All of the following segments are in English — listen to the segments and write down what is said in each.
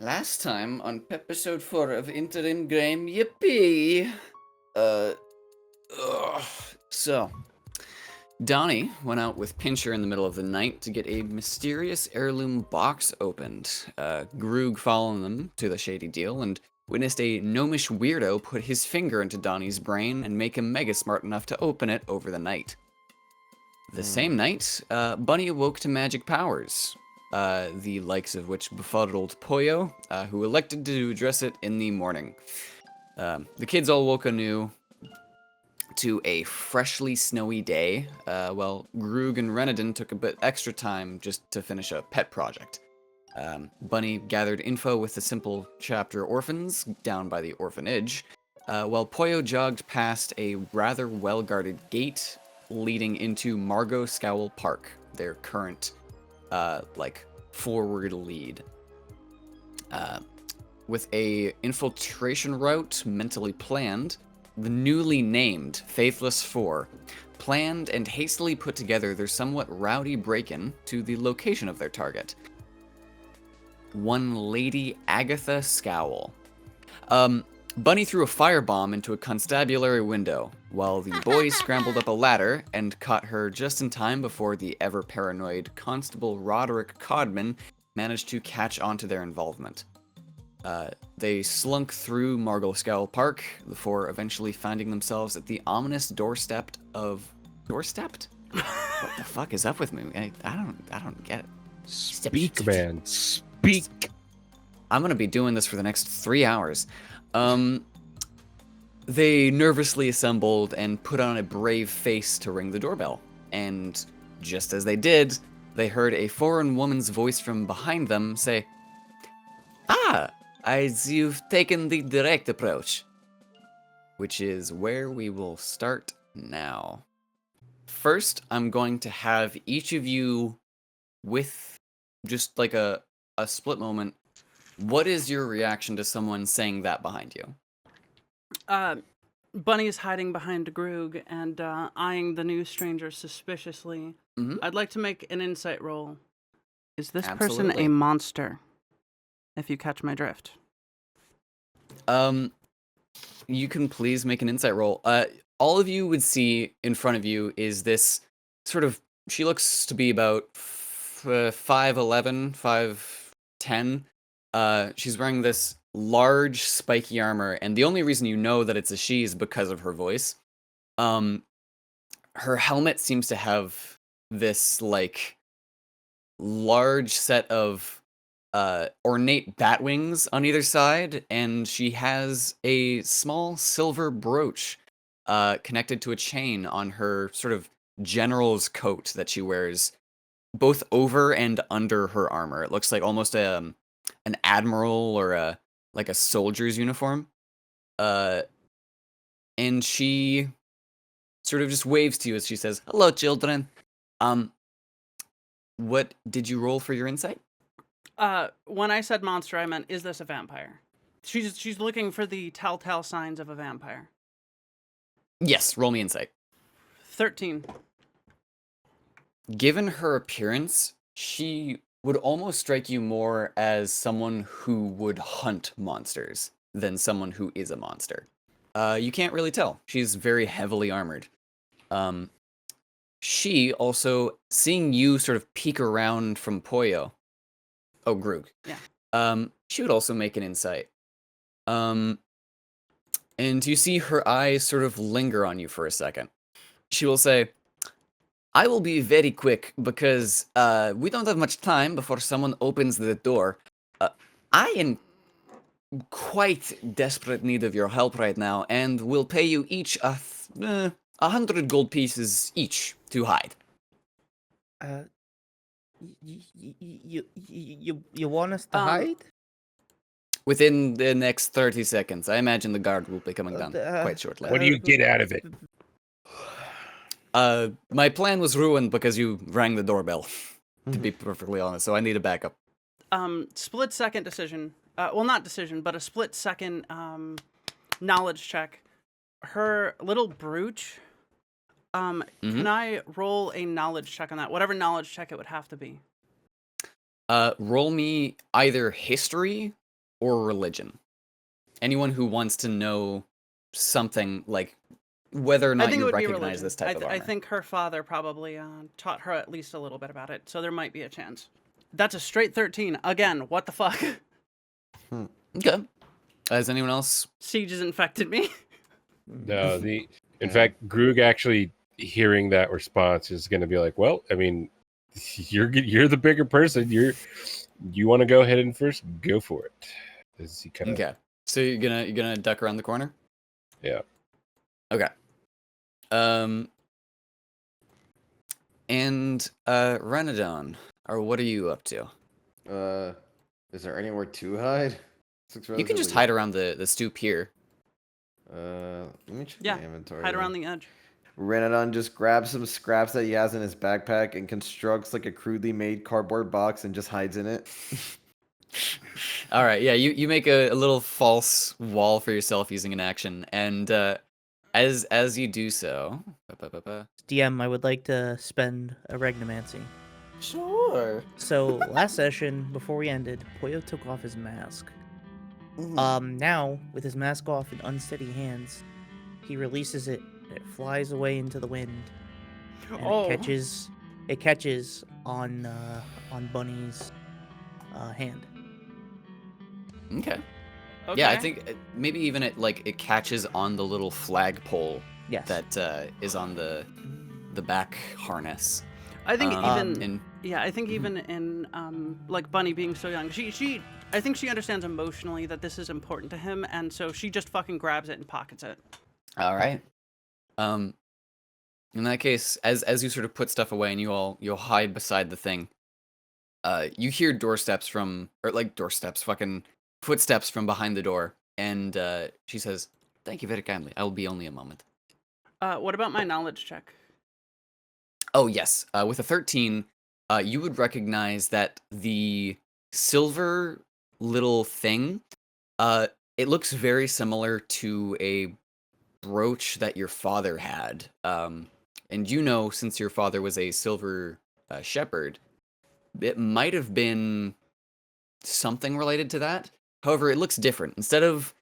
Last time on episode 4 of Interim Game Yippee. Uh, ugh. So, Donnie went out with Pincher in the middle of the night to get a mysterious heirloom box opened. Groog followed them to the shady deal and witnessed a gnomish weirdo put his finger into Donnie's brain and make him mega smart enough to open it over the night. The same night, Bunny awoke to magic powers, the likes of which befuddled Poyo, who elected to address it in the morning. The kids all woke anew to a freshly snowy day, while Groog and Reinadon took a bit extra time just to finish a pet project. Bunny gathered info with the simple chapter orphans down by the orphanage, while Poyo jogged past a rather well-guarded gate leading into Margot Scowl Park, their current, forward lead. With a infiltration route mentally planned, the newly named Faithless Four planned and hastily put together their somewhat rowdy break-in to the location of their target. One Lady Agatha Scowl. Bunny threw a firebomb into a constabulary window, while the boys scrambled up a ladder and caught her just in time before the ever-paranoid Constable Roderick Codman managed to catch on to their involvement. They slunk through Margot Scowl Park before eventually finding themselves at the ominous doorstep of... Doorstepped? What the fuck is up with me? I don't get it. Speak, man. Speak. I'm gonna be doing this for the next 3 hours. They nervously assembled and put on a brave face to ring the doorbell. And just as they did, they heard a foreign woman's voice from behind them say, "Ah, as you've taken the direct approach." Which is where we will start now. First, I'm going to have each of you, with just like a split moment, what is your reaction to someone saying that behind you? Bunny is hiding behind Groog and eyeing the new stranger suspiciously. Mhm. I'd like to make an insight roll. Is this person Absolutely. a monster? If you catch my drift. You can please make an insight roll. All of you would see in front of you is this sort of, she looks to be about 5'11", 5'10". She's wearing this large spiky armor, and the only reason you know that it's a she is because of her voice. Her helmet seems to have this, like, large set of ornate bat wings on either side, and she has a small silver brooch connected to a chain on her sort of general's coat that she wears both over and under her armor. It looks like almost an admiral or a soldier's uniform. And she sort of just waves to you as she says, "Hello, children. What did you roll for your insight?" When I said monster, I meant, is this a vampire? She's looking for the telltale signs of a vampire. Yes, roll me insight. 13. Given her appearance, she would almost strike you more as someone who would hunt monsters than someone who is a monster. You can't really tell. She's very heavily armored. She also, seeing you sort of peek around from Poyo. Oh, Groog. Yeah. She would also make an insight. And you see her eyes sort of linger on you for a second. She will say, "I will be very quick because we don't have much time before someone opens the door. I am quite desperate need of your help right now, and will pay you each 100 gold pieces each to hide." You want us to Um, hide? Within the next 30 seconds. I imagine the guard will be coming down quite shortly. What do you get out of it? My plan was ruined because you rang the doorbell, to be perfectly honest, so I need a backup. Split second decision. Well, not decision, but a split second knowledge check. Her little brooch. Can I roll a knowledge check on that? Whatever knowledge check it would have to be. Roll me either history or religion. Anyone who wants to know something like whether or I not think it you would be recognize religion. this type of armor. I think her father probably taught her at least a little bit about it, so there might be a chance. That's a straight 13. Again, what the fuck? Okay. Has anyone else? Siege has infected me. No, in fact, Grug actually hearing that response is going to be like, well, I mean, you're the bigger person. You want to go ahead and first go for it. Is he kind of Okay. So you're gonna duck around the corner? Yeah. Okay. And Reinadon, or what are you up to? Is there anywhere to hide? You can just hide around the stoop here. Let me check Yeah, my inventory. hide around the edge. Reinadon just grabs some scraps that he has in his backpack and constructs like a crudely made cardboard box and just hides in it. All right, yeah, you make a little false wall for yourself using an action, and as you do so, DM, I would like to spend a regnomancy. sure. So last session, before we ended, Poyo took off his mask. Now, with his mask off in unsteady hands, he releases it, and it flies away into the wind. And it catches on Bunny's hand. Okay. Okay. Yeah, I think maybe even it catches on the little flagpole Yes. that is on the back harness. I think and I think even in like Bunny being so young, she I think she understands emotionally that this is important to him, and so she just fucking grabs it and pockets it. all right. In that case, as you sort of put stuff away and you'll hide beside the thing, you hear fucking footsteps from behind the door, and she says, "Thank you very kindly. I will be only a moment." What about my knowledge check? Oh yes, with a 13, you would recognize that the silver little thing, it looks very similar to a brooch that your father had. And you know, since your father was a silver shepherd, it might have been something related to that. However, it looks different. Instead of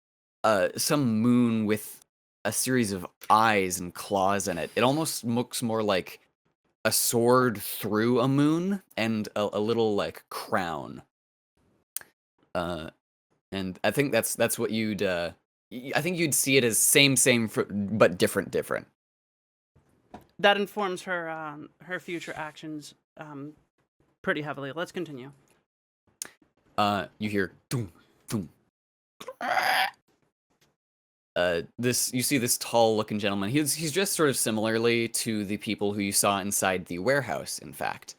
some moon with a series of eyes and claws in it, it almost looks more like a sword through a moon and a little like crown. And I think that's what you'd I think you'd see it as same but different. That informs her her future actions pretty heavily. Let's continue. You hear doom doom. You see this tall looking gentleman. He's dressed sort of similarly to the people who you saw inside the warehouse, in fact.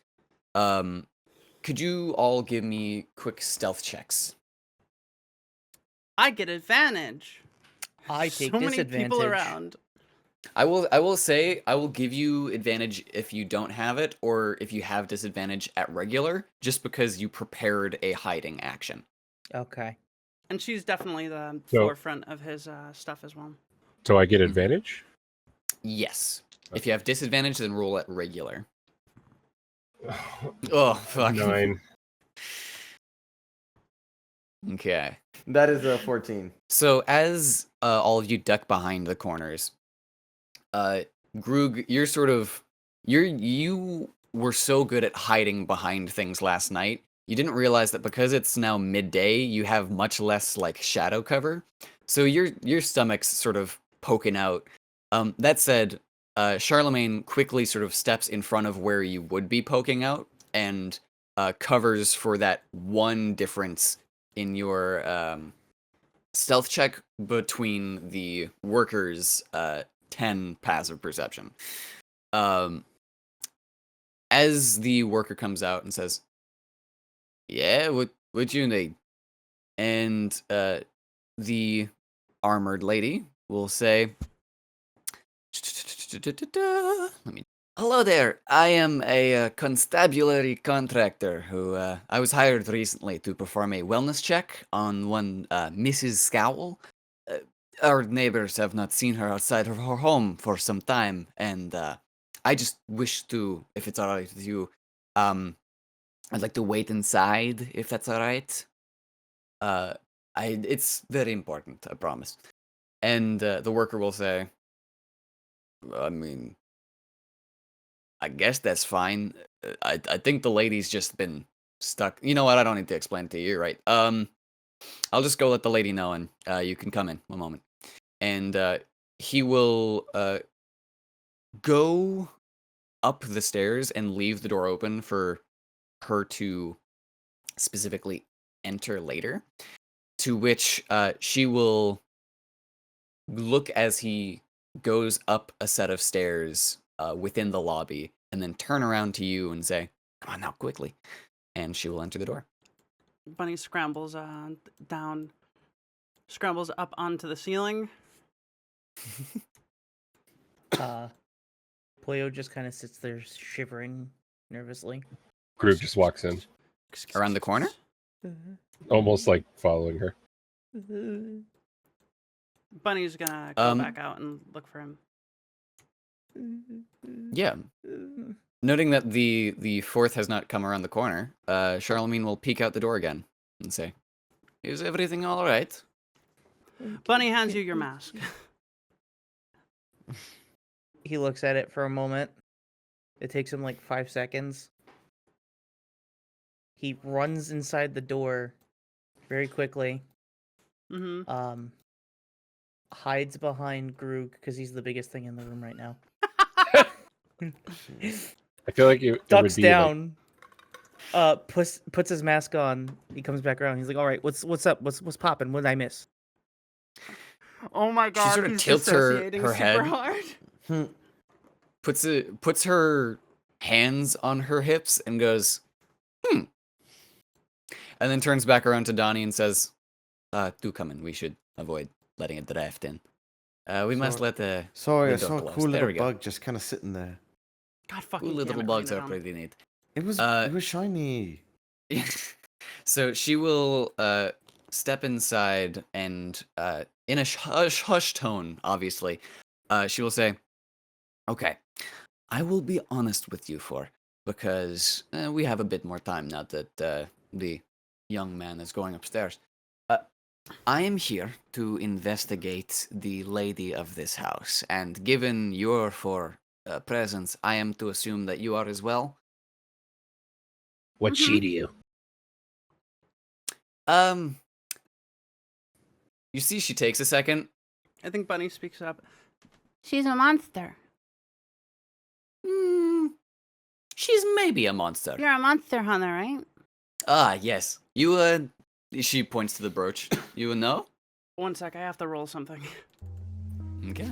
Could you all give me quick stealth checks? I get advantage. I take so many disadvantage. people around. I will say I will give you advantage if you don't have it, or if you have disadvantage at regular, just because you prepared a hiding action. Okay. And she's definitely the So- forefront of his stuff as well. So I get advantage? Yes. If you have disadvantage, then roll at regular. Oh fuck. 9. Okay. That is a 14. So as all of you duck behind the corners, Grug, you were so good at hiding behind things last night, you didn't realize that because it's now midday, you have much less like shadow cover. So your stomach's sort of poking out. That said, Charlemagne quickly sort of steps in front of where you would be poking out and covers for that one difference in your stealth check between the workers' 10 passive perception. As the worker comes out and says, "Yeah, what you need?" And the armored lady will say, "Let me. Hello there. I am a constabulary contractor who I was hired recently to perform a wellness check on one Mrs. Scowl. Our neighbors have not seen her outside of her home for some time, and I just wish to, if it's all right with you, I'd like to wait inside, if that's all right. It's very important, I promise. And the worker will say, I mean, I guess that's fine. I think the lady's just been stuck. You know what? I don't need to explain it to you. You're right. I'll just go let the lady know, and you can come in. One moment. And he will go up the stairs and leave the door open for her to specifically enter later. To which she will look as he goes up a set of stairs within the lobby, and then turn around to you and say, "Come on now, quickly!" And she will enter the door. Bunny scrambles down, scrambles up onto the ceiling. Pollo just kind of sits there shivering nervously. Groog just walks in, Around the corner? almost like following her. Bunny's gonna go back out and look for him. Yeah. Noting that the fourth has not come around the corner, Charlemagne will peek out the door again and say, "Is everything all right?" Bunny hands you your mask. He looks at it for a moment. It takes him like 5 seconds. He runs inside the door very quickly. Mm-hmm. Hides behind Groog because he's the biggest thing in the room right now. I feel like it would Ducks be down. Puts his mask on. He comes back around. He's like, "All right, what's up? What's popping? What did I miss?" Oh my god! sort of he's tilts her dissociating super head. hard. Puts her hands on her hips and goes, and then turns back around to Donnie and says, "Do come in. We should avoid letting it draft in. We must let the Sorry, I window saw a close. cool There little we go. bug just kind of sitting there. God fucking Ooh, damn little it, bugs are Reinadon. pretty neat." It was shiny. So she will step inside and in a hush tone, obviously, she will say, "Okay, I will be honest with you because we have a bit more time now that the young man is going upstairs. I am here to investigate the lady of this house, and given your presence, I am to assume that you are as well." What's she to you? You see, she takes a second. I think Bunny speaks up. She's a monster. She's maybe a monster. You're a monster hunter, right? Ah, yes. You, she points to the brooch. You know? 1 sec, I have to roll something. Okay.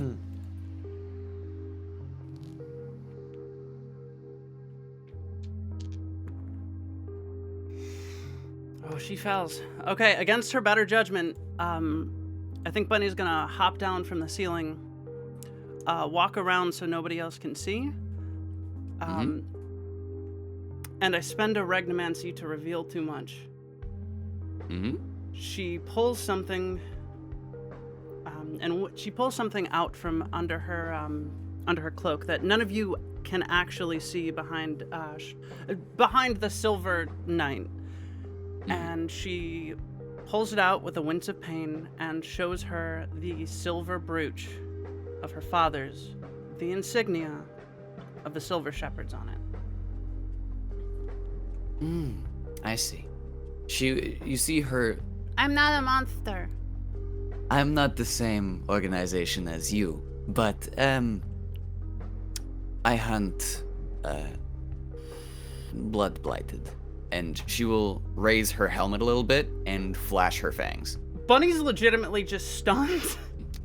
Oh, she fails. Okay, against her better judgment, I think Bunny's gonna hop down from the ceiling, walk around so nobody else can see, and I spend a regnomancy to reveal too much. She pulls something, she pulls something out from under her cloak that none of you can actually see behind the silver knight. And she pulls it out with a wince of pain and shows her the silver brooch of her father's, the insignia of the Silver Shepherds on it. I see. You see her. I'm not a monster. I'm not the same organization as you, but I hunt blood blighted. And she will raise her helmet a little bit and flash her fangs. Bunny's legitimately just stunned.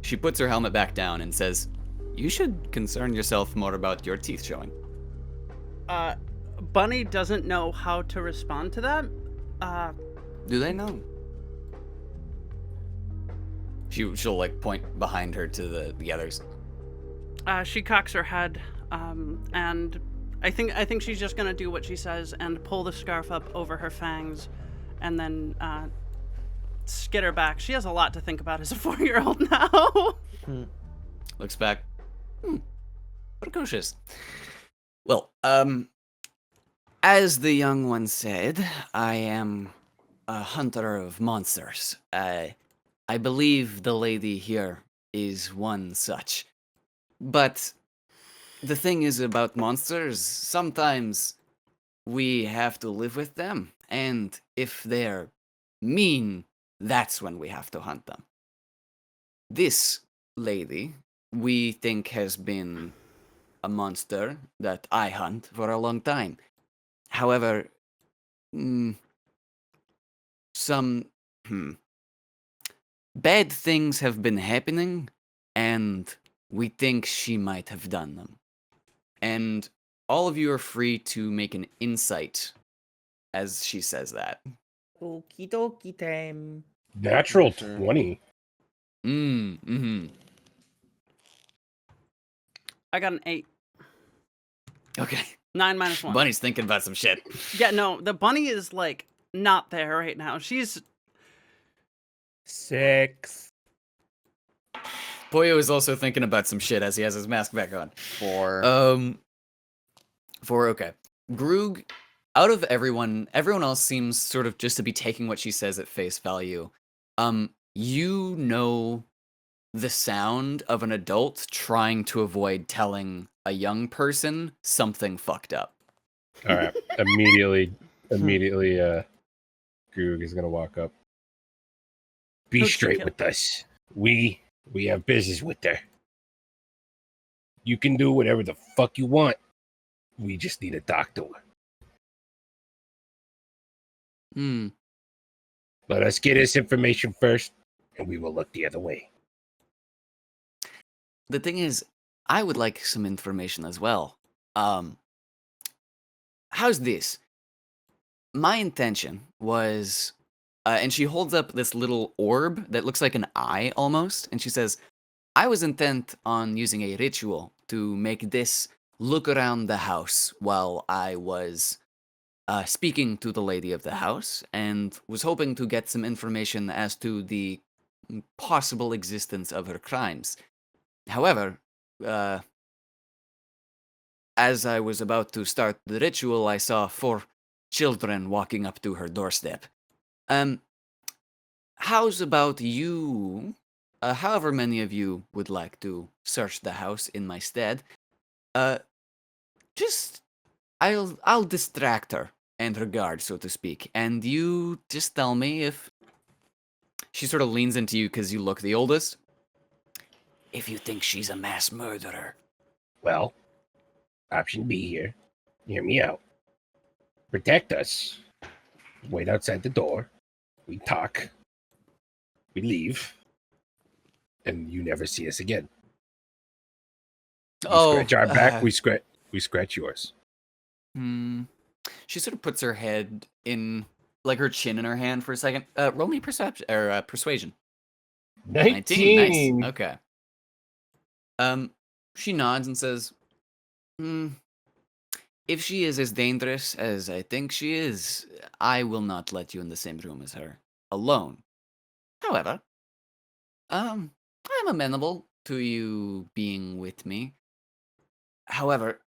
She puts her helmet back down and says, "You should concern yourself more about your teeth showing." Bunny doesn't know how to respond to that. Do they know? She'll like point behind her to the others. She cocks her head, and I think she's just gonna do what she says and pull the scarf up over her fangs, and then skitter back. She has a lot to think about as a 4-year-old now. Looks back. Precocious. Well, as the young one said, I am a hunter of monsters. I believe the lady here is one such. But the thing is about monsters, sometimes we have to live with them, and if they're mean, that's when we have to hunt them. This lady, we think, has been a monster that I hunt for a long time. However, some bad things have been happening, and we think she might have done them. And all of you are free to make an insight as she says that. Okie dokie time. Natural Sure. 20. I got an 8. Okay. 9 minus 1. Bunny's thinking about some shit. Yeah, no, the bunny is like not there right now. She's 6. Pollo is also thinking about some shit as he has his mask back on. 4. 4, okay. Groog, out of everyone else seems sort of just to be taking what she says at face value. You know the sound of an adult trying to avoid telling a young person something fucked up. All right. Immediately, Groog is gonna walk up. Be Who'd she straight kill? with us. We have business with her. You can do whatever the fuck you want. We just need to talk to her. Let us get this information first, and we will look the other way. The thing is, I would like some information as well. How's this? My intention was, and she holds up this little orb that looks like an eye almost, and she says, I was intent on using a ritual to make this look around the house while I was speaking to the lady of the house, and was hoping to get some information as to the possible existence of her crimes. However, as I was about to start the ritual, I saw 4 children walking up to her doorstep. How's about you, however many of you would like to search the house in my stead, just, I'll distract her and her guard, so to speak, and you just tell me if... She sort of leans into you because you look the oldest. If you think she's a mass murderer. Well, option B here. Hear me out. Protect us. Wait outside the door. We talk. We leave. And you never see us again. You scratch our back, we scratch yours. She sort of puts her head in, like her chin in her hand for a second. Roll me perception or persuasion. 19. Nice. Okay. She nods and says, if she is as dangerous as I think she is, I will not let you in the same room as her, alone. However, I'm amenable to you being with me. However,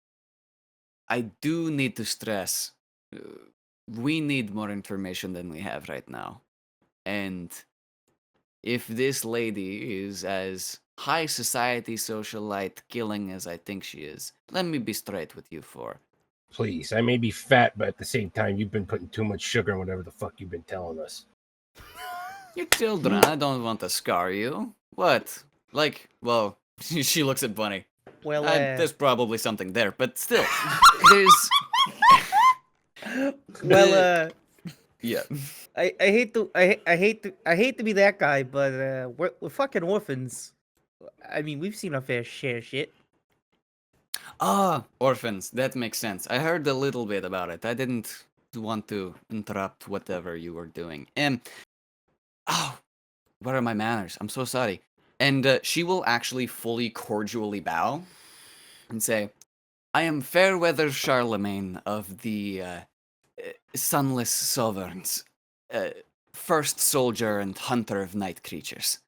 I do need to stress, we need more information than we have right now. And if this lady is as high society socialite killing as I think she is, let me be straight with you 4. Please, I may be fat, but at the same time, you've been putting too much sugar in whatever the fuck you've been telling us. You're children, I don't want to scar you. What? Like, well, she looks at Bunny. Well, There's probably something there, but still, there's... well, Yeah. I hate to be that guy, but we're fucking orphans. I mean, we've seen our fair share of shit. Ah, orphans. That makes sense. I heard a little bit about it. I didn't want to interrupt whatever you were doing. Oh, what are my manners? I'm so sorry. And she will actually fully cordially bow and say, I am Fairweather Charlemagne of the Sunless Sovereigns, first soldier and hunter of night creatures.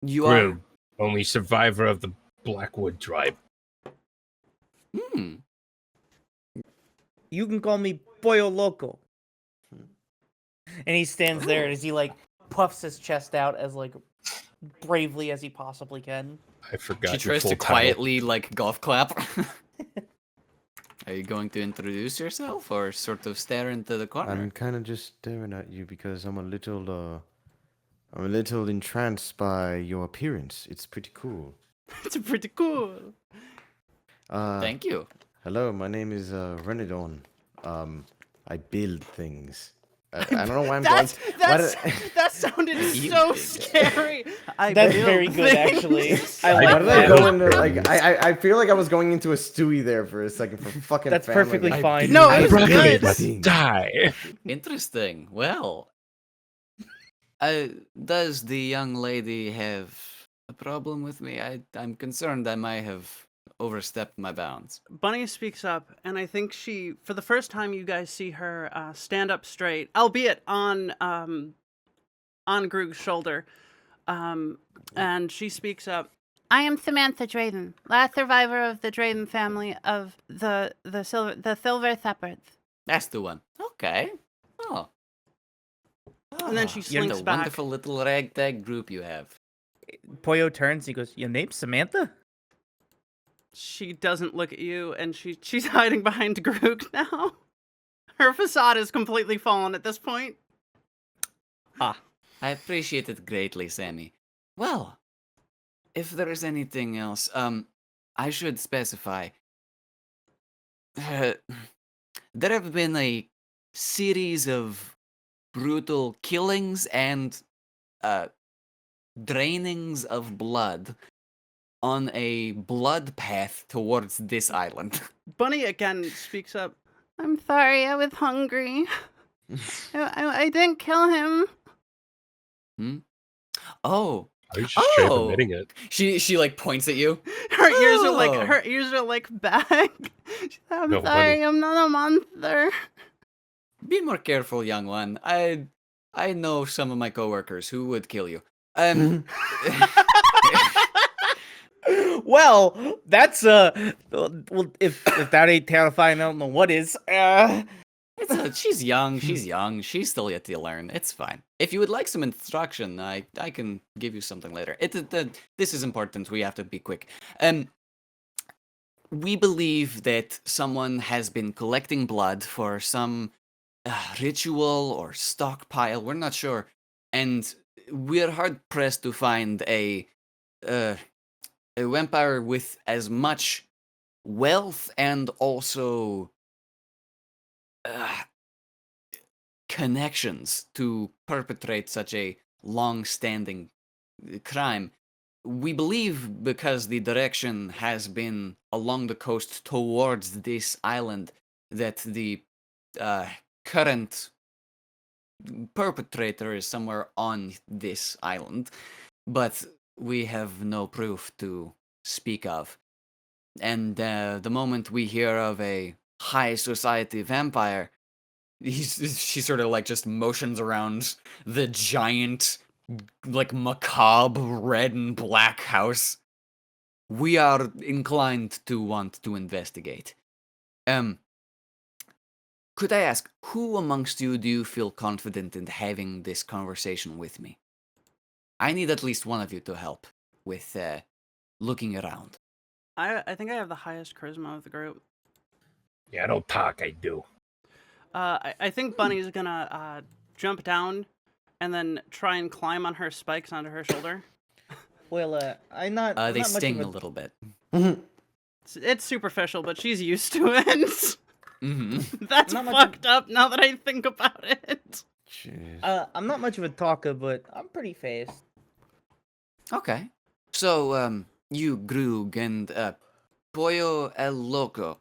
You are... only survivor of the Blackwood tribe. You can call me Pollo Loco. And he stands there as he like puffs his chest out as like bravely as he possibly can. I forgot She your tries full to title. quietly like golf clap. Are you going to introduce yourself or sort of stare into the corner? I'm kind of just staring at you because I'm a little entranced by your appearance. It's pretty cool. It's pretty cool. Thank you. Hello, my name is Reinadon. I build things. I don't know why I'm going. That sounded You so think. scary. That's very good, actually. I Why like did I that. go into like I feel like I was going into a Stewie there for a second for fucking. That's family. perfectly Like, fine. No, I it was build good. things. Die. Interesting. Well, does the young lady have a problem with me? I'm concerned I might have overstepped my bounds. Bunny speaks up, and I think she, for the first time, you guys see her stand up straight, albeit on Groog's shoulder, and she speaks up. I am Samantha Drayden, last survivor of the Drayden family of the Silver Shepherds. That's the one. Okay. Oh. And then she You're slinks the back. wonderful little ragtag group you have. Poyo turns. He goes, "Your name's Samantha?" She doesn't look at you, and she's hiding behind Groog now. Her facade is completely fallen at this point. I appreciate it greatly, Sammy. Well, if there is anything else, I should specify. There have been a series of brutal killings and drainings of blood on a blood path towards this island. Bunny again speaks up. I'm sorry, I was hungry. I didn't kill him. Oh, Are you just straight up Oh. admitting it? she like points at you. Her ears are like Oh. back. I'm No, sorry, Bunny. I'm not a monster. Be more careful, young one. I know some of my coworkers who would kill you. Well, that's well, if that ain't terrifying, I don't know what is. She's young. She's young. She's still yet to learn. It's fine. If you would like some instruction, I can give you something later. This is important. We have to be quick. We believe that someone has been collecting blood for some ritual or stockpile. We're not sure, and we're hard pressed to find a vampire with as much wealth and also connections to perpetrate such a long-standing crime. We believe because the direction has been along the coast towards this island that the current perpetrator is somewhere on this island, but we have no proof to speak of. And the moment we hear of a high society vampire, she sort of like just motions around the giant, like macabre red and black house. We are inclined to want to investigate. Could I ask, who amongst you do you feel confident in having this conversation with me? I need at least one of you to help with looking around. I think I have the highest charisma of the group. Yeah, I don't talk. I do. I think Bunny's gonna jump down and then try and climb on her spikes onto her shoulder. Well, I'm not. I'm They not much sting of a little bit. It's superficial, but she's used to it. Mm-hmm. That's Not much- fucked up now that I think about it. Jeez. I'm not much of a talker, but I'm pretty fast. Okay. So, you, Grug, and Pollo El Loco,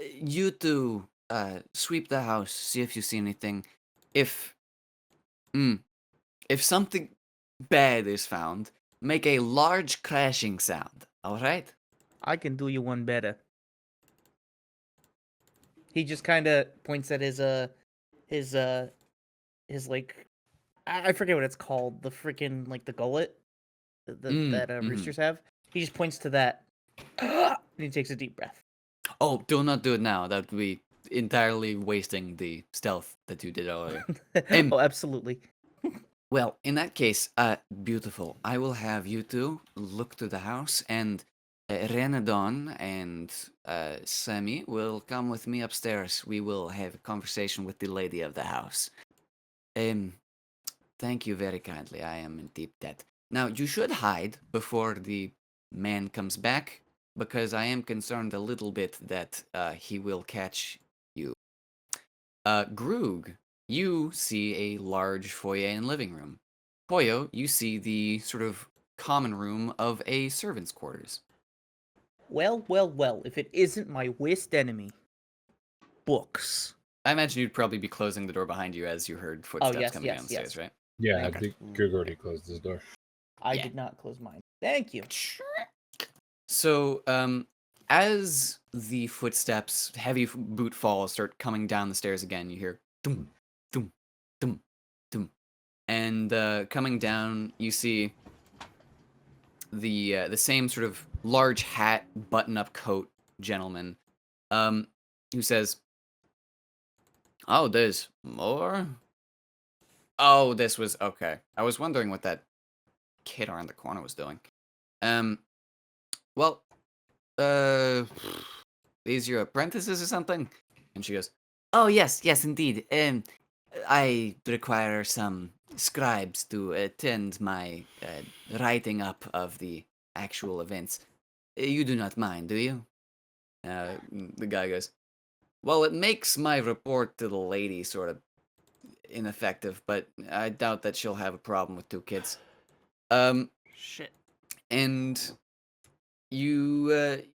you two sweep the house, see if you see anything. If something bad is found, make a large crashing sound. All right? I can do you one better. He just kind of points at his like, I forget what it's called. The freaking like the gullet that mhm. roosters have. He just points to that, and he takes a deep breath. Oh, do not do it now. That would be entirely wasting the stealth that you did earlier. Oh, absolutely. Well, in that case, beautiful. I will have you two look to the house, and Reinadon and Sammy will come with me upstairs. We will have a conversation with the lady of the house. Thank you very kindly. I am in deep debt. Now, you should hide before the man comes back, because I am concerned a little bit that he will catch you. Groog, you see a large foyer and living room. Poyo, you see the sort of common room of a servant's quarters. Well, well, well. If it isn't my worst enemy, books. I imagine you'd probably be closing the door behind you as you heard footsteps yes, coming yes, down the stairs, yes. right? Yeah, Okay. I think Goog already closed his door. I Yeah. did not close mine. Thank you. So, as the footsteps, heavy boot falls, start coming down the stairs again, you hear dum, dum, dum, dum, and coming down, you see the same sort of large hat, button-up coat gentleman, who says, "Oh, there's more? Oh, this was okay. I was wondering what that kid around the corner was doing. Well, these your apprentices or something?" And she goes, "Oh, yes, yes, indeed. I require some scribes to attend my writing up of the actual events. You do not mind, do you?" The guy goes, "Well, it makes my report to the lady sort of ineffective, but I doubt that she'll have a problem with 2 kids." Shit. And you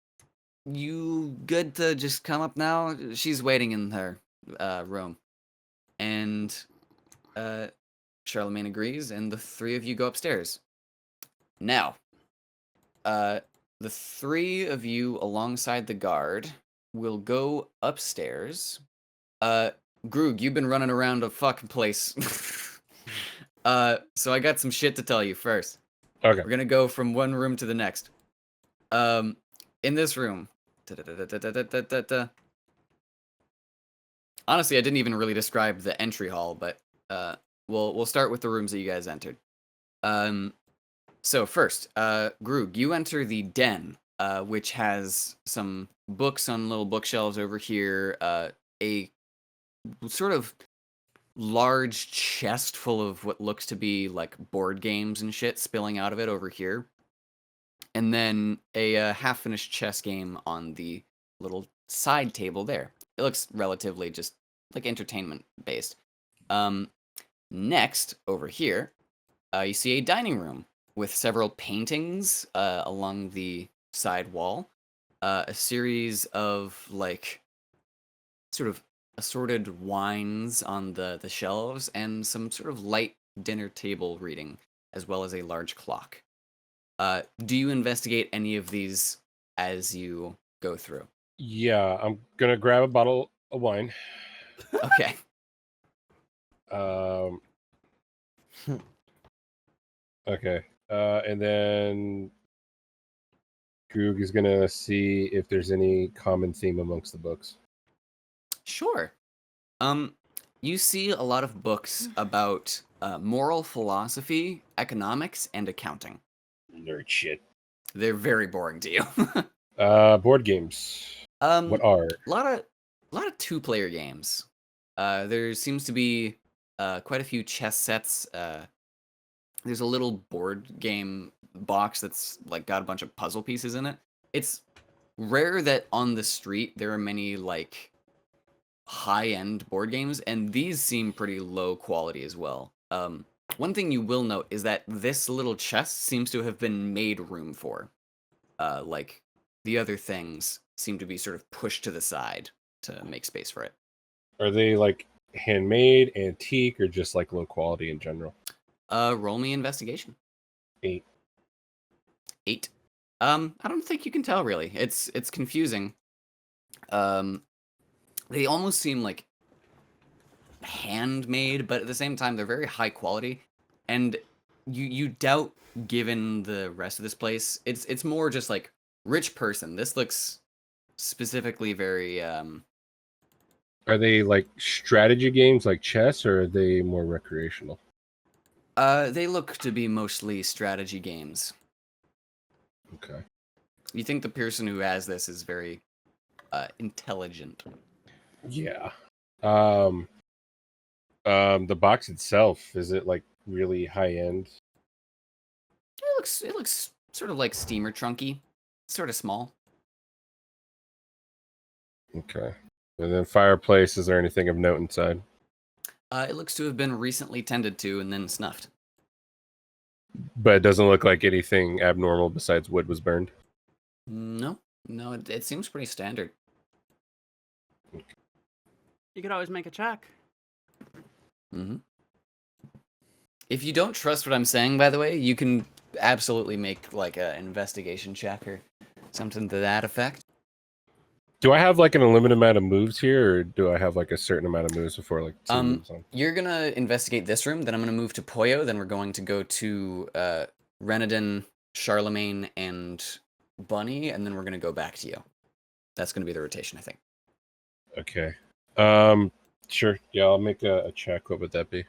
good to just come up now? She's waiting in her room. And Charlemagne agrees, and the 3 of you go upstairs. Now, the 3 of you alongside the guard will go upstairs. Groog, you've been running around a fucking place. So I got some shit to tell you first. Okay. We're gonna go from one room to the next. In this room. Honestly, I didn't even really describe the entry hall, but we'll start with the rooms that you guys entered. So first, Groog, you enter the den, which has some books on little bookshelves over here, a sort of large chest full of what looks to be like board games and shit spilling out of it over here. And then a half-finished chess game on the little side table there. It looks relatively just like entertainment based. Next, over here, you see a dining room with several paintings along the side wall, a series of like sort of assorted wines on the shelves, and some sort of light dinner table reading, as well as a large clock. Do you investigate any of these as you go through? Yeah, I'm gonna grab a bottle of wine. Okay. Um. Okay. And then Goog is gonna see if there's any common theme amongst the books. Sure. You see a lot of books about moral philosophy, economics, and accounting. Nerd shit. They're very boring to you. Board games. What are? A lot of 2-player games. There seems to be quite a few chess sets. There's a little board game box that's like got a bunch of puzzle pieces in it. It's rare that on the street there are many like high-end board games, and these seem pretty low quality as well. One thing you will note is that this little chest seems to have been made room for. Like the other things seem to be sort of pushed to the side to make space for it. Are they like handmade, antique, or just like low quality in general? Roll me investigation. 8. 8. I don't think you can tell really. It's confusing. They almost seem like handmade, but at the same time they're very high quality. And you doubt, given the rest of this place, it's more just like rich person. This looks specifically very Are they like strategy games like chess, or are they more recreational? They look to be mostly strategy games. Okay. You think the person who has this is very intelligent. Yeah. The box itself, is it like really high end? It looks sort of like steamer trunky, sort of small. Okay. And then fireplace, is there anything of note inside? It looks to have been recently tended to and then snuffed. But it doesn't look like anything abnormal besides wood was burned. No, it seems pretty standard. You could always make a check. Mm-hmm. If you don't trust what I'm saying, by the way, you can absolutely make like an investigation check or something to that effect. Do I have like an unlimited amount of moves here, or do I have like a certain amount of moves before like 2 moves on? You're gonna investigate this room, then I'm gonna move to Poyo, then we're going to go to Reinadon, Charlemagne, and Bunny, and then we're gonna go back to you. That's gonna be the rotation, I think. Okay. Sure. Yeah, I'll make a check. What would that be?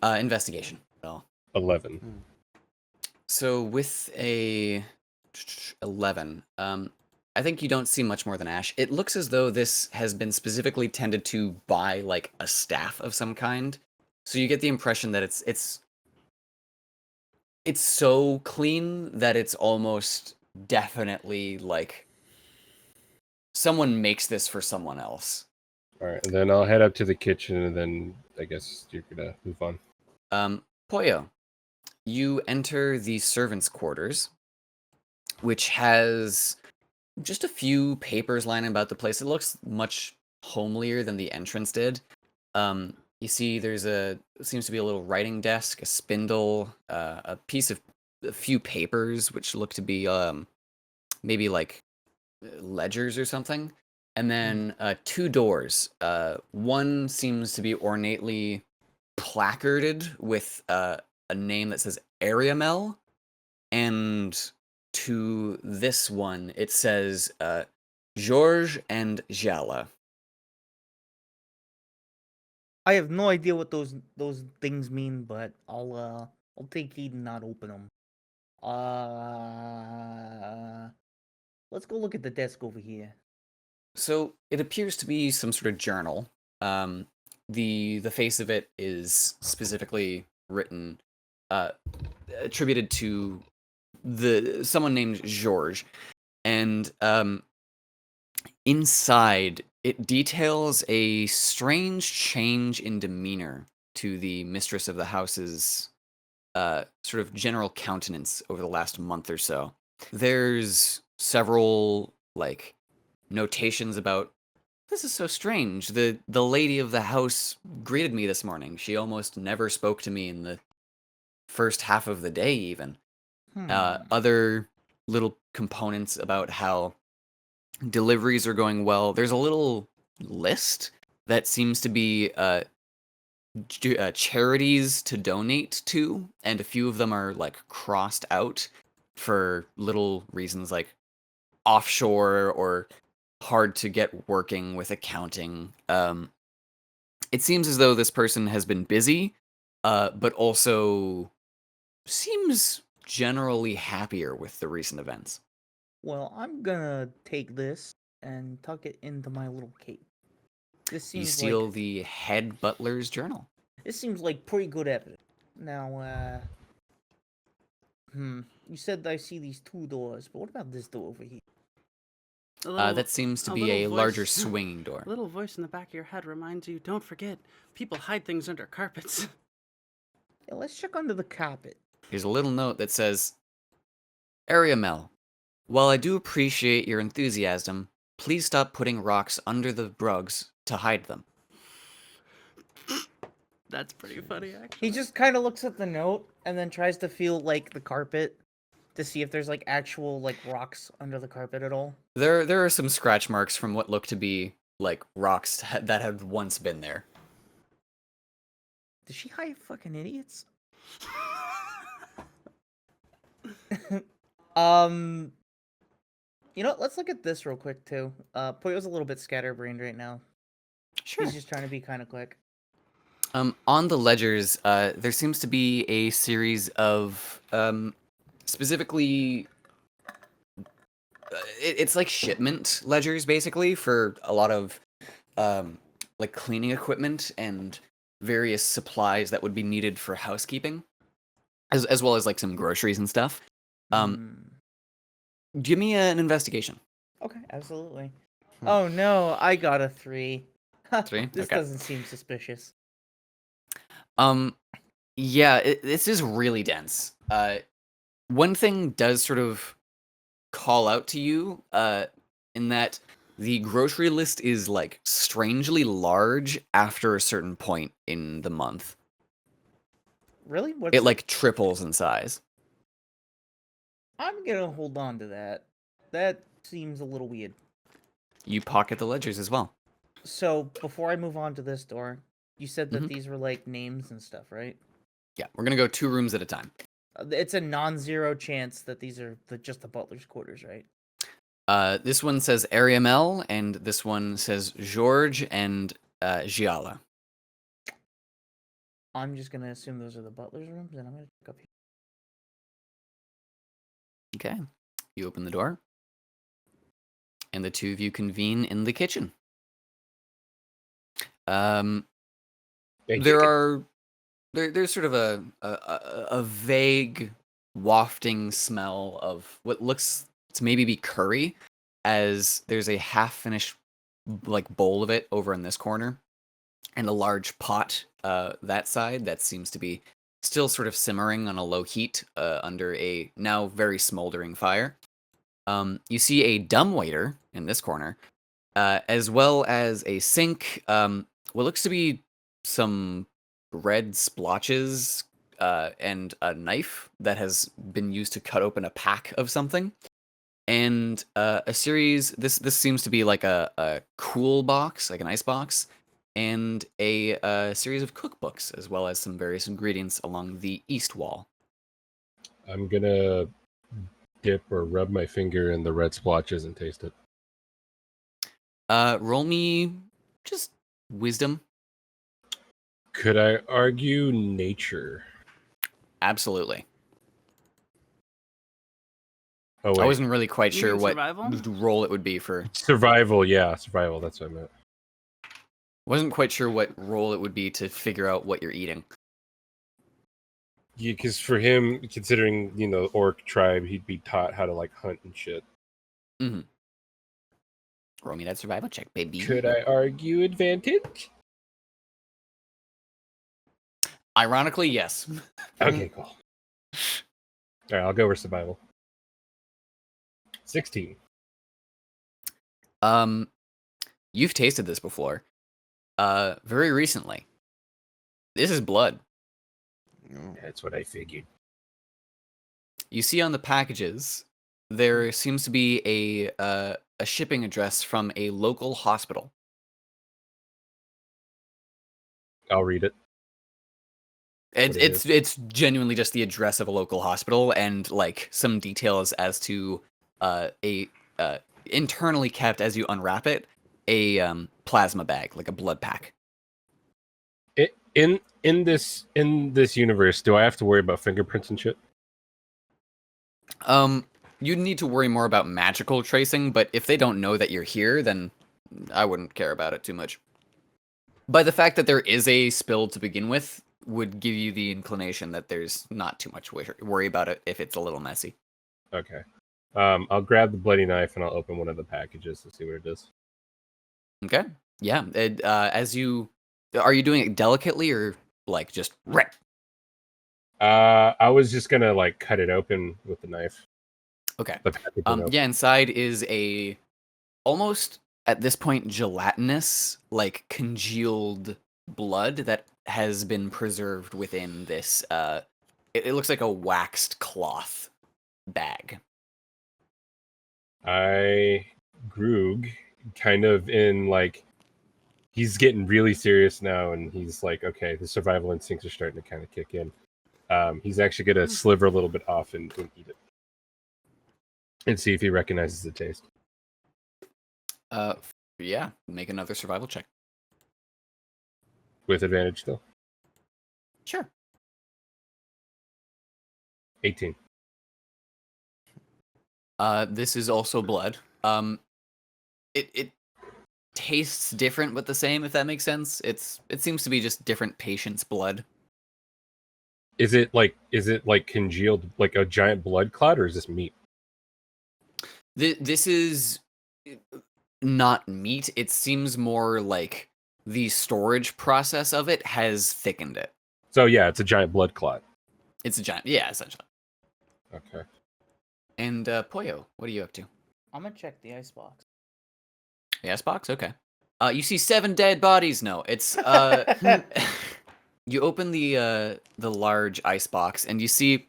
Investigation. Well, 11. so with a 11, I think you don't see much more than ash. It looks as though this has been specifically tended to by like a staff of some kind. So you get the impression that it's so clean that it's almost definitely like someone makes this for someone else. All right, and then I'll head up to the kitchen, and then I guess you're gonna move on. Poyo, you enter the servants' quarters, which has just a few papers lying about the place. It looks much homelier than the entrance did. You see seems to be a little writing desk, a spindle, a few papers, which look to be maybe like ledgers or something. And then 2 doors. One seems to be ornately placarded with a name that says Ariamel, and to this one it says Georges and Jala. I have no idea what those things mean, but I'll take heed and not open them. Let's go look at the desk over here. So it appears to be some sort of journal. The face of it is specifically written, attributed to someone named Georges, and inside it details a strange change in demeanor to the mistress of the house's sort of general countenance over the last month or so. There's several like notations about, this is so strange. The lady of the house greeted me this morning. She almost never spoke to me in the first half of the day even. Other little components about how deliveries are going well. There's a little list that seems to be charities to donate to, and a few of them are like crossed out for little reasons like offshore or hard to get working with accounting. It seems as though this person has been busy, but also seems generally happier with the recent events. Well, I'm gonna take this and tuck it into my little cape. This You seems steal like the head butler's journal. this seems like pretty good evidence. Now, you said I see these 2 doors, but what about this door over here? That seems to be a larger voice- swinging door. A little voice in the back of your head reminds you, don't forget, people hide things under carpets. Yeah, let's check under the carpet. Here's a little note that says, Ariamel, while I do appreciate your enthusiasm, please stop putting rocks under the rugs to hide them. That's pretty funny, actually. He just kind of looks at the note and then tries to feel like the carpet to see if there's like actual like rocks under the carpet at all. There are some scratch marks from what look to be like rocks that had once been there. Does she hire fucking idiots? You know what? Let's look at this real quick too. Poyo's a little bit scatterbrained right now. Sure. He's just trying to be kind of quick. On the ledgers, there seems to be a series of specifically. It's like shipment ledgers, basically, for a lot of like cleaning equipment and various supplies that would be needed for housekeeping, as well as like some groceries and stuff. Give me an investigation. Okay, absolutely. Hmm. Oh no, I got a 3. 3? This Okay. doesn't seem suspicious. Yeah, this is really dense. One thing does sort of call out to you, in that the grocery list is like strangely large after a certain point in the month. Really? What's It like triples in size. I'm gonna hold on to that. That seems a little weird. You pocket the ledgers as well. So before I move on to this door, you said that Mhm. these were like names and stuff, right? Yeah, we're gonna go 2 rooms at a time. It's a non-zero chance that these are just the butler's quarters, right? This one says Ariamel, and this one says George and Giala. I'm just gonna assume those are the butler's rooms, and I'm gonna check up here. Okay. You open the door, and the 2 of you convene in the kitchen. There's sort of a vague wafting smell of what looks to maybe be curry, as there's a half-finished like bowl of it over in this corner, and a large pot that side that seems to be still sort of simmering on a low heat under a now very smoldering fire. You see a dumbwaiter in this corner, as well as a sink, what looks to be some red splotches, and a knife that has been used to cut open a pack of something, and a series. This seems to be like a cool box, like an ice box, and a series of cookbooks, as well as some various ingredients along the east wall. I'm gonna dip or rub my finger in the red splotches and taste it. Roll me just wisdom. Could I argue nature? Absolutely. Oh wait, I wasn't really quite You sure mean what survival? role it would be for. survival. Yeah, survival. That's what I meant. Wasn't quite sure what role it would be to figure out what you're eating. Yeah, because for him, considering orc tribe, he'd be taught how to like hunt and shit. Mm-hmm. Roll me that survival check, baby. Could I argue advantage? Ironically, yes. Okay, cool. All right, I'll go with survival. 16. You've tasted this before. Very recently. This is blood. No. That's what I figured. You see on the packages, there seems to be a shipping address from a local hospital. I'll read it. What it It's genuinely just the address of a local hospital and like some details as to a internally kept, as you unwrap it, a plasma bag, like a blood pack. In this universe, do I have to worry about fingerprints and shit? You'd need to worry more about magical tracing, but if they don't know that you're here, then I wouldn't care about it too much. By the fact that there is a spill to begin with would give you the inclination that there's not too much worry about it if it's a little messy. Okay. I'll grab the bloody knife and I'll open one of the packages to see what it is. Okay. Yeah. Are you doing it delicately or like just rip? I was just gonna like cut it open with the knife. Okay. The package, you know. Yeah. Inside is a almost at this point gelatinous, like congealed blood that has been preserved within this. It looks like a waxed cloth bag. Groog, kind of in like, he's getting really serious now, and he's like, okay, the survival instincts are starting to kind of kick in. He's actually gonna sliver a little bit off and eat it, and see if he recognizes the taste. Yeah. Make another survival check. With advantage still. Sure. 18. This is also blood. It tastes different but the same, if that makes sense. It seems to be just different patient's blood. Is it like congealed, like a giant blood clot, or is this meat? This is not meat. It seems more like the storage process of it has thickened it. So yeah, it's a giant blood clot. It's a giant, yeah, essentially. Okay. And Poyo, what are you up to? I'm gonna check the icebox. The icebox? Okay. You see 7 dead bodies. No, it's you open the large icebox and you see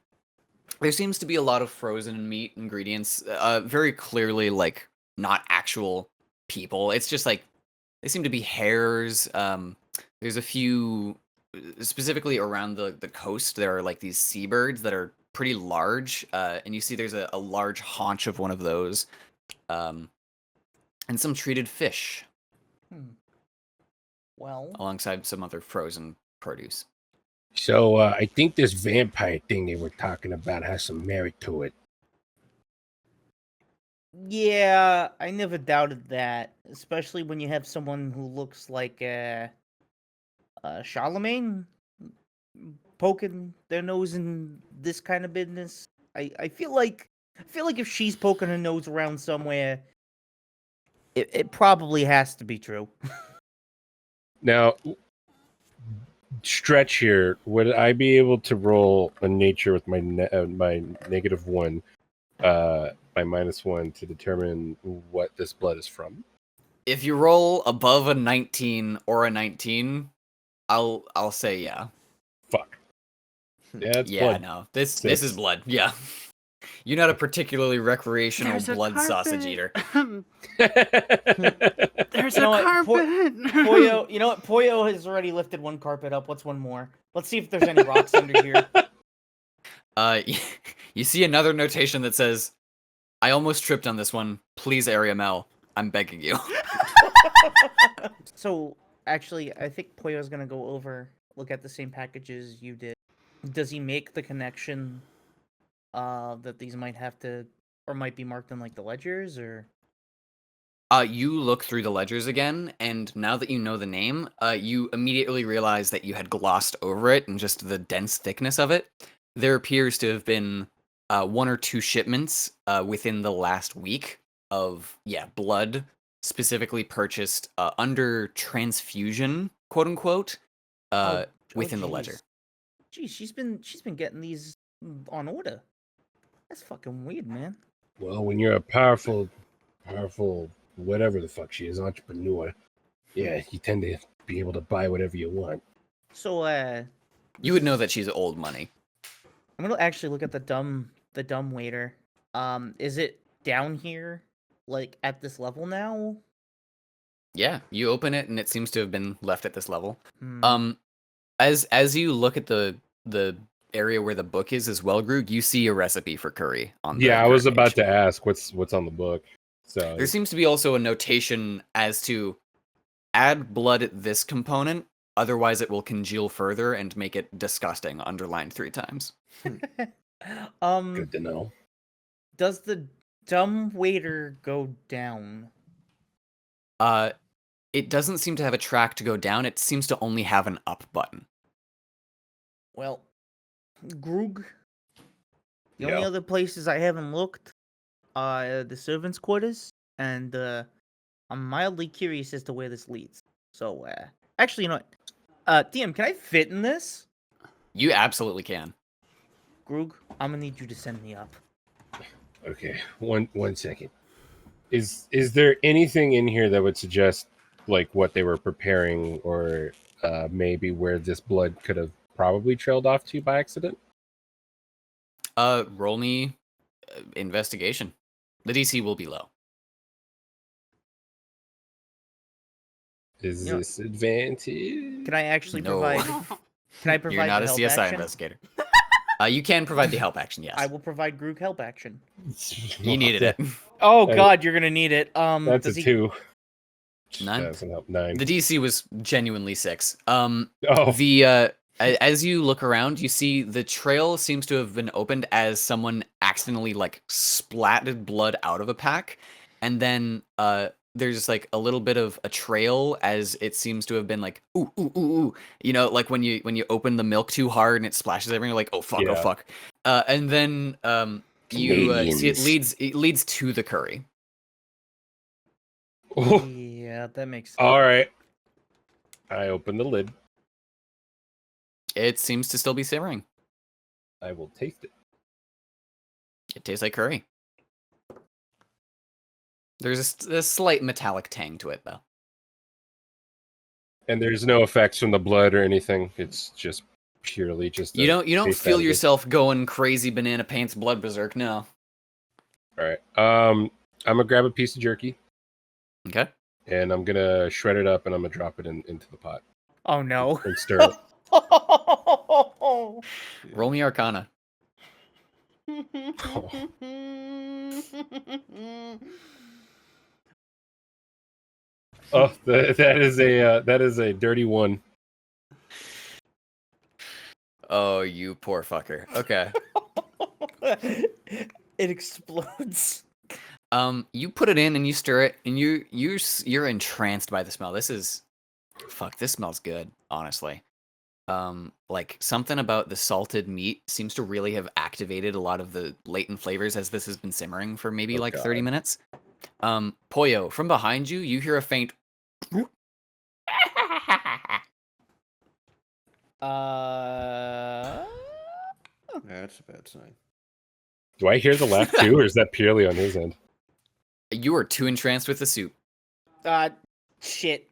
there seems to be a lot of frozen meat ingredients. Very clearly, like not actual people. It's just like they seem to be hairs. There's a few specifically around the coast. There are like these seabirds that are pretty large, and you see there's a large haunch of one of those, and some treated fish Well, alongside some other frozen produce. So I think this vampire thing they were talking about has some merit to it. yeah, I never doubted that, especially when you have someone who looks like Charlemagne poking their nose in this kind of business. I feel like if she's poking her nose around somewhere, it probably has to be true. Now, Stretch here, would I be able to roll a nature with my my -1, my -1 to determine what this blood is from? If you roll above a 19 or a 19, I'll say yeah. Fuck. Yeah, it's Yeah, blood. no. This Six. is blood. Yeah. You're not a particularly recreational There's a blood sausage carpet. eater. There's You know a what, carpet. Poyo, you know what? Poyo has already lifted one carpet up. What's one more? Let's see if there's any rocks under here. You see another notation that says, "I almost tripped on this one. Please, Ariamel, I'm begging you." So, actually, I think Poyo's gonna go over, look at the same packages you did. Does he make the connection that these might have to, or might be marked in, like, the ledgers, or? You look through the ledgers again, and now that you know the name, you immediately realize that you had glossed over it and just the dense thickness of it. There appears to have been 1 or 2 shipments within the last week of, blood specifically purchased under transfusion, quote unquote, within the ledger. Geez, she's been getting these on order. That's fucking weird, man. Well, when you're a powerful, whatever the fuck she is, entrepreneur, yeah, you tend to be able to buy whatever you want. So, You would know that she's old money. I'm gonna actually look at the dumb waiter. Is it down here, like at this level now? Yeah, you open it and it seems to have been left at this level. Hmm. As you look at the area where the book is as well, Groog, you see a recipe for curry on the Yeah, I was current about page. to ask what's on the book. So There seems to be also a notation as to add blood at this component, otherwise it will congeal further and make it disgusting, underlined 3 times. good to know. Does the dumb waiter go down? It doesn't seem to have a track to go down, it seems to only have an up button. Well, Groog. The Yeah. only other places I haven't looked are the servants' quarters, and I'm mildly curious as to where this leads. So, actually, you know what? DM, can I fit in this? You absolutely can. Groog, I'm gonna need you to send me up. Okay, one second. Is there anything in here that would suggest like what they were preparing, or maybe where this blood could have probably trailed off to by accident? Roll me investigation. The DC will be low. Is You know- this advantage? Can I actually No. provide? Can I provide You're not the a help CSI action? investigator. You can provide the help action, yes. I will provide Groog help action. You needed it. Oh That- God, you're gonna need it. That's a does he 2. 9? That doesn't help. 9. The DC was genuinely 6. Oh. As you look around, you see the trail seems to have been opened as someone accidentally like splatted blood out of a pack, and then there's like a little bit of a trail as it seems to have been like ooh ooh ooh ooh, you know, like when you open the milk too hard and it splashes everything, you're like oh fuck, Yeah. oh fuck, and then you see Canadians. it leads to the curry. Oh. Yeah, that makes sense. All right. I open the lid. It seems to still be simmering. I will taste it. It tastes like curry. There's a slight metallic tang to it, though. And there's no effects from the blood or anything. It's just purely just. You don't taste feel additive. yourself going crazy banana pants blood berserk, no. All right. I'm gonna grab a piece of jerky Okay. and I'm gonna shred it up and I'm gonna drop it into the pot Oh no. and stir it. Roll me Arcana. Oh, that is a dirty 1. Oh, you poor fucker. Okay. It explodes. You put it in and you stir it, and you're entranced by the smell. This smells good, honestly. Like something about the salted meat seems to really have activated a lot of the latent flavors as this has been simmering for maybe Oh, like God. 30 minutes. Pollo, from behind you, you hear a faint That's a bad sign. Do I hear the laugh too, or is that purely on his end? You are too entranced with the soup. Shit.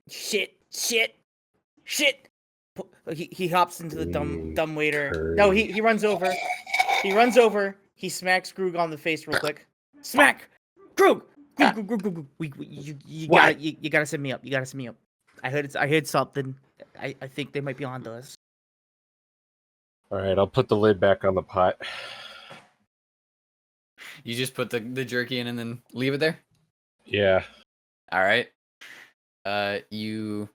He hops into the dumb waiter. curry. No, he runs over. He runs over. He smacks Groog on the face real quick. Smack! Groog! Groog. You gotta set me up. You gotta set me up. I heard something. I think they might be onto us. All right, I'll put the lid back on the pot. You just put the jerky in and then leave it there? Yeah. All right. You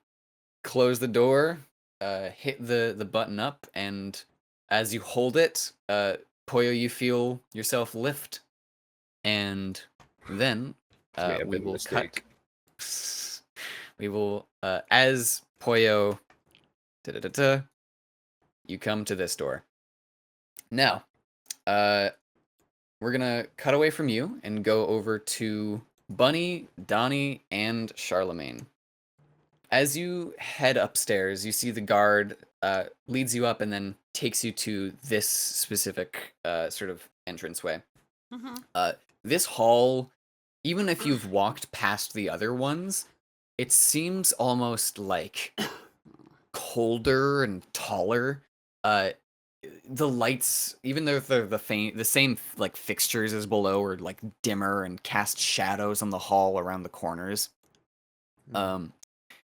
close the door, hit the button up, and as you hold it, Pollo, you feel yourself lift. And then May have we been a will mistake. cut. We will, as Pollo, you come to this door. Now, we're gonna cut away from you and go over to Bunny, Donnie, and Charlemagne. As you head upstairs, you see the guard leads you up and then takes you to this specific sort of entranceway. This hall, even if you've walked past the other ones, it seems almost like colder and taller. The lights, even though they're the same like fixtures as below, are like dimmer and cast shadows on the hall around the corners.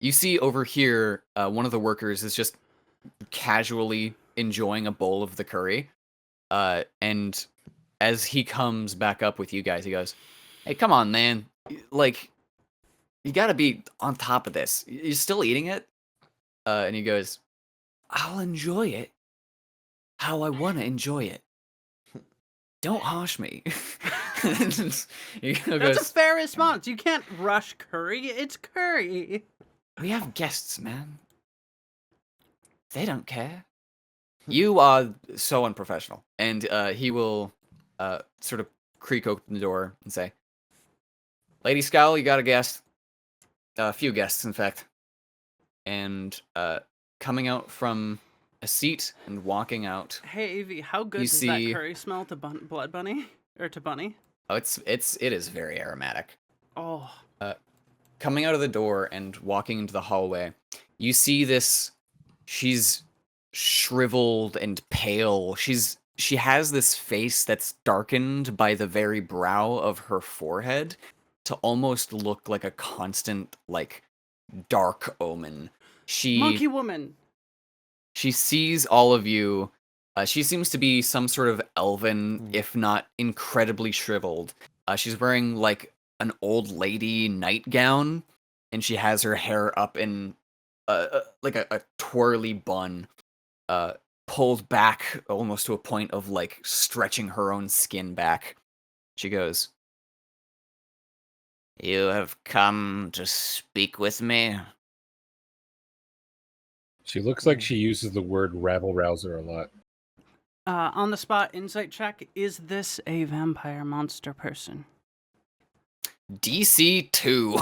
You see over here, one of the workers is just casually enjoying a bowl of the curry. And as he comes back up with you guys, he goes, "Hey, come on, man! Like, you gotta be on top of this. You're still eating it?" And he goes, "I'll enjoy it how I want to enjoy it. Don't harsh me." He That's a goes, fair response. You can't rush curry. It's curry. "We have guests, man. They don't care. You are so unprofessional." And he will sort of creak open the door and say, "Lady Scowl, you got a guest. A few guests, in fact." And coming out from a seat and walking out. Hey, Evie, how good You does see- that curry smell to Blood Bunny? Or to Bunny? Oh, it is very aromatic. Oh. Coming out of the door and walking into the hallway, you see this. She's shriveled and pale. She has this face that's darkened by the very brow of her forehead to almost look like a constant, like, dark omen. Monkey woman. She sees all of you. She seems to be some sort of elven, if not incredibly shriveled. She's wearing like an old lady nightgown, and she has her hair up in like a twirly bun, pulled back almost to a point of like stretching her own skin back. She goes, "You have come to speak with me?" She looks like she uses the word rabble rouser a lot. On the spot insight check. Is this a vampire monster person? DC 2.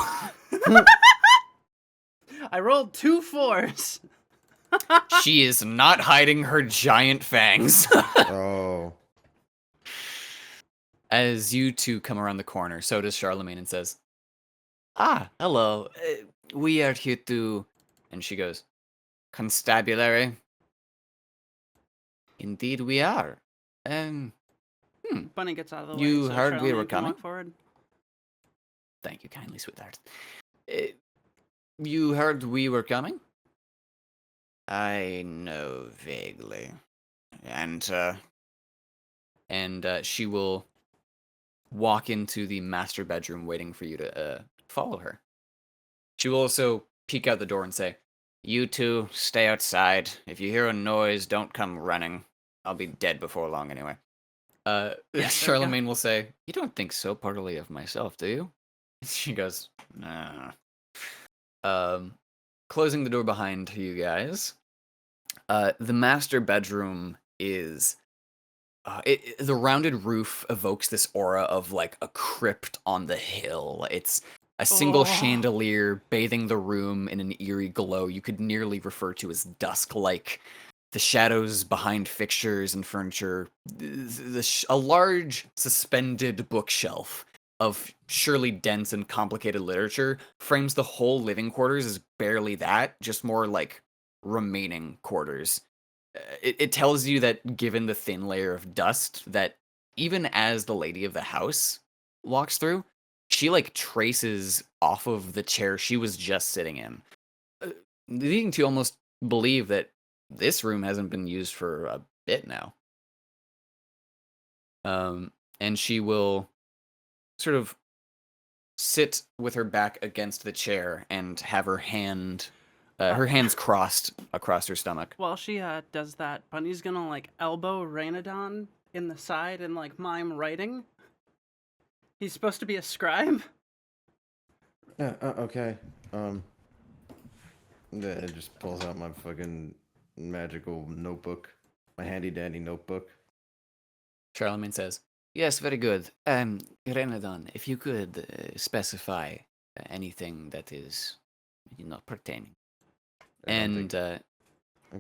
I rolled 2 4s. She is not hiding her giant fangs. Oh. As you two come around the corner, so does Charlemagne and says, "Ah, hello. We are here to..." And she goes, "Constabulary?" "Indeed we are. Bunny gets out of the You way. So heard we Charlemagne were can coming? walk forward. Thank you kindly, sweetheart. You heard we were coming?" "I know vaguely. And she will walk into the master bedroom waiting for you to follow her. She will also peek out the door and say, "You two, stay outside. If you hear a noise, don't come running. I'll be dead before long anyway." Yeah, there we go. Charlemagne will say, "You don't think so poorly of myself, do you?" She goes, "Nah." Closing the door behind you guys, the master bedroom is... the rounded roof evokes this aura of like a crypt on the hill. It's a single chandelier bathing the room in an eerie glow you could nearly refer to as dusk-like. The shadows behind fixtures and furniture, a large suspended bookshelf of surely dense and complicated literature frames the whole living quarters as barely that, just more like remaining quarters. It tells you that given the thin layer of dust, that even as the lady of the house walks through, she like traces off of the chair she was just sitting in, leading to almost believe that this room hasn't been used for a bit now. And she will sort of sit with her back against the chair and have her hands crossed across her stomach. While she does that, Bunny's gonna like elbow Reinadon in the side and like mime writing. He's supposed to be a scribe. Yeah, okay. It just pulls out my fucking magical notebook, my handy dandy notebook. Charlemagne says, "Yes, very good. Reinadon, if you could specify anything that is, pertaining." And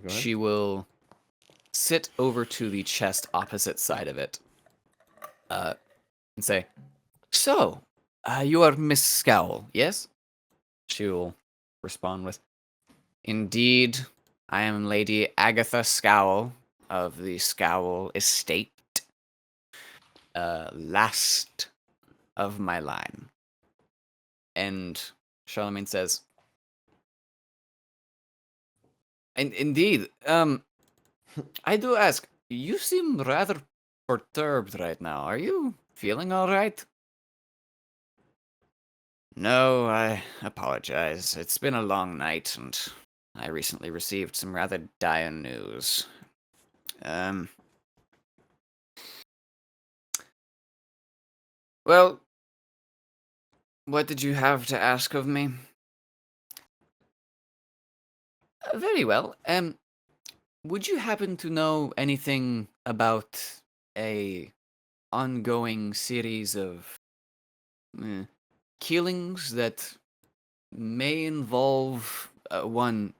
she will sit over to the chest opposite side of it, and say, "So, you are Miss Scowl, yes?" She will respond with, "Indeed, I am Lady Agatha Scowl of the Scowl Estate. Last of my line." And Charlemagne says, "And indeed, I do ask, you seem rather perturbed right now. Are you feeling all right?" "No, I apologize. It's been a long night, and I recently received some rather dire news. Well, what did you have to ask of me?" Very well. Would you happen to know anything about a ongoing series of killings that may involve one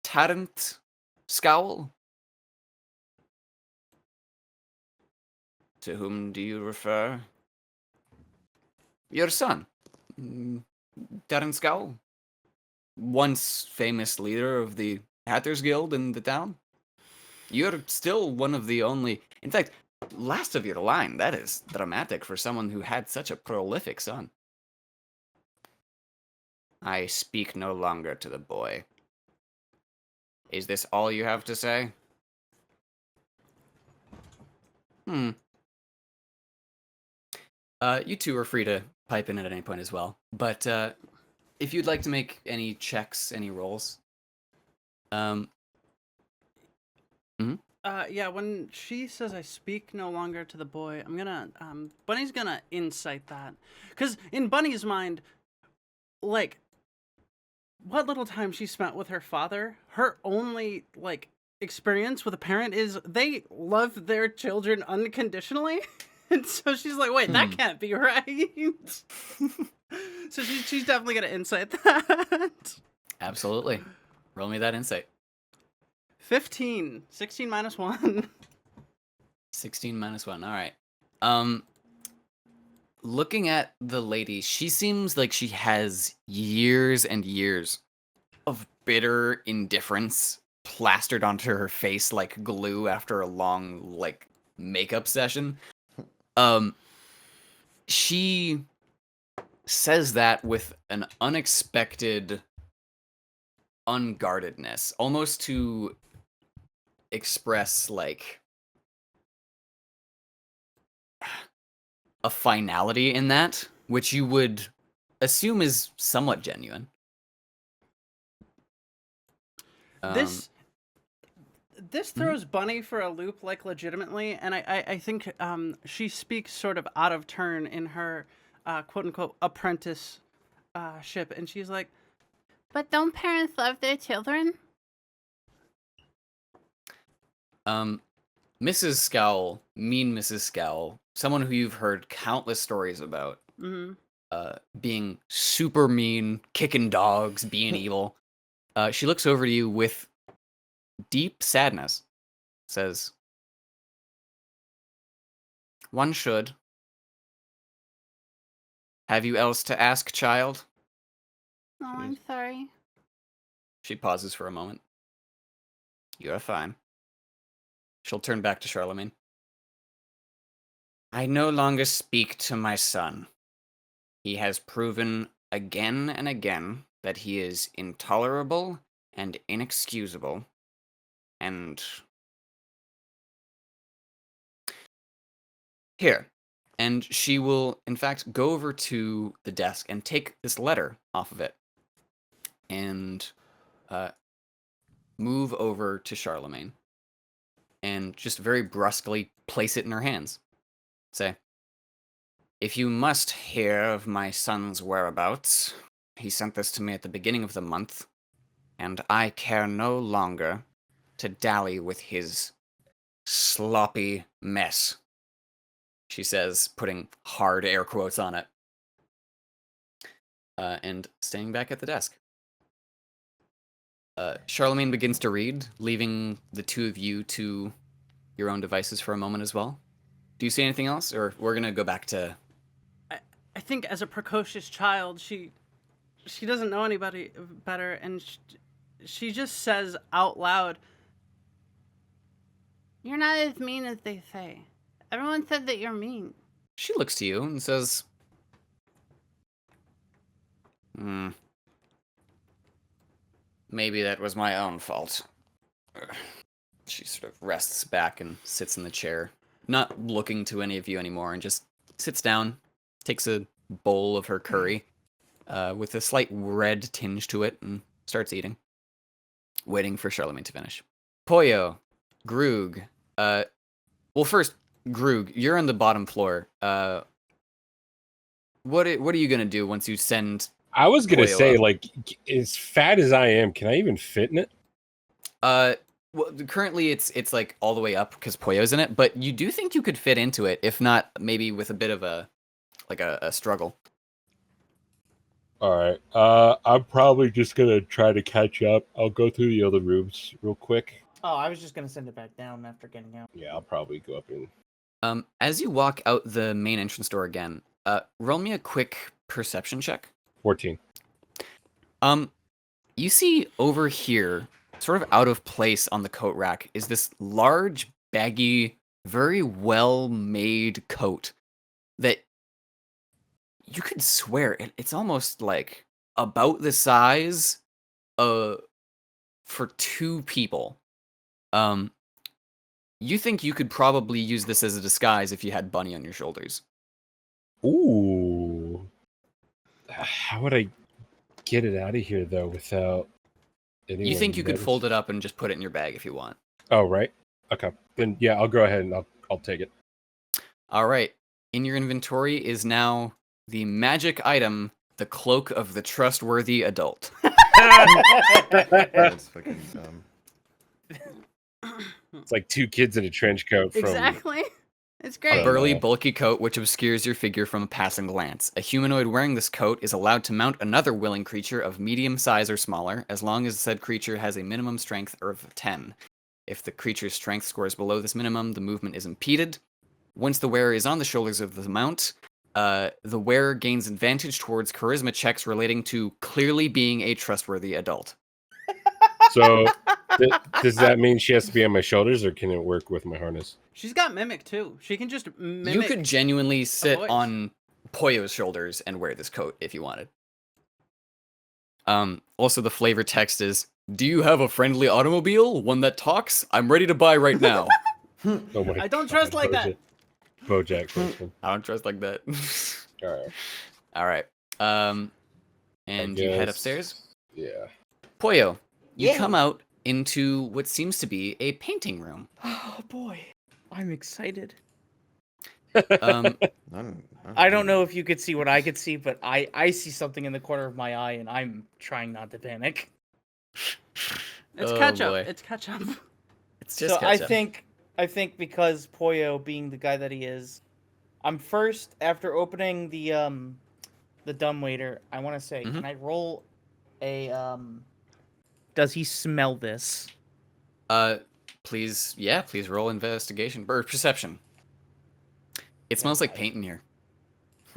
Tarrant Scowl? To whom do you refer? Your son, Tarrant Scowl, once famous leader of the Hatters Guild in the town. You're still one of the only... In fact, last of your line. That is dramatic for someone who had such a prolific son. I speak no longer to the boy. Is this all you have to say? You two are free to pipe in at any point as well. But if you'd like to make any checks, any rolls. Yeah, when she says I speak no longer to the boy, I'm gonna, Bunny's gonna insight that. Because in Bunny's mind, like, what little time she spent with her father, her only, like, experience with a parent is they love their children unconditionally. And so she's like, wait, that can't be right. So she's definitely gonna insight that. Absolutely. Roll me that insight. 15. 16 minus 1. 16 minus 1. All right. Looking at the lady, she seems like she has years and years of bitter indifference plastered onto her face like glue after a long like makeup session. She says that with an unexpected unguardedness, almost to express like a finality in that, which you would assume is somewhat genuine. This throws Bunny for a loop, like, legitimately, and I think she speaks sort of out of turn in her quote-unquote apprentice ship, and she's like, But don't parents love their children? Mrs. Scowl, mean Mrs. Scowl, someone who you've heard countless stories about, being super mean, kicking dogs, being evil. She looks over to you with deep sadness, says, "One should. Have you else to ask, child?" Oh, I'm sorry. She pauses for a moment. "You are fine." She'll turn back to Charlemagne. "I no longer speak to my son. He has proven again and again that he is intolerable and inexcusable, and here." And she will, in fact, go over to the desk and take this letter off of it and move over to Charlemagne and just very brusquely place it in her hands. Say, "If you must hear of my son's whereabouts, he sent this to me at the beginning of the month, and I care no longer to dally with his sloppy mess," she says, putting hard air quotes on it, and staying back at the desk. Charlemagne begins to read, leaving the two of you to your own devices for a moment as well. Do you see anything else, or we're gonna go back to? I think as a precocious child, she doesn't know anybody better, and she just says out loud, You're not as mean as they say. Everyone said that you're mean. She looks to you and says, "Maybe that was my own fault." She sort of rests back and sits in the chair, not looking to any of you anymore, and just sits down, takes a bowl of her curry with a slight red tinge to it, and starts eating, waiting for Charlemagne to finish. Pollo, Groog. Well, first, Groog, you're on the bottom floor. What are you gonna do once you send? I was gonna Pollo say, up? like, as fat as I am, can I even fit in it? Well, currently it's like all the way up because Pollo's in it, but you do think you could fit into it, if not maybe with a bit of a struggle. All right. I'm probably just gonna try to catch up. I'll go through the other rooms real quick. Oh, I was just gonna send it back down after getting out. Yeah, I'll probably go up and. As you walk out the main entrance door again, roll me a quick perception check. 14. You see over here, sort of out of place on the coat rack, is this large, baggy, very well-made coat that you could swear it's almost like about the size for two people. You think you could probably use this as a disguise if you had Bunny on your shoulders. Ooh. How would I get it out of here though without anyone? You think you could fold noticing? it up and just put it in your bag if you want. Oh, right. Okay. Then yeah, I'll go ahead and I'll take it. All right. In your inventory is now the magic item, the cloak of the trustworthy adult. That's fucking dumb. It's like two kids in a trench coat from Exactly. It's A great. burly, bulky coat which obscures your figure from a passing glance. A humanoid wearing this coat is allowed to mount another willing creature of medium size or smaller, as long as said creature has a minimum strength of 10. If the creature's strength scores below this minimum, the movement is impeded. Once the wearer is on the shoulders of the mount, the wearer gains advantage towards charisma checks relating to clearly being a trustworthy adult. So does that mean she has to be on my shoulders, or can it work with my harness? She's got mimic too. She can just mimic. You could genuinely sit voice. on Poyo's shoulders and wear this coat if you wanted. Also, the flavor text is, "Do you have a friendly automobile? One that talks? I'm ready to buy right now." Oh my I don't God, trust like that. BoJack Horseman. I don't trust like that. All right. All right. And you head guess- upstairs. Yeah. Poyo, you Yeah. come out into what seems to be a painting room. Oh boy, I'm excited. Um, I don't know if you could see what I could see, but I see something in the corner of my eye, and I'm trying not to panic. It's Oh, ketchup. boy. It's ketchup. it's just So ketchup. I think because Poyo being the guy that he is, I'm first after opening the dumbwaiter. I want to say, Mhm. can I roll a Does he smell this? Please roll investigation or perception. It smells like paint in here.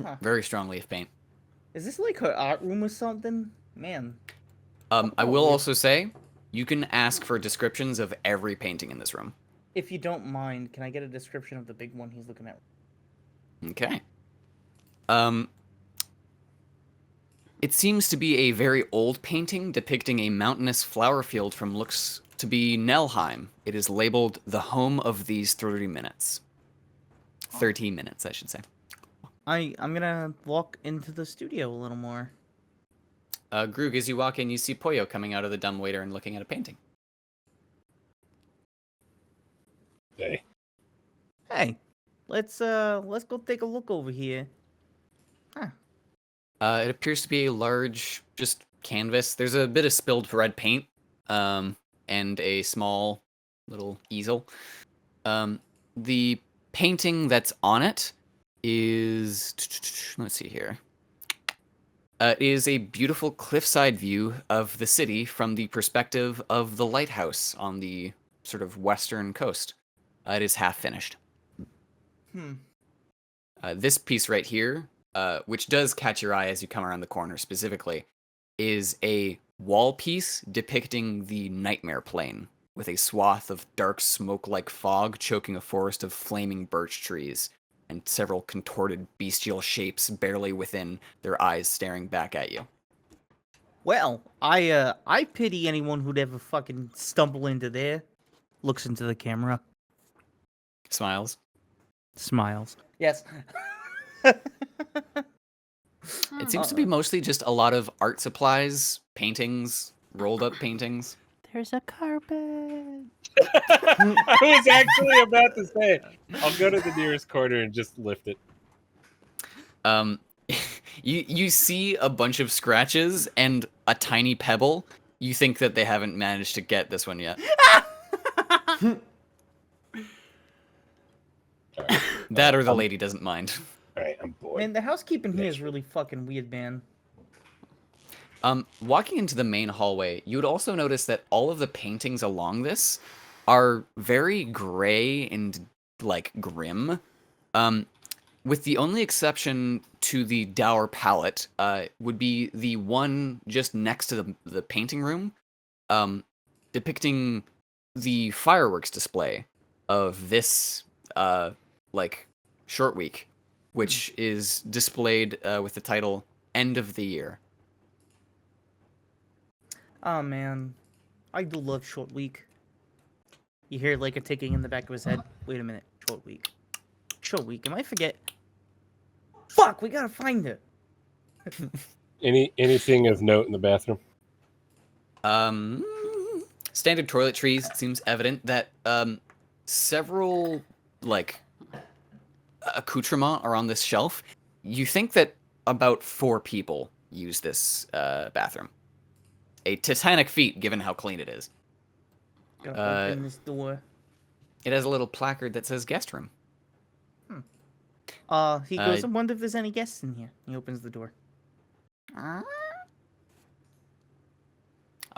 Huh. Very strongly of paint. Is this like her art room or something? Man. I will weird. also say, you can ask for descriptions of every painting in this room. If you don't mind, can I get a description of the big one he's looking at? Okay. It seems to be a very old painting depicting a mountainous flower field from looks to be Nelheim. It is labeled the home of these 30 minutes. 13 minutes, I should say. I'm gonna walk into the studio a little more. Groog, as you walk in, you see Poyo coming out of the dumbwaiter and looking at a painting. Hey. Hey, let's go take a look over here. It appears to be a large, just canvas. There's a bit of spilled red paint, and a small little easel. The painting that's on it is, let's see here. It is a beautiful cliffside view of the city from the perspective of the lighthouse on the sort of western coast. It is half finished. This piece right here, which does catch your eye as you come around the corner specifically, is a wall piece depicting the nightmare plane, with a swath of dark smoke-like fog choking a forest of flaming birch trees, and several contorted bestial shapes barely within, their eyes staring back at you. Well, I pity anyone who'd ever fucking stumble into there. Looks into the camera, Smiles. smiles. Yes. It seems to be mostly just a lot of art supplies, paintings, rolled up paintings. There's a carpet. I was actually about to say, I'll go to the nearest corner and just lift it. You see a bunch of scratches and a tiny pebble. You think that they haven't managed to get this one yet. Alright. That or the lady doesn't mind. Alright, I'm bored. Man, the housekeeping here is really fucking weird, man. Walking into the main hallway, you would also notice that all of the paintings along this are very gray and, like, grim. With the only exception to the dour palette, would be the one just next to the painting room, depicting the fireworks display of this, like, short week, which is displayed with the title End of the Year. Oh man, I do love short week. You hear like a ticking in the back of his head. Wait a minute, short week. Short week. Am I forget? Fuck, we gotta find it. Anything of note in the bathroom? Standard toiletries. It seems evident that several like accoutrements are on this shelf. You think that about 4 people use this bathroom. A titanic feat, given how clean it is. Gotta open this door. It has a little placard that says guest room. He goes, I wonder if there's any guests in here. He opens the door. A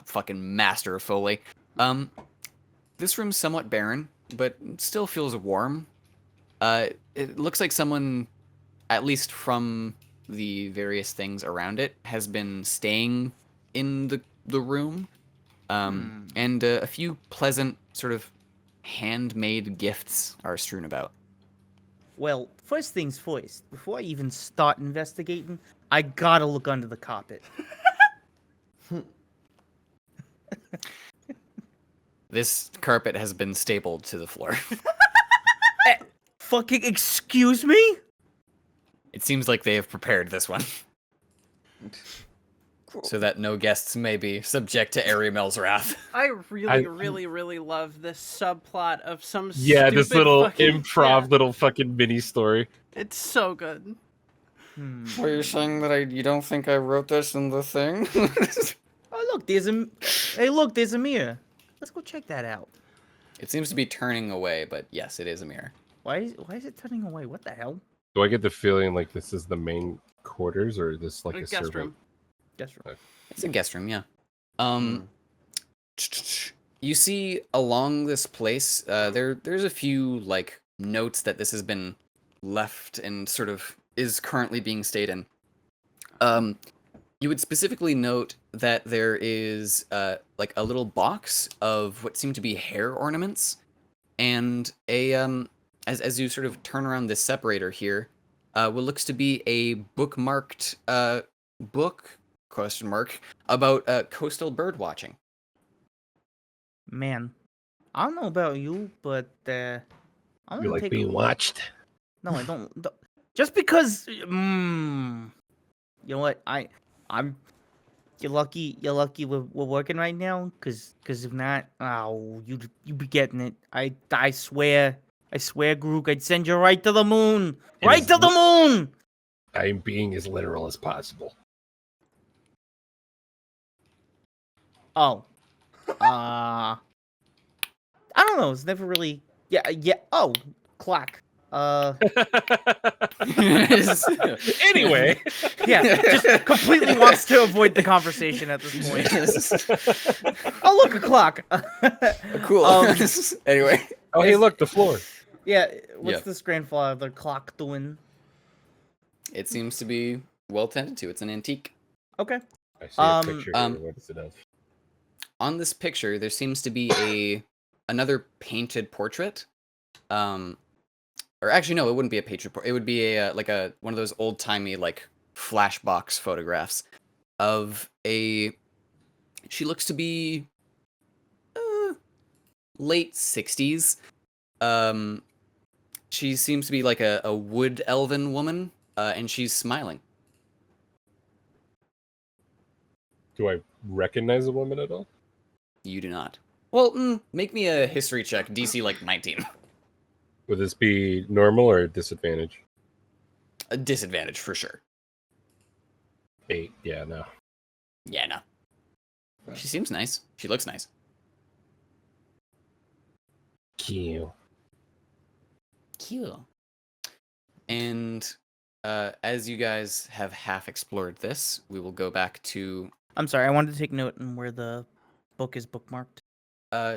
fucking master of Foley. This room's somewhat barren, but still feels warm. It looks like someone, at least from the various things around it, has been staying in the room. And a few pleasant sort of handmade gifts are strewn about. Well, first things first. Before I even start investigating, I gotta look under the carpet. This carpet has been stapled to the floor. Fucking excuse me? It seems like they have prepared this one. So that no guests may be subject to Arimel's wrath. I really love this subplot of some Yeah, this stupid little fucking, improv little fucking mini story. It's so good. Are you saying that you don't think I wrote this in the thing? Oh look, there's a hey look, there's a mirror. Let's go check that out. It seems to be turning away, but yes, it is a mirror. Why is it turning away? What the hell? Do I get the feeling like this is the main quarters, or is this like a Guest servant? room. Guest room. It's a guest room, yeah. You see along this place, there's a few like notes that this has been left and sort of is currently being stayed in. You would specifically note that there is like a little box of what seem to be hair ornaments, and a as you sort of turn around this separator here, what looks to be a bookmarked book ? About coastal bird watching. Man, I don't know about you, but I'm You gonna like take being watched? No, I don't. Just because. You know what? You're lucky. You're lucky we're working right now. Cause if not, you be getting it. I swear, Grook, I'd send you right to the moon. Right to the moon. I am being as literal as possible. Oh. I don't know. It's never really. Yeah. Oh, clock. Anyway. Yeah, just completely wants to avoid the conversation at this point. Oh, look, a clock. Cool. Anyway. Oh, hey, look, the floor. Yeah, what's this grandfather clock doing? It seems to be well tended to. It's an antique. Okay. I see a picture here. What is it of? On this picture, there seems to be another painted portrait. Or actually, no, it wouldn't be a painted portrait. It would be one of those old timey like flashbox photographs of a. She looks to be late 60s. She seems to be like a wood elven woman, and she's smiling. Do I recognize the woman at all? You do not. Well, make me a history check, DC like 19. Would this be normal or disadvantage? A disadvantage for sure. 8. Yeah, no. Yeah, no. She seems nice. She looks nice. Cute. Cute. And as you guys have half explored this, we will go back to. I'm sorry, I wanted to take note on where the book is bookmarked.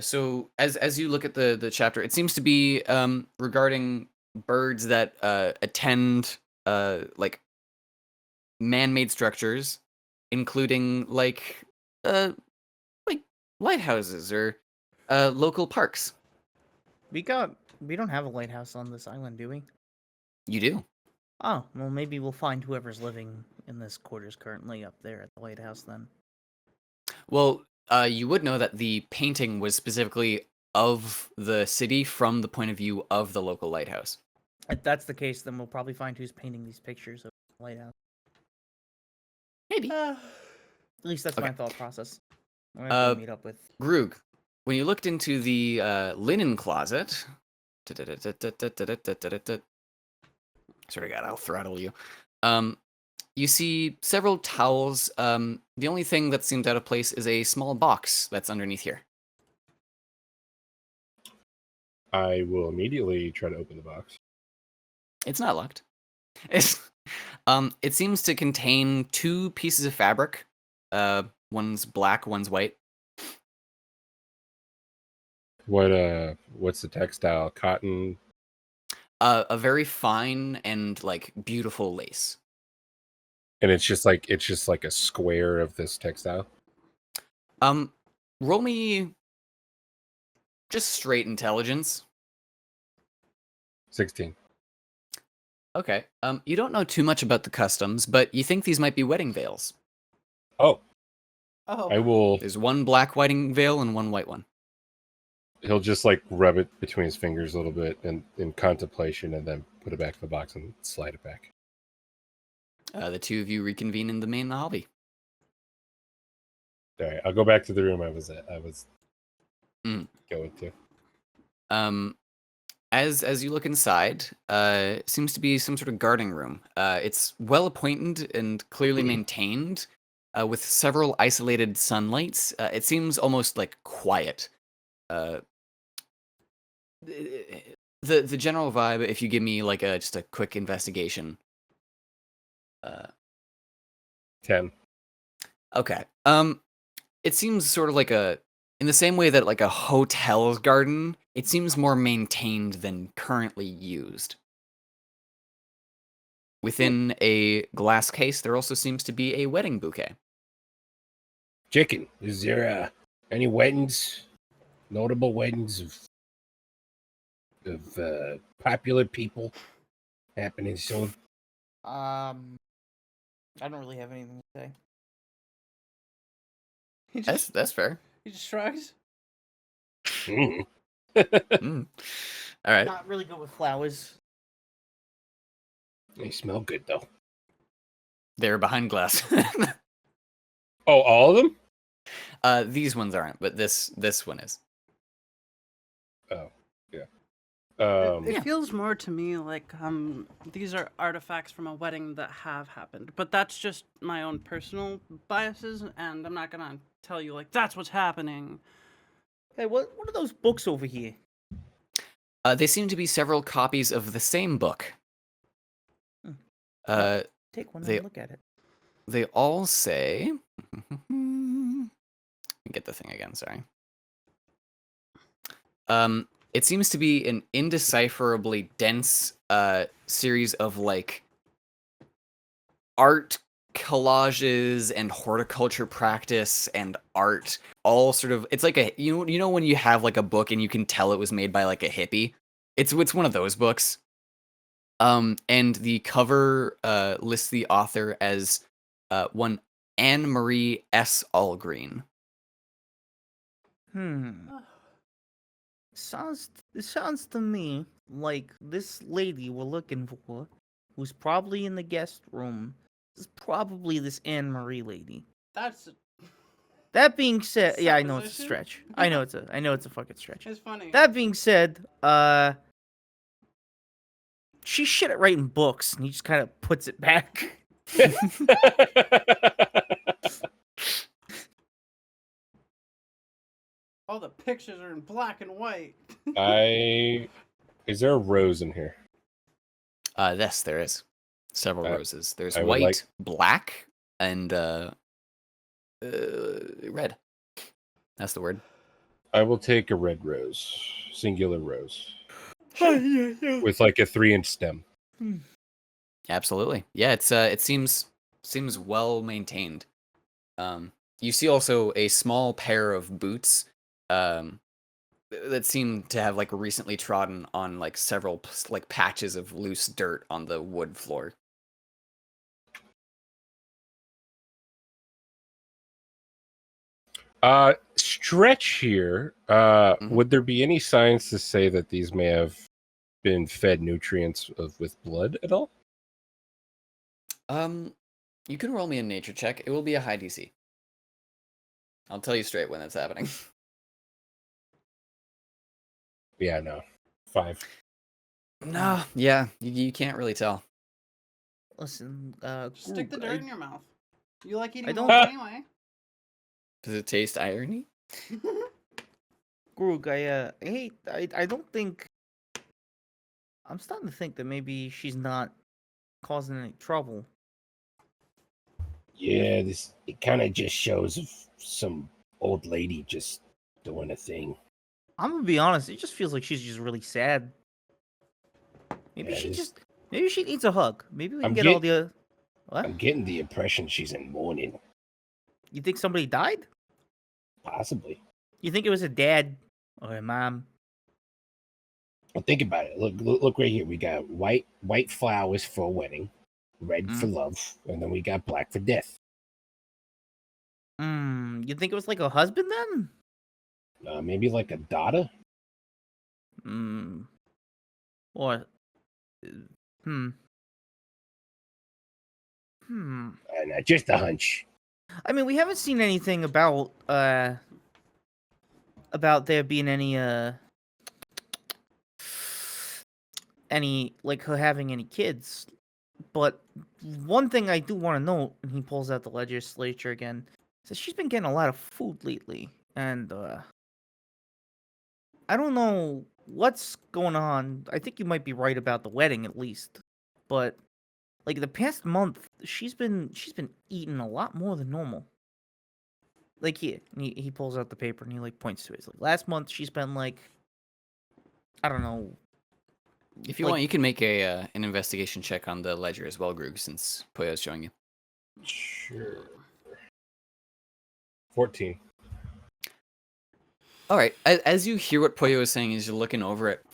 So as you look at the chapter, it seems to be regarding birds that attend like man-made structures, including like lighthouses or local parks. We don't have a lighthouse on this island, do we? You do. Oh, well, maybe we'll find whoever's living in this quarters currently up there at the lighthouse then. Well, you would know that the painting was specifically of the city from the point of view of the local lighthouse. If that's the case, then we'll probably find who's painting these pictures of the lighthouse. Maybe. At least that's my Okay. thought process. I'm gonna go meet up with. Groog, when you looked into the linen closet, sort of God, I'll throttle you. You see several towels. The only thing that seems out of place is a small box that's underneath here. I will immediately try to open the box. It's not locked. It seems to contain 2 pieces of fabric. One's black, one's white. What's the textile? Cotton. A very fine and like beautiful lace. And it's just like a square of this textile. Roll me just straight intelligence. 16. Okay. You don't know too much about the customs, but you think these might be wedding veils. Oh, Oh. I will. There's one black wedding veil and one white one. He'll just like rub it between his fingers a little bit and in contemplation, and then put it back in the box and slide it back. The 2 of you reconvene in the main lobby. All right, I'll go back to the room I was Mm. going to. As you look inside, seems to be some sort of guarding room. It's well appointed and clearly maintained, with several isolated sunlights. It seems almost like quiet. The general vibe, if you give me like just a quick investigation. 10. Okay. It seems sort of like in the same way that like a hotel's garden, it seems more maintained than currently used. Within a glass case, there also seems to be a wedding bouquet. Chicken, is there any weddings, notable weddings of popular people happening soon? I don't really have anything to say. That's fair. He just shrugs. Mm. All right. Not really good with flowers. They smell good though. They're behind glass. Oh, all of them? These ones aren't, but this one is. Oh, yeah. It feels more to me like these are artifacts from a wedding that have happened, but that's just my own personal biases, and I'm not gonna tell you like that's what's happening. Hey, what are those books over here? They seem to be several copies of the same book. Take one they- and look at it. They all say. Get the thing again. Sorry. It seems to be an indecipherably dense series of like art collages and horticulture practice and art, all sort of. It's like you know when you have like a book and you can tell it was made by like a hippie. It's one of those books. And the cover lists the author as one Anne Marie S. Allgreen. It sounds to me like this lady we're looking for, who's probably in the guest room, is probably this Anne Marie lady. That's That being said, yeah, I know it's a supposition? stretch. I know it's a fucking stretch. it's funny. That being said, she's shit at writing books, and he just kind of puts it back. All the pictures are in black and white. Is there a rose in here? Yes, there is several roses. There's I would white, like- black, and red. That's the word. I will take a red rose, singular rose, with like a 3-inch stem. Absolutely. Yeah, it seems well maintained. You see also a small pair of boots that seem to have like recently trodden on like several like patches of loose dirt on the wood floor. Stretch here. Would there be any signs to say that these may have been fed nutrients with blood at all? You can roll me a nature check. It will be a high DC. I'll tell you straight when that's happening. Yeah, no. 5. No, yeah, you can't really tell. Listen, Stick the Groog, dirt in your mouth. You like eating don't- mold anyway. Does it taste irony? Groog, I don't think. I'm starting to think that maybe she's not causing any trouble. Yeah, it kind of just shows of some old lady just doing a thing. I'm gonna be honest. It just feels like she's just really sad. Maybe Yeah, maybe she needs a hug. Maybe we can I'm get all the. What? I'm getting the impression she's in mourning. You think somebody died? Possibly. You think it was a dad or a mom? Well, think about it. Look right here. We got white flowers for a wedding, red for love, and then we got black for death. You think it was like a husband then? Maybe like a daughter. Or. Hmm. Just a hunch. I mean, we haven't seen anything about there being any like her having any kids. But one thing I do want to note, and he pulls out the legislature again, says she's been getting a lot of food lately, and I don't know what's going on. I think you might be right about the wedding at least, but like the past month, she's been eating a lot more than normal. Like he pulls out the paper and he like points to it. He's like, last month she spent like, I don't know. If you want, you can make an investigation check on the ledger as well, Groog, since Poyo's showing you. Sure. 14. All right. As you hear what Poyo is saying, as you're looking over it,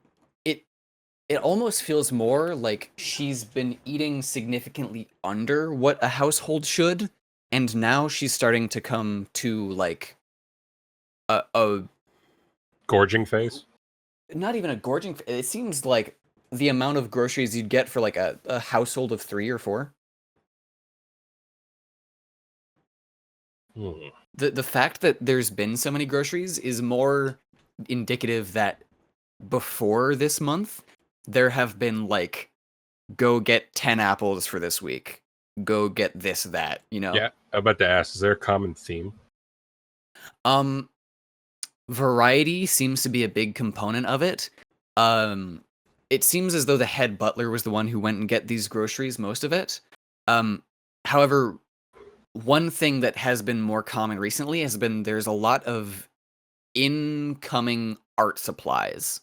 it almost feels more like she's been eating significantly under what a household should, and now she's starting to come to like a Gorging phase? not even a gorging. It seems like the amount of groceries you'd get for like a household of 3 or 4. The fact that there's been so many groceries is more indicative that before this month, there have been like, go get 10 apples for this week. Go get this, that, you know? Yeah, I'm about to ask, is there a common theme? Variety seems to be a big component of it. It seems as though the head butler was the one who went and get these groceries, most of it. However, one thing that has been more common recently has been there's a lot of incoming art supplies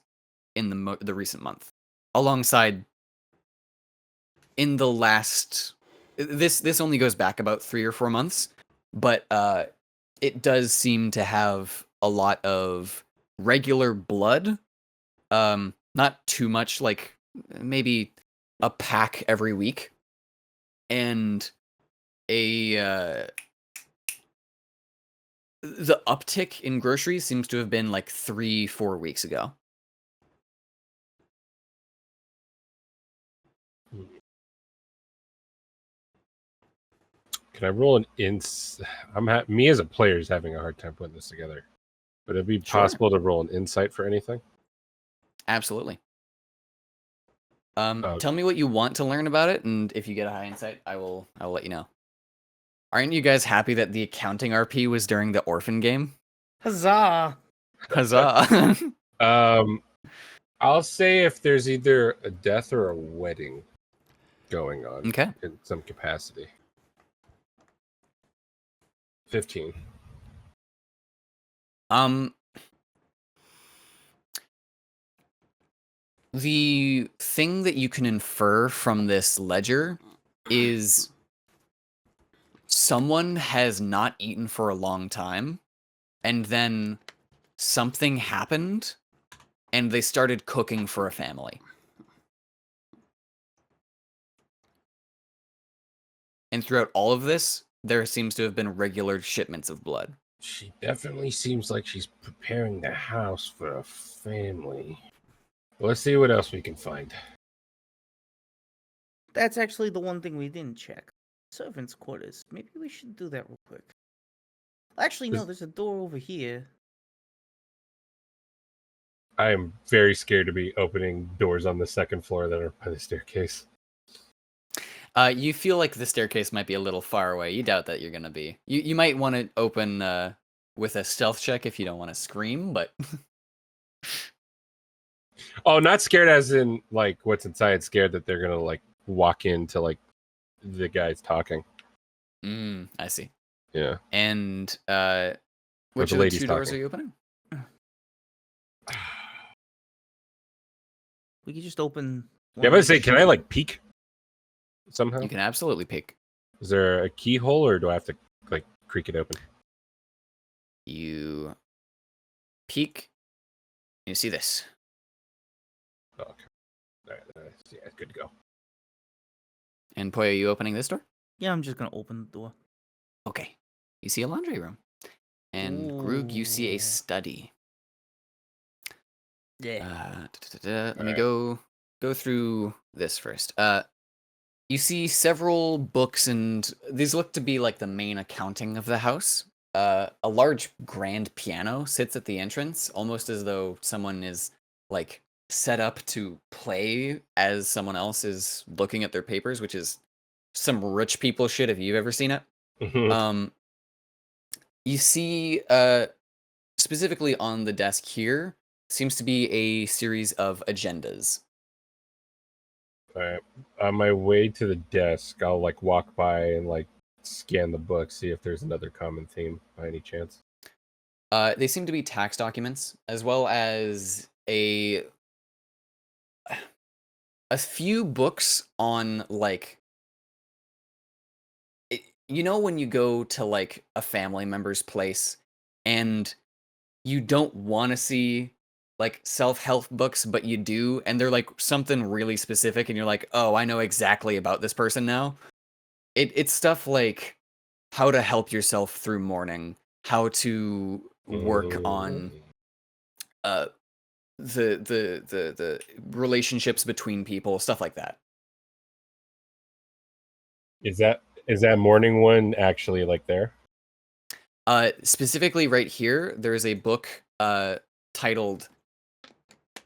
in the recent month, alongside in the last. This only goes back about 3 or 4 months, but it does seem to have a lot of regular blood. Not too much, like maybe a pack every week, and the uptick in groceries seems to have been like 3-4 weeks ago. Can I roll an me as a player is having a hard time putting this together. Would it be possible to roll an insight for anything? Absolutely. Tell me what you want to learn about it, and if you get a high insight, I will let you know. Aren't you guys happy that the accounting RP was during the orphan game? Huzzah! Huzzah! I'll say if there's either a death or a wedding going on in some capacity. 15. The thing that you can infer from this ledger is someone has not eaten for a long time, and then something happened, and they started cooking for a family. And throughout all of this, there seems to have been regular shipments of blood. She definitely seems like she's preparing the house for a family. Let's see what else we can find. That's actually the one thing we didn't check. Servants' quarters. Maybe we should do that real quick. Actually, no, there's a door over here. I am very scared to be opening doors on the second floor that are by the staircase. You feel like the staircase might be a little far away. You doubt that you're gonna be. You might want to open with a stealth check if you don't want to scream, but Oh, not scared as in like what's inside. Scared that they're gonna like walk into like the guys talking. I see. Yeah. And which the of the ladies two doors talking. are you opening? We could just open. Yeah, but say, can I like peek somehow? You can absolutely peek. Is there a keyhole, or do I have to like creak it open? You peek. You see this. Oh, okay. All right, yeah, good to go. And Poyo, you opening this door? Yeah, I'm just gonna open the door. Okay. You see a laundry room. And Groog, you see a Ooh. study. Yeah. Let me Alright. go through this first. You see several books, and these look to be like the main accounting of the house. A large grand piano sits at the entrance, almost as though someone is like set up to play as someone else is looking at their papers, which is some rich people shit if you've ever seen it. You see specifically on the desk here seems to be a series of agendas. All right. On my way to the desk, I'll like walk by and like scan the book, see if there's another common theme by any chance. They seem to be tax documents, as well as a few books on like you know when you go to like a family member's place and you don't want to see like self-help books, but you do, and they're like something really specific, and you're like, oh, I know exactly about this person now. It's stuff like how to help yourself through mourning, how to work on the relationships between people, stuff like that. Is that morning one actually like there? Specifically right here, there is a book titled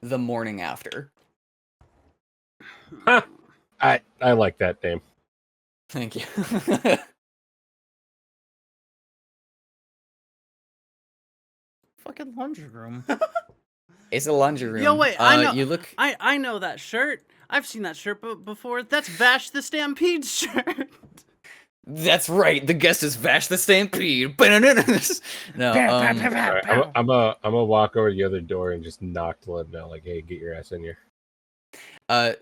The Morning After. Huh. I like that name. Thank you. Fucking laundry room. It's a laundry room. Yo, wait, I know. You look. I know that shirt. I've seen that shirt before. That's Vash the Stampede's shirt. That's right. The guest is Vash the Stampede. No, Right, I'm gonna walk over to the other door and just knock to let them know, like, hey, get your ass in here.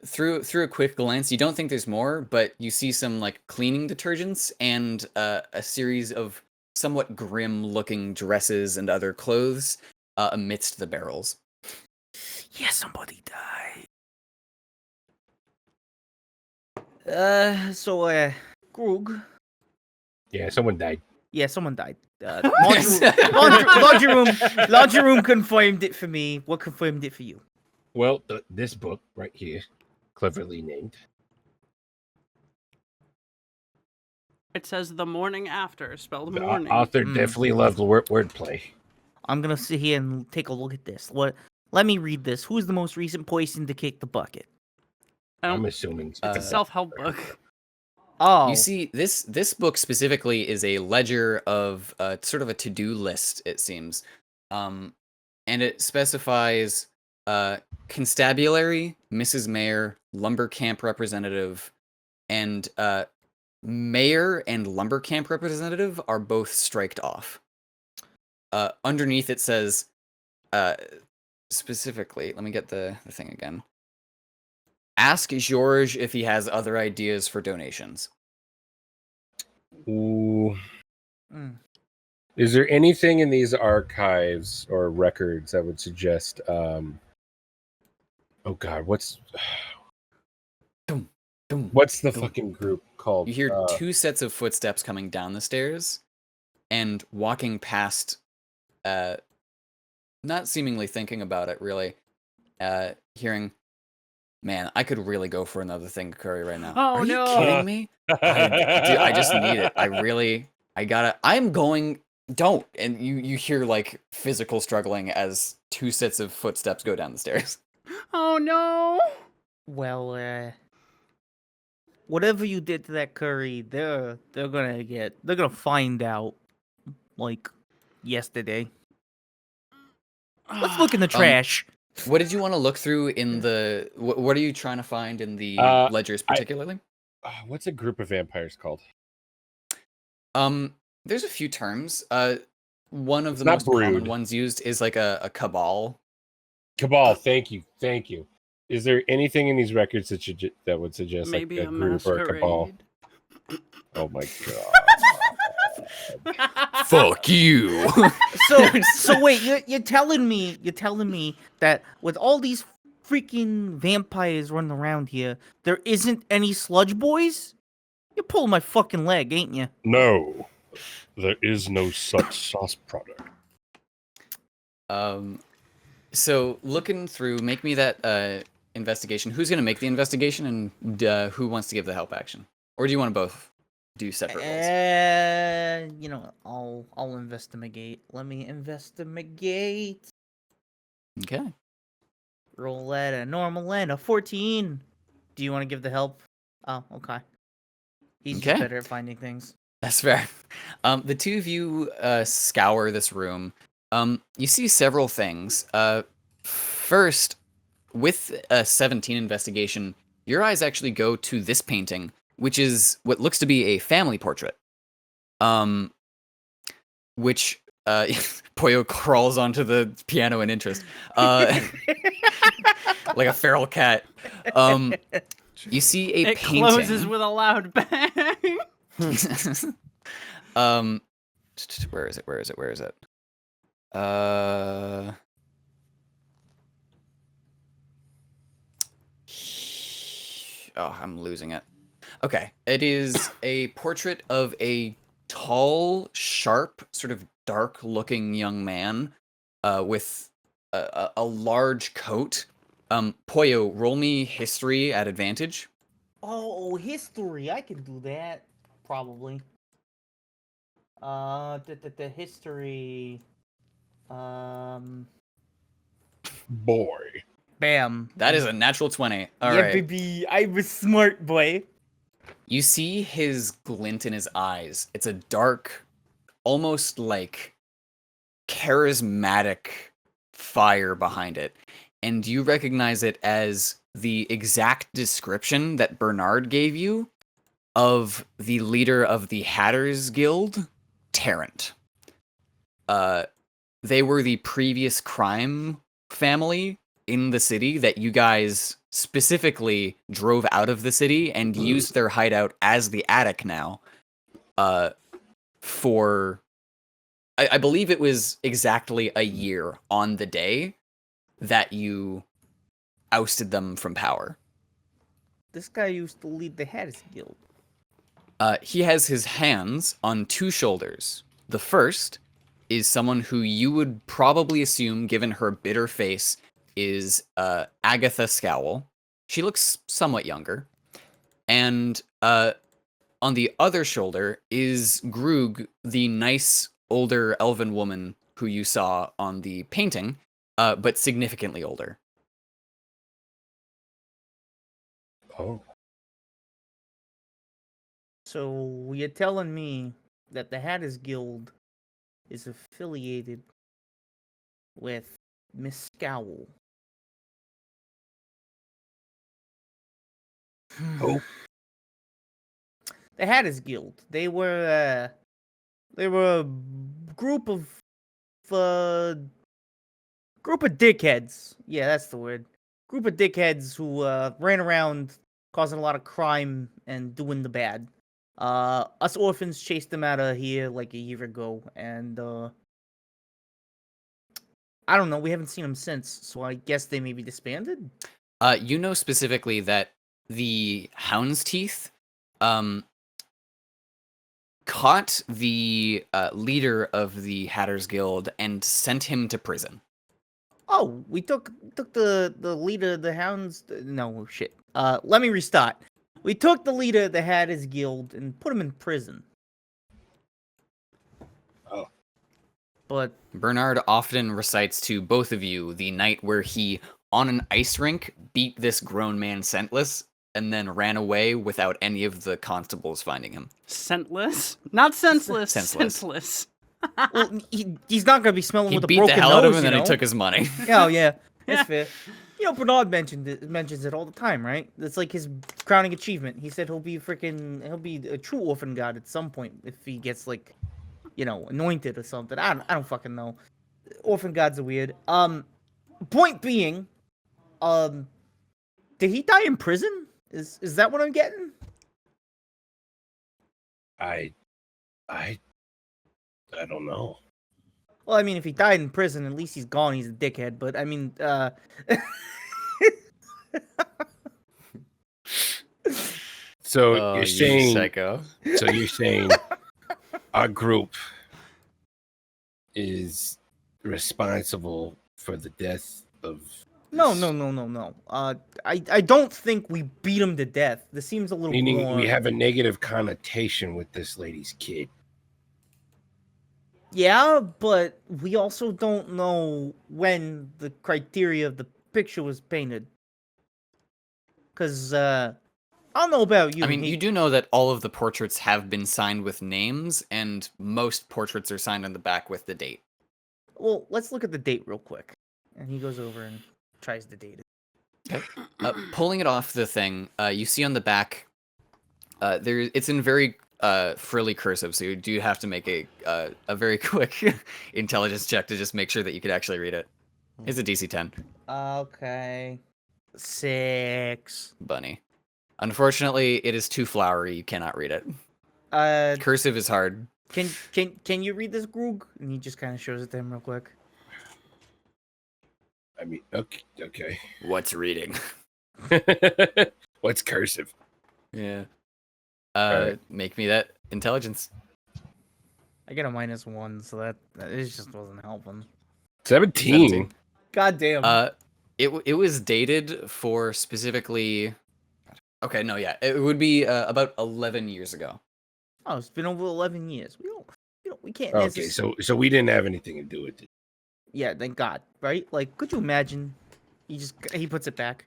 through a quick glance, you don't think there's more, but you see some like cleaning detergents and a series of somewhat grim-looking dresses and other clothes amidst the barrels. Yeah, somebody died. Grug. Yeah, someone died. Yeah, someone died. Laundry room confirmed it for me. What confirmed it for you? Well, this book right here, cleverly named. It says The Morning After, spelled The morning. author definitely loved wordplay. I'm gonna sit here and take a look at this. Let me read this. Who's the most recent person to kick the bucket? I'm assuming It's a self-help book. Oh, You see, this book specifically is a ledger of sort of a to-do list, it seems. And it specifies constabulary, Mrs. Mayor, lumber camp representative, and mayor and lumber camp representative are both striked off. Underneath it says, specifically, let me get the thing again. Ask George if he has other ideas for donations. Ooh. Is there anything in these archives or records that would suggest oh god, what's the fucking group called? You hear two sets of footsteps coming down the stairs and walking past, not seemingly thinking about it really, hearing, man, I could really go for another thing of curry right now. Oh, Are you no. kidding me? Dude, I just need it. I'm going. Don't. And you hear like physical struggling as 2 sets of footsteps go down the stairs. Oh no. Well, whatever you did to that curry, they're gonna find out like yesterday. Let's look in the trash. What did you want to look through in the? What are you trying to find in the ledgers particularly? What's a group of vampires called? There's a few terms. One of the not most common brood. ones used is like a cabal. Cabal. Thank you. Is there anything in these records that would suggest Maybe like a a group or a cabal? masquerade. Oh my god. Fuck you. So wait, you're telling me that with all these freaking vampires running around here, there isn't any sludge boys? You're pulling my fucking leg, ain't you? No, there is no such sauce product. So looking through, make me that investigation. Who's gonna make the investigation, and who wants to give the help action, or do you want to both do separate rolls? You know, I'll investigate. Let me investigate. Okay. Roll at a normal and a 14. Do you want to give the help? Oh, okay. He's just Okay. better at finding things. That's fair. The two of you scour this room. You see several things. First, with a 17 investigation, your eyes actually go to this painting, which is what looks to be a family portrait. Which Poyo crawls onto the piano in interest, like a feral cat. You see a It painting. closes with a loud bang. Where is it? Oh, I'm losing it. Okay, it is a portrait of a tall, sharp, sort of dark-looking young man with a large coat. Poyo, roll me history at advantage. Oh, history. I can do that. Probably. The history. Boy. Bam. That is a natural 20. All yeah, right. baby. I'm a smart boy. You see his glint in his eyes. It's a dark, almost like charismatic fire behind it. And you recognize it as the exact description that Bernard gave you of the leader of the Hatters Guild, Tarrant. They were the previous crime family in the city that you guys specifically drove out of the city and used their hideout as the attic now. For I believe it was exactly a year on the day that you ousted them from power. This guy used to lead the Hatters Guild. He has his hands on 2 shoulders. The first is someone who you would probably assume, given her bitter face, is Agatha Scowl. She looks somewhat younger. And on the other shoulder is Grug, the nice older elven woman who you saw on the painting, but significantly older. Oh. So you're telling me that the Hatters Guild is affiliated with Miss Scowl? Oh. The Hatters Guild. They were a group of dickheads. Yeah, that's the word. Group of dickheads who ran around causing a lot of crime and doing the bad. Us orphans chased them out of here like a year ago, and I don't know. We haven't seen them since, so I guess they may be disbanded. You know specifically that the Hound's Teeth caught the leader of the Hatters Guild and sent him to prison. Oh, we took the leader of the hounds. No shit. Let me restart. We took the leader that had his guild and put him in prison. Oh. But Bernard often recites to both of you the night where he, on an ice rink, beat this grown man senseless and then ran away without any of the constables finding him. Scentless? Not senseless. Senseless. Senseless. well, he's not gonna be smelling He with a beat broken the hell out of nose, him and you then know? he took his money. Oh yeah, Yeah. that's fair. You know, Bernard mentions it all the time, right? It's like his crowning achievement. He said he'll be a true orphan god at some point if he gets like, anointed or something. I don't fucking know. Orphan gods are weird. Point being, did he die in prison? Is that what I'm getting? I don't know. Well, I mean, if he died in prison, at least he's gone. He's a dickhead. But I mean, So Oh, you're you saying psycho. so you're saying our group is responsible for the death of no. I don't think we beat him to death. This seems a little meaning more. we have a negative connotation with this lady's kid. Yeah, but we also don't know when the criteria of the picture was painted. Cause I don't know about you. I mean, you do know that all of the portraits have been signed with names, and most portraits are signed on the back with the date. Well, let's look at the date real quick. And he goes over and tries to date it. Pulling it off the thing, you see on the back, it's in very frilly cursive, so you do have to make a very quick intelligence check to just make sure that you could actually read it. It's a DC 10. Okay. 6. Bunny. Unfortunately, it is too flowery. You cannot read it. Cursive is hard. Can you read this, Groog? And he just kind of shows it to him real quick. I mean, okay. What's reading? What's cursive? Yeah. Alright. Make me that intelligence. I get a -1, so that it just wasn't helping. 17. God damn. It was dated for specifically. Okay, no, yeah, it would be about 11 years ago. Oh, it's been over 11 years. We can't. Okay, so we didn't have anything to do with it. Yeah, thank God, right? Like, could you imagine? He puts it back.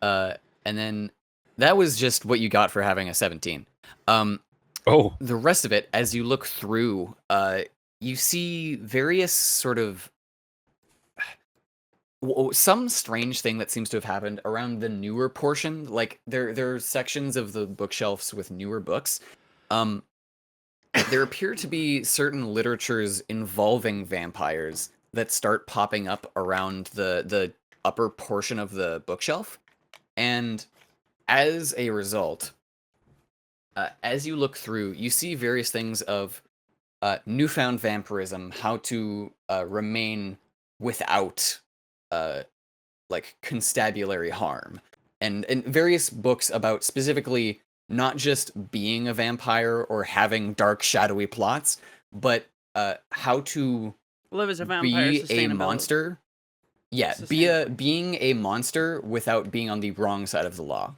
And then that was just what you got for having a 17. Oh, The rest of it, as you look through, you see various sort of some strange thing that seems to have happened around the newer portion. Like there are sections of the bookshelves with newer books. There appear to be certain literatures involving vampires that start popping up around the upper portion of the bookshelf, and as a result, as you look through, you see various things of newfound vampirism, how to remain without like constabulary harm, and various books about specifically not just being a vampire or having dark shadowy plots, but how to Live as a vampire. be a sustainability. monster. Yeah, being a monster without being on the wrong side of the law.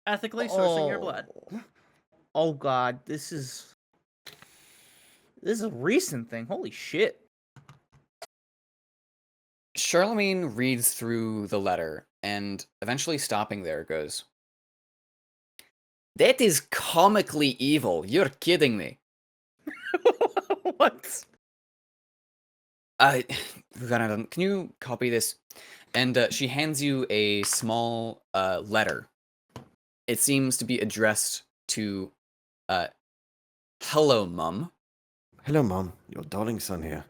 Ethically sourcing your blood. Oh God, this is a recent thing. Holy shit. Charlemagne reads through the letter and eventually stopping there goes, "That is comically evil. You're kidding me." What? Reinadon, can you copy this? And she hands you a small letter. It seems to be addressed to, "Hello, Mum." Hello, Mom. Your darling son here.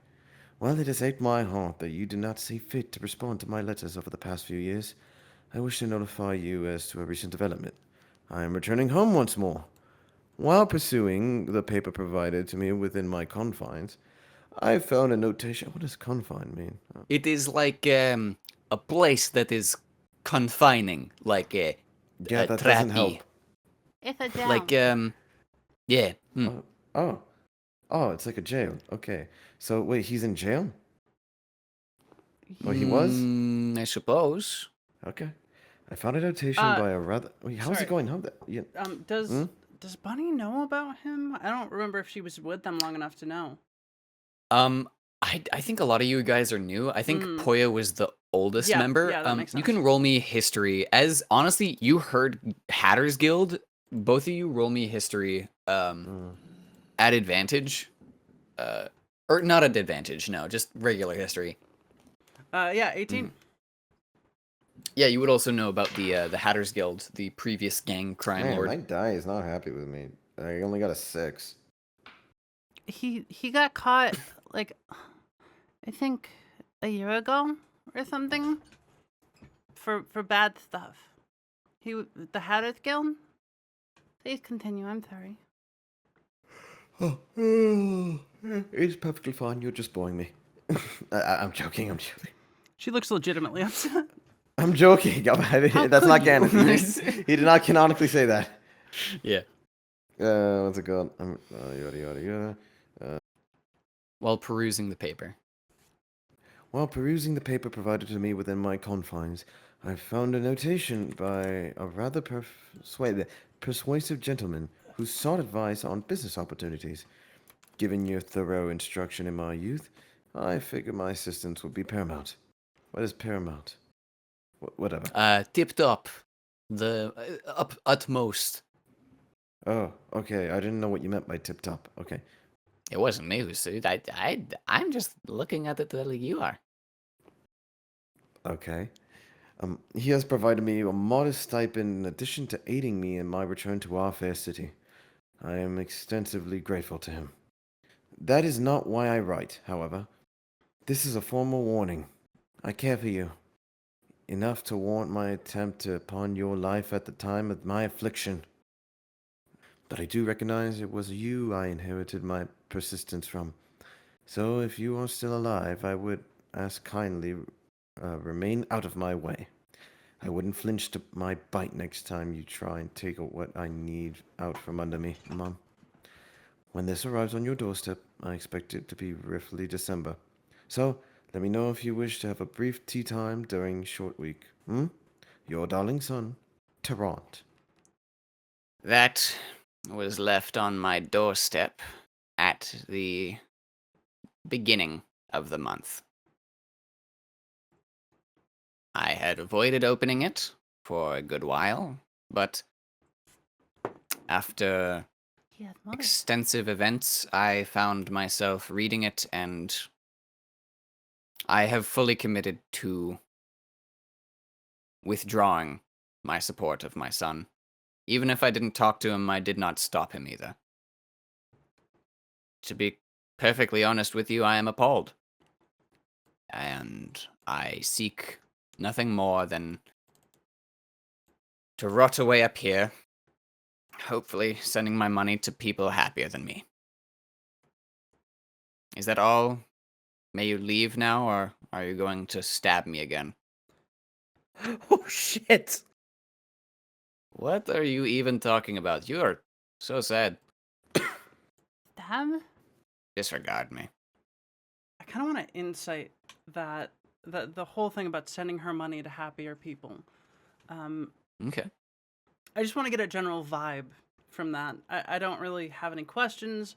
While it has ached my heart that you did not see fit to respond to my letters over the past few years, I wish to notify you as to a recent development. I am returning home once more. While pursuing the paper provided to me within my confines, I found a notation. What does confine mean? It is like a place that is confining, like a Yeah, that doesn't trappy. help. It's a down. Like yeah. Oh. Oh, it's like a jail. Okay. So wait, he's in jail? Or he was? I suppose. Okay. I found a notation Uh, by a rather. Wait, how's sorry. it going? How the? Yeah. Does Bunny know about him? I don't remember if she was with them long enough to know. I think a lot of you guys are new. I think Poya was the oldest member. Yeah, that makes You sense. can roll me history. As honestly, you heard Hatter's Guild. Both of you roll me history. At advantage. Or not at advantage. No, just regular history. Yeah, 18. Yeah, you would also know about the Hatter's Guild, the previous gang crime Man, lord. my die is not happy with me. I only got a 6. He got caught like I think a year ago or something for bad stuff. The Hatters Guild. Please continue. I'm sorry. It's perfectly fine. You're just boring me. I'm joking. I'm joking. She looks legitimately upset. I'm joking. That's not canon. He did not canonically say that. Yeah. What's it called? Yada yada yada. While perusing the paper. While perusing the paper provided to me within my confines, I found a notation by a rather persuasive gentleman who sought advice on business opportunities. Given your thorough instruction in my youth, I figured my assistance would be paramount. What is paramount? Whatever. Tip top. The utmost. Oh, okay. I didn't know what you meant by tip top. Okay. It wasn't me who sued. I'm just looking at it like you are. Okay. He has provided me a modest stipend in addition to aiding me in my return to our fair city. I am extensively grateful to him. That is not why I write, however. This is a formal warning. I care for you. Enough to warrant my attempt to pawn your life at the time of my affliction. But I do recognize it was you I inherited my persistence from. So if you are still alive, I would ask kindly remain out of my way. I wouldn't flinch to my bite next time you try and take what I need out from under me, Mom. When this arrives on your doorstep, I expect it to be roughly December. So, let me know if you wish to have a brief tea time during short week. Your darling son, Tarrant. That was left on my doorstep at the beginning of the month. I had avoided opening it for a good while, but after He has motive. extensive events, I found myself reading it, and I have fully committed to withdrawing my support of my son. Even if I didn't talk to him, I did not stop him either. To be perfectly honest with you, I am appalled. And I seek nothing more than to rot away up here, hopefully sending my money to people happier than me. Is that all? May you leave now, or are you going to stab me again? Oh shit! What are you even talking about? You are so sad. Stab? Disregard me. I kind of want to insight that the whole thing about sending her money to happier people. Okay. I just want to get a general vibe from that. I don't really have any questions.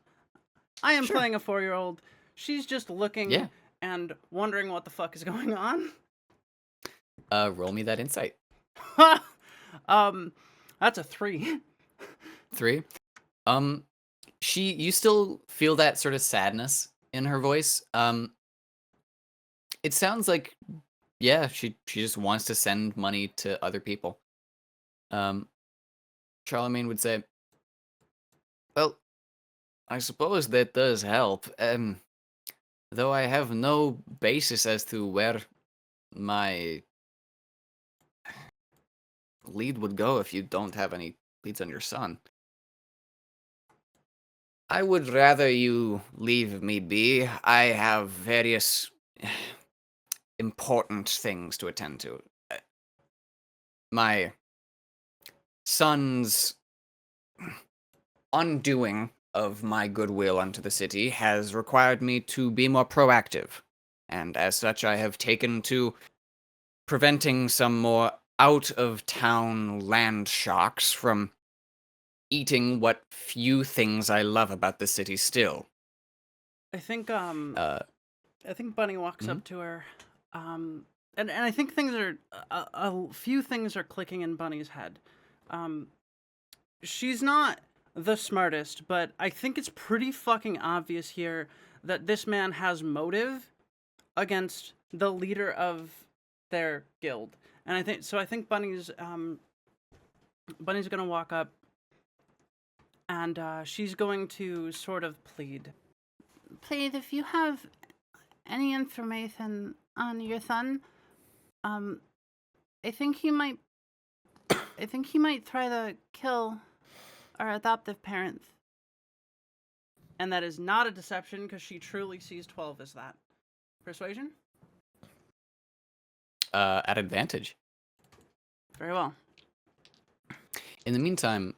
I am playing a 4-year-old. She's just looking and wondering what the fuck is going on. Roll me that insight. That's a 3. 3. You still feel that sort of sadness in her voice. It sounds like, yeah, she just wants to send money to other people. Charlemagne would say, well, I suppose that does help. Though I have no basis as to where my lead would go if you don't have any leads on your son. I would rather you leave me be. I have various important things to attend to. My son's undoing of my goodwill unto the city has required me to be more proactive. And as such, I have taken to preventing some more out-of-town land sharks from eating what few things I love about the city still. I think Uh, I think Bunny walks up to her, and I think things are a few things are clicking in Bunny's head. She's not the smartest, but I think it's pretty fucking obvious here that this man has motive against the leader of their guild, and I think Bunny's gonna walk up, and she's going to sort of plead. Please, if you have any information on your son, I think he might try to kill our adoptive parents. And that is not a deception because she truly sees 12 as that. Persuasion? at advantage. Very well. In the meantime,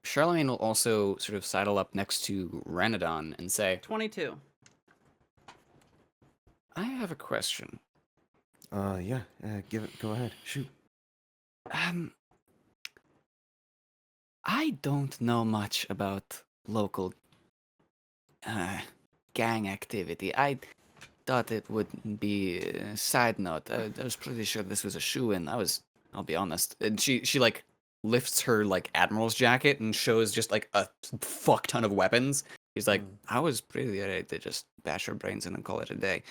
Charlemagne will also sort of sidle up next to Reinadon and say, 22. I have a question. Yeah, go ahead, shoot. I don't know much about local gang activity. I thought it would be a side note. I was pretty sure this was a shoe-in. I'll be honest. And she like lifts her like admiral's jacket and shows just like a fuck ton of weapons. He's like, I was pretty ready to just bash her brains in and call it a day.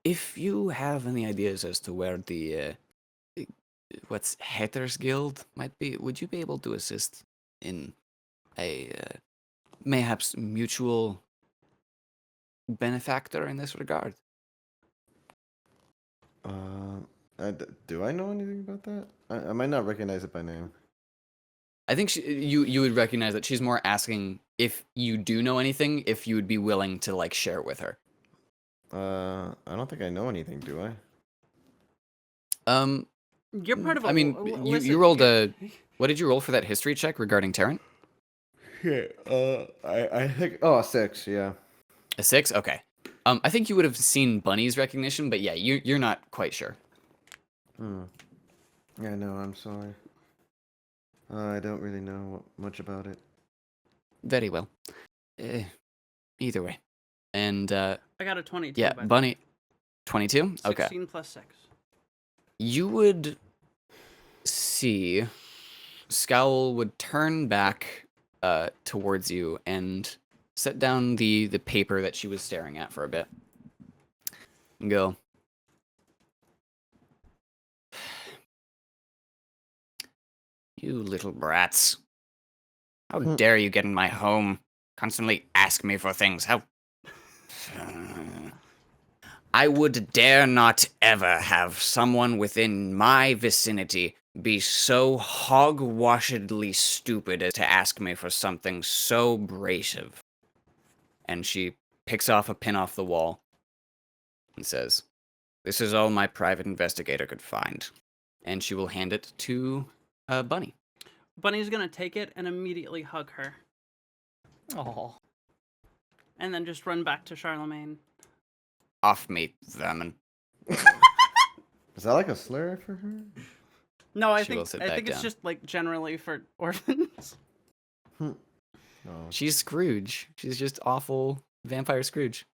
If you have any ideas as to where the what's Haters Guild might be, would you be able to assist in a mayhaps mutual benefactor in this regard? Do I know anything about that? I might not recognize it by name. I think you would recognize that she's more asking if you do know anything, if you would be willing to like share it with her. I don't think I know anything, do I? You're part of a... I mean, listen, you rolled a... What did you roll for that history check regarding Terran? Yeah, I think... Oh, 6, yeah. A 6? Okay. I think you would have seen Bunny's recognition, but yeah, you're not quite sure. Yeah, no, I'm sorry. I don't really know much about it. Very well. Either way. And, I got a 22. yeah, by the way. Bunny... 22? Okay. 16 plus 6. You would see Scowl would turn back towards you and set down the paper that she was staring at for a bit and go, you little brats. How dare you get in my home? Constantly ask me for things. How... I would dare not ever have someone within my vicinity be so hog-washedly stupid as to ask me for something so abrasive. And she picks off a pin off the wall and says, this is all my private investigator could find. And she will hand it to Bunny. Bunny's gonna take it and immediately hug her. Oh. And then just run back to Charlemagne. Off me, vermin. Is that like a slur for her? No, I She will think sit I back think it's down. just like generally for orphans. Oh. She's Scrooge. She's just awful vampire Scrooge.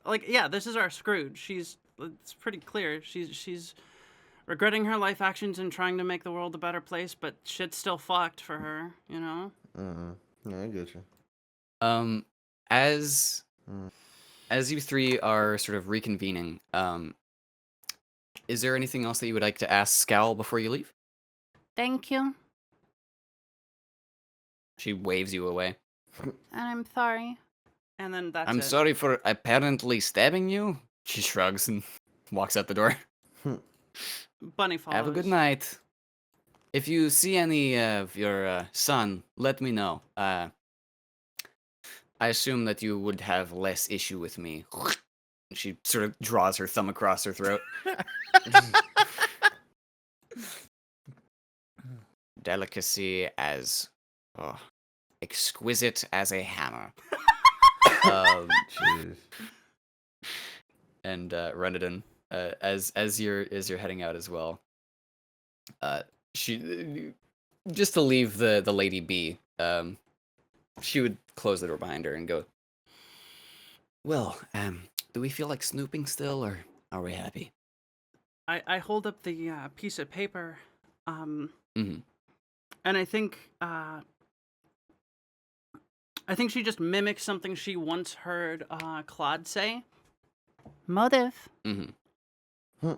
Like, yeah, this is our Scrooge. It's pretty clear. She's regretting her life actions and trying to make the world a better place, but shit's still fucked for her, you know? Yeah, I get you. As you three are sort of reconvening, is there anything else that you would like to ask Scowl before you leave? Thank you, She waves you away. and I'm sorry. And then that's I'm it. sorry for apparently stabbing you. She shrugs and walks out the door. Bunny follows. Have a good night. If you see any of your son, let me know. I assume that you would have less issue with me. She sort of draws her thumb across her throat. Delicacy as Oh, exquisite as a hammer. Jeez. And Reinadon, as you're heading out as well, she just to leave the lady be. She would close the door behind her and go, "Well, do we feel like snooping still, or are we happy?" I hold up the piece of paper, Mhm. and I think she just mimics something she once heard Claude say. Motive. Mhm. Huh.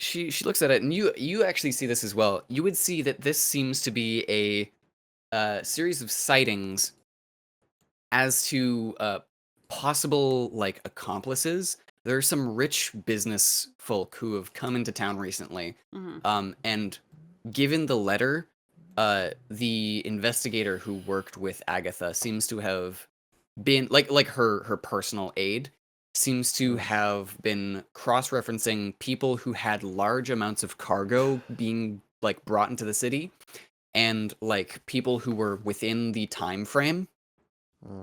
She looks at it, and you actually see this as well. You would see that this seems to be a series of sightings as to possible like accomplices. There are some rich business folk who have come into town recently, and given the letter, the investigator who worked with Agatha seems to have been like her personal aide seems to have been cross-referencing people who had large amounts of cargo being like brought into the city, and like people who were within the time frame.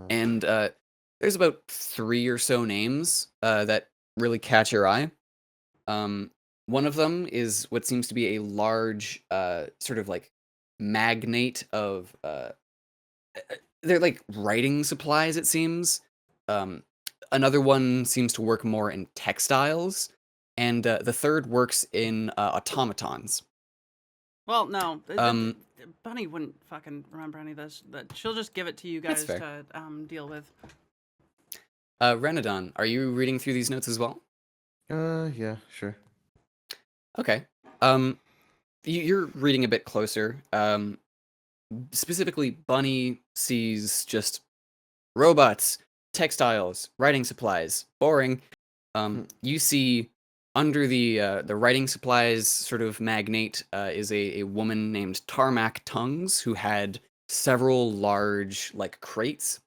And there's about 3 or so names that really catch your eye. One of them is what seems to be a large sort of like magnate of they're like writing supplies, it seems. Another one seems to work more in textiles, and the third works in automatons. Well, no, Um, Bunny wouldn't fucking remember any of this. She'll just give it to you That's guys fair. to deal with. Reinadon, are you reading through these notes as well? Yeah, sure. Okay. You're reading a bit closer. Specifically, Bunny sees just robots, textiles, writing supplies. Boring. You see under the writing supplies sort of magnate is a woman named Tarmac Tongues who had several large like crates.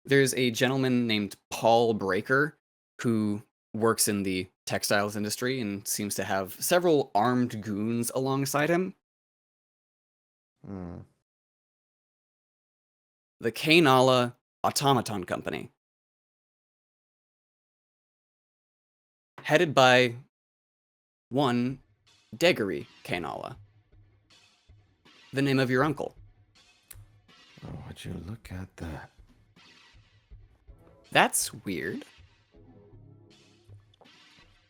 There's a gentleman named Paul Breaker who works in the textiles industry and seems to have several armed goons alongside him. Hmm. The Kainala Automaton Company, headed by one Degery Kainala, the name of your uncle. Oh, would you look at that? That's weird.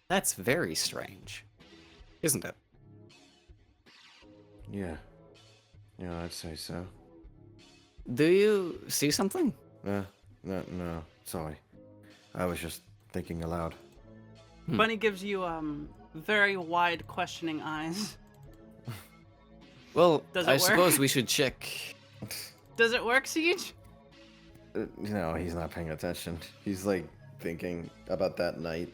That's very strange, isn't it? Yeah. Yeah, I'd say so. Do you see something? No. Sorry. I was just thinking aloud. Bunny gives you very wide questioning eyes. Well, Does it I work? suppose we should check. Does it work, Siege? No, he's not paying attention. He's like thinking about that night.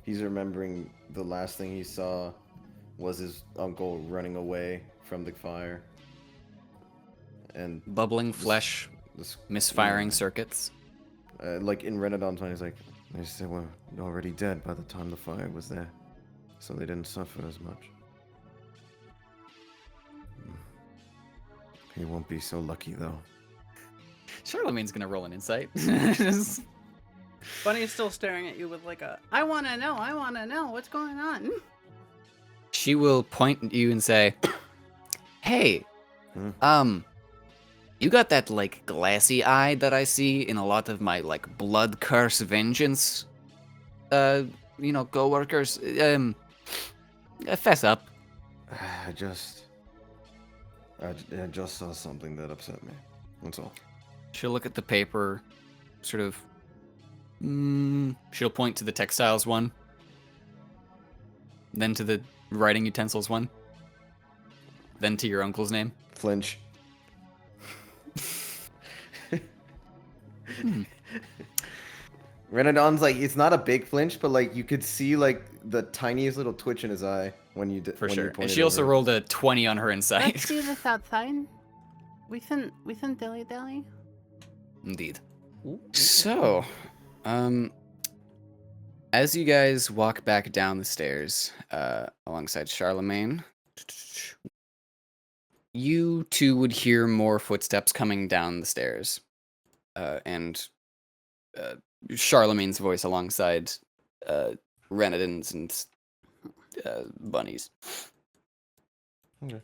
He's remembering the last thing he saw was his uncle running away from the fire. And Bubbling flesh, this, misfiring circuits. like in Reinadon's mind, he's like, they said we're already dead by the time the fire was there, so they didn't suffer as much. He won't be so lucky though. Charlemagne's gonna roll an insight. Bunny is still staring at you with like a, I want to know, what's going on? She will point at you and say, "Hey, you got that like glassy eye that I see in a lot of my like blood curse vengeance, coworkers. Fess up." I just saw something that upset me. That's all. She'll look at the paper, sort of. She'll point to the textiles one, then to the writing utensils one, then to your uncle's name. Flinch. Reinadon's like, it's not a big flinch, but like you could see like the tiniest little twitch in his eye when you did. For when sure. You And pointed she also over. rolled a 20 on her insight. Let's do this outside. We can dilly dally. Indeed. So, As you guys walk back down the stairs alongside Charlemagne, you two would hear more footsteps coming down the stairs, and Charlemagne's voice alongside Reinadon's and Bunny's. Okay.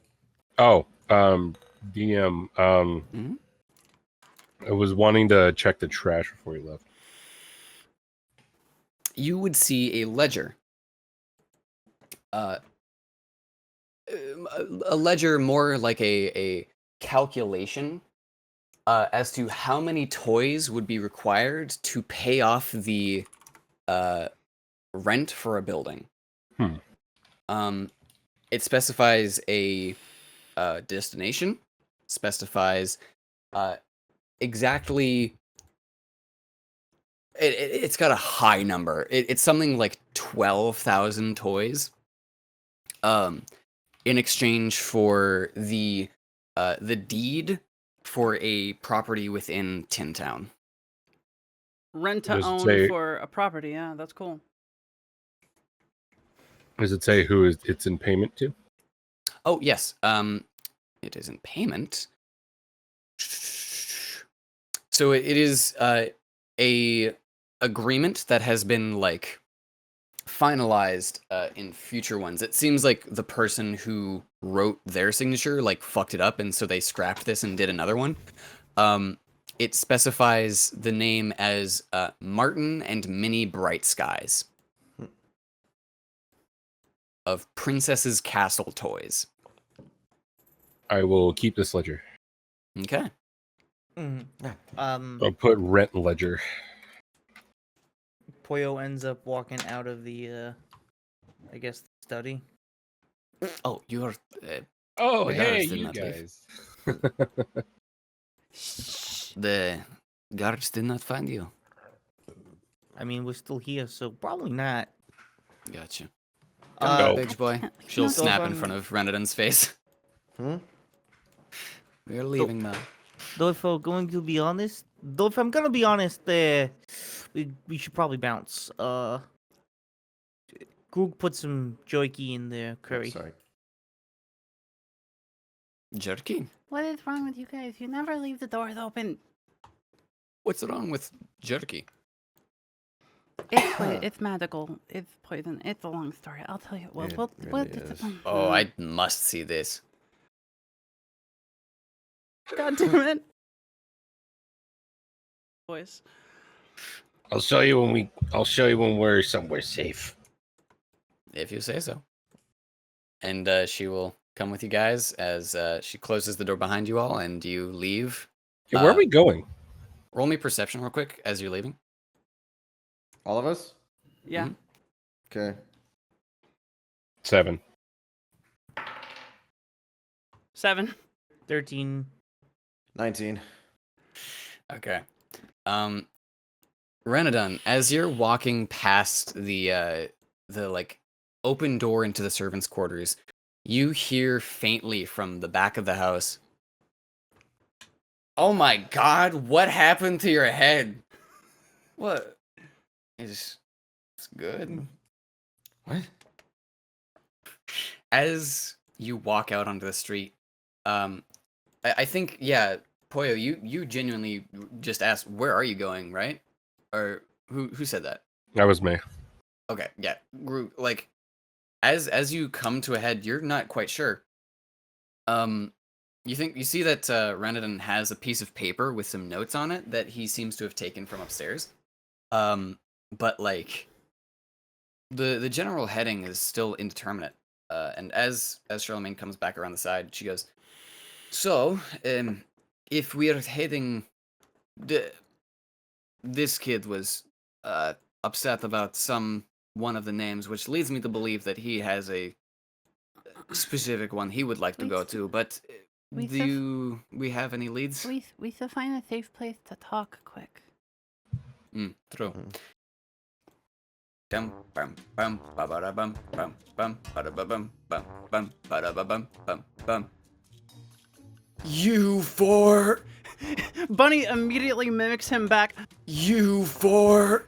Oh, DM. Mhm. I was wanting to check the trash before you left. You would see a ledger. A ledger more like a calculation as to how many toys would be required to pay off the rent for a building. It specifies a destination, specifies exactly. It's got a high number. It's something like 12,000 toys. In exchange for the deed for a property within Tin Town. Rent to Does it own say- for a property. Yeah, that's cool. Does it say who it's in payment to? Oh yes, it is in payment. So it is a agreement that has been like finalized in future ones. It seems like the person who wrote their signature like fucked it up, and so they scrapped this and did another one. It specifies the name as Martin and Minnie Bright Skies of Princess's Castle Toys. I will keep this ledger. Okay. I'll put rent ledger. Pollo ends up walking out of the, I guess, study. Oh, you're. Oh, The hey, guards did you not leave. guys. The guards did not find you. I mean, we're still here, so probably not. Gotcha. Uh, Go. Bitch boy. can't- She'll no, snap in I'm- front of Reinadon's face. Hmm? We're leaving now. Though if I'm going to be honest, we should probably bounce. Groog put some jerky in the curry. Sorry. Jerky? What is wrong with you guys? You never leave the doors open. What's wrong with jerky? It's magical. It's poison. It's a long story. I'll tell you. Well, It we'll, really is. Oh, I must see this. God damn it. Voice. I'll show you when we're somewhere safe. If you say so. And she will come with you guys as she closes the door behind you all and you leave. Yeah, where are we going? Roll me perception real quick as you're leaving. All of us? Yeah. Mhm. Okay. 7. 7. 13. 19. Okay. Reinadon, as you're walking past the like open door into the servants' quarters, you hear faintly from the back of the house. Oh my god, what happened to your head? What? It's good. What? As you walk out onto the street, I think, yeah, Pollo, you genuinely just asked, where are you going, right? Or who said that? That was me. Okay, yeah. Like, as you come to a head, you're not quite sure. You see that Reinadon has a piece of paper with some notes on it that he seems to have taken from upstairs. But like, the general heading is still indeterminate. And as Charlemagne comes back around the side, she goes, "So, if we're heading, this kid was upset about one of the names, which leads me to believe that he has a specific one he would like to go to. But do we have any leads? We should find a safe place to talk quick. True. Dum bum bum ba ba da bum bum bum ba da ba bum bum bum ba da ba bum bum bum. You four. Bunny immediately mimics him back. You four.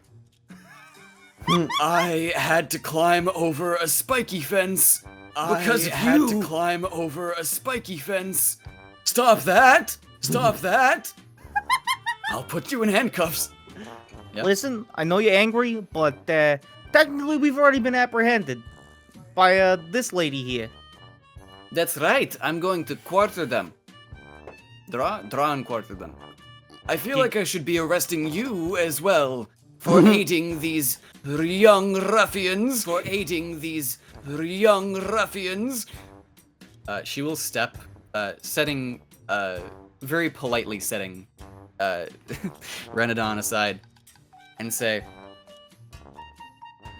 I had to climb over a spiky fence. Because I of had you. to climb over a spiky fence. Stop that! Stop that! I'll put you in handcuffs. Yep. Listen, I know you're angry, but technically we've already been apprehended by this lady here. That's right. I'm going to quarter them. Draw and quarter them. I feel like I should be arresting you as well for aiding these young ruffians. She will step, very politely setting Reinadon aside and say,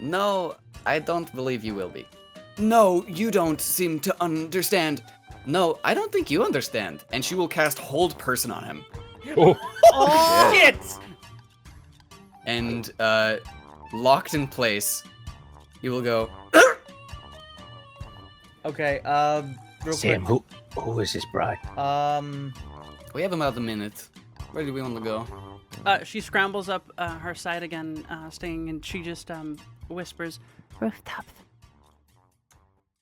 "No, I don't believe you will be. No, you don't seem to understand. No, I don't think you understand." And she will cast Hold Person on him. Oh shit! And locked in place, he will go, Okay, real Sam, quick. who is this bride? we have about a minute. Where do we want to go? She scrambles up her side again, staying, and she just whispers, Rooftops.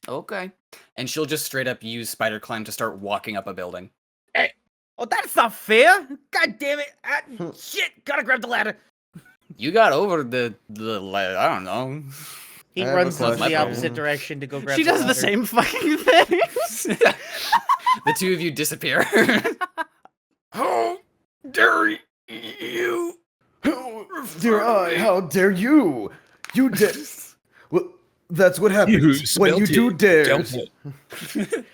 Okay. And she'll just straight up use Spider Climb to start walking up a building. Oh, that's not fair! God damn it! Shit! Gotta grab the ladder. You got over the I don't know. He I have a runs in the question. opposite direction to go grab. she the does the ladder. same fucking thing. The two of you disappear. How dare you? How dare you? You dare. Well, that's what You happens when you spelt do it. dares. Dealt it.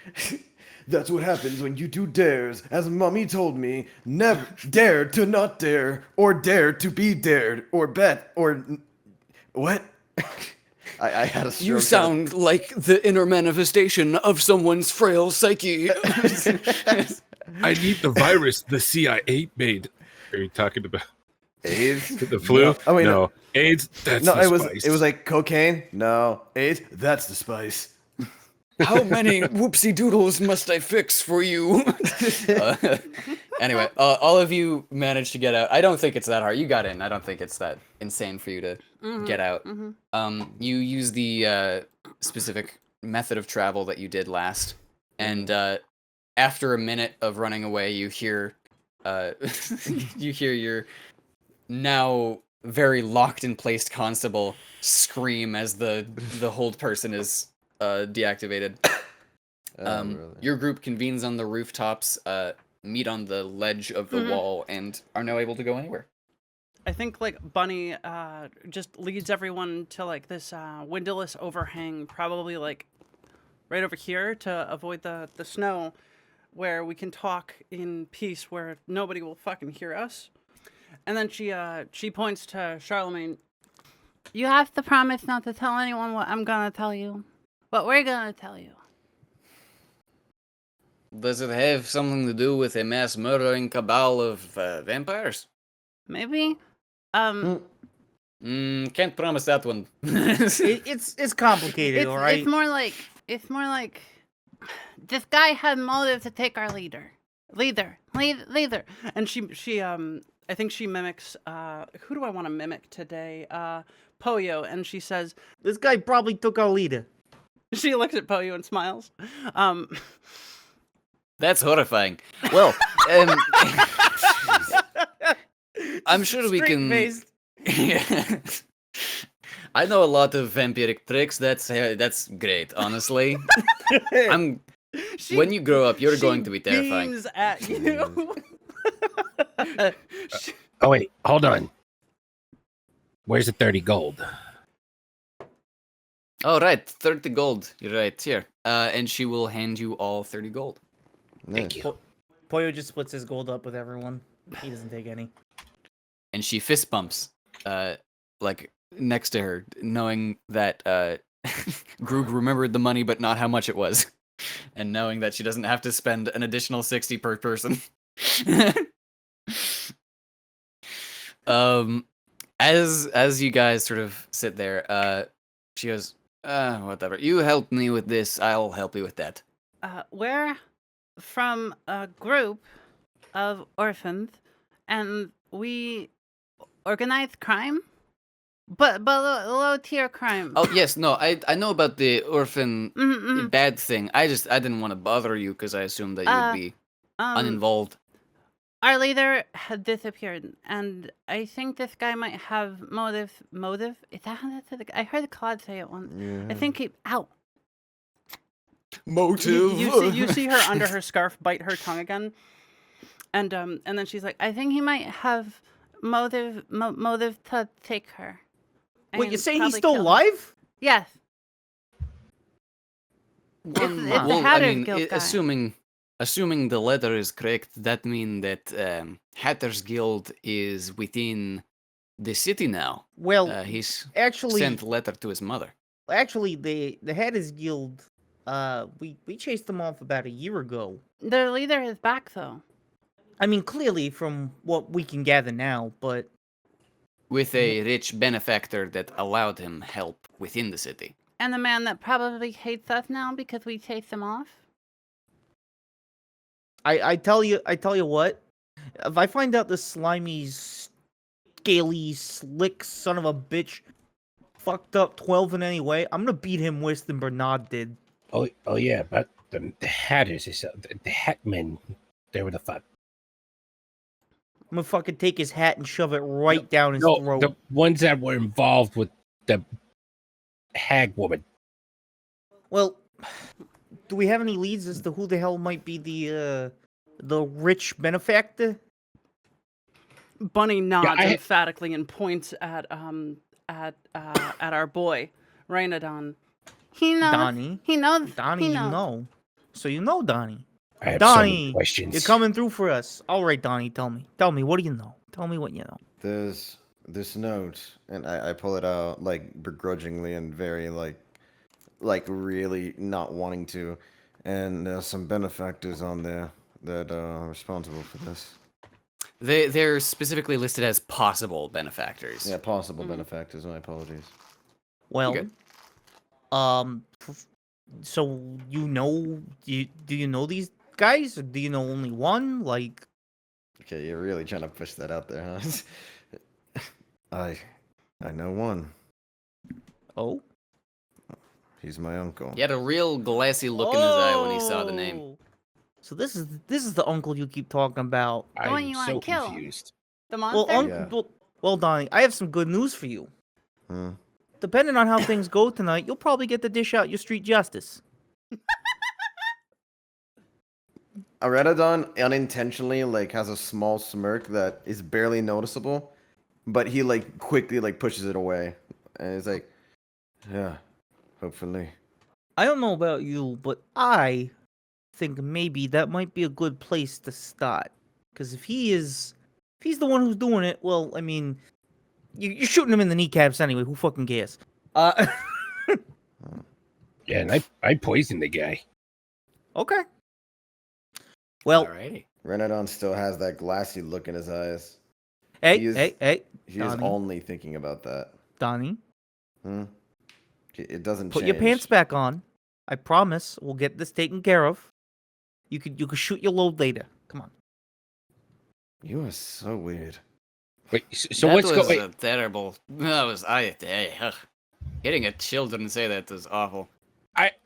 That's what happens when you do dares. As Mummy told me, never dare to not dare, or dare to be dared, or bet, or what? I had a stroke. You sound like the inner manifestation of someone's frail psyche. I need the virus the CIA made. Are you talking about AIDS. the flu? No, I mean, no. AIDS. That's No, the it was spice. like cocaine. No, AIDS. That's the spice. How many whoopsie doodles must I fix for you? Anyway, all of you managed to get out. I don't think it's that hard. You got in. I don't think it's that insane for you to get out. You use the specific method of travel that you did last, and after a minute of running away, you hear your now very locked in place constable scream as the hold person is deactivated. Really? Your group convenes on the rooftops, meet on the ledge of the wall, and are now able to go anywhere. I think like Bunny just leads everyone to like this windowless overhang, probably like right over here to avoid the snow, where we can talk in peace, where nobody will fucking hear us. And then she points to Charlemagne. You have to promise not to tell anyone what I'm gonna tell you. But we're gonna tell you. Does it have something to do with a mass murdering cabal of vampires? Maybe? Can't promise that one. It's complicated, all right. It's more like this guy had motive to take our leader. Leader. And she I think she mimics who do I want to mimic today? Poyo, and she says, This guy probably took our leader. she looks at Poyo and smiles. That's horrifying. Well, I'm sure we can. Straight-faced. I know a lot of vampiric tricks. That's great, honestly. When you grow up, you're going to be terrifying. Beams at you. Oh wait, hold on. Where's the 30 gold? Oh, right, 30 gold. You're right, here. And she will hand you all 30 gold. Thank you. Poyo just splits his gold up with everyone. He doesn't take any. And she fist bumps, like, next to her, knowing that Groog remembered the money, but not how much it was. And knowing that she doesn't have to spend an additional 60 per person. As you guys sort of sit there, she goes, whatever. You help me with this, I'll help you with that. We're from a group of orphans, and we organize crime. but low tier crime. Oh yes, no, I know about the orphan Mm-hmm. bad thing. I didn't want to bother you because I assumed that you would be uninvolved. Our leader had disappeared, and I think this guy might have motive. Motive? Is that how that's it? I heard Claude say it once. Yeah. I think he. Ow. Motive. You see her under her scarf bite her tongue again, and then she's like, I think he might have motive to take her. Wait, you're and saying he's probably still kill her. alive? Yes. Well, the I Hatter's mean, Guild guy. assuming the letter is correct, that means that Hatter's Guild is within the city now. Well, He's actually, sent a letter to his mother. the Hatters Guild, we chased them off about a year ago. Their leader is back though. I mean, clearly from what we can gather now, but With a rich benefactor that allowed him help within the city. And the man that probably hates us now because we chased him off. I tell you what, if I find out this slimy, scaly, slick son of a bitch fucked up 12 in any way, I'm gonna beat him worse than Bernard did. Oh yeah, but the Hatters, the Hatmen, they were the fuck. I'm gonna fucking take his hat and shove it right down his No, throat. the ones that were involved with the hag woman. Well, do we have any leads as to who the hell might be the rich benefactor? Bunny nods I- emphatically and points at our boy Reinadon. He knows. Donnie. He knows. Donnie, he you knows. know. So you know Donnie. I have so many Donnie, questions. you're coming through for us. All right, Donnie, tell me. Tell me, what do you know? Tell me what you know. There's this note, and I pull it out like begrudgingly and very like really not wanting to, and there's some benefactors on there that are responsible for this. They're specifically listed as possible benefactors. Yeah, possible benefactors. My apologies. Well, good. So you know, do you know these guys, or do you know only one? Like, Okay, you're really trying to push that out there, huh? I know one. oh, He's my uncle. He had a real glassy look in his eye when he saw the name. Oh! So this is the uncle you keep talking about. The one I'm you wanna so kill. confused. The Well, monster. Yeah. well, Donnie, I have some good news for you. Hmm. Depending on how things go tonight, you'll probably get to dish out your street justice. Reinadon unintentionally like has a small smirk that is barely noticeable, but he like quickly like pushes it away, and he's like, "Yeah, hopefully." I don't know about you, but I think maybe that might be a good place to start. Because if he's the one who's doing it, well, I mean, you're shooting him in the kneecaps anyway. Who fucking cares? Yeah, and I poisoned the guy. Okay. Well, Alrighty. Reinadon still has that glassy look in his eyes. hey, he is- hey, He is Donnie. only thinking about that. Donnie, Hmm? It doesn't put change. your pants back on. I promise we'll get this taken care of. You could shoot your load later. Come on. You are so weird. Wait, so That what's was going? a terrible. That was getting a children say that was awful.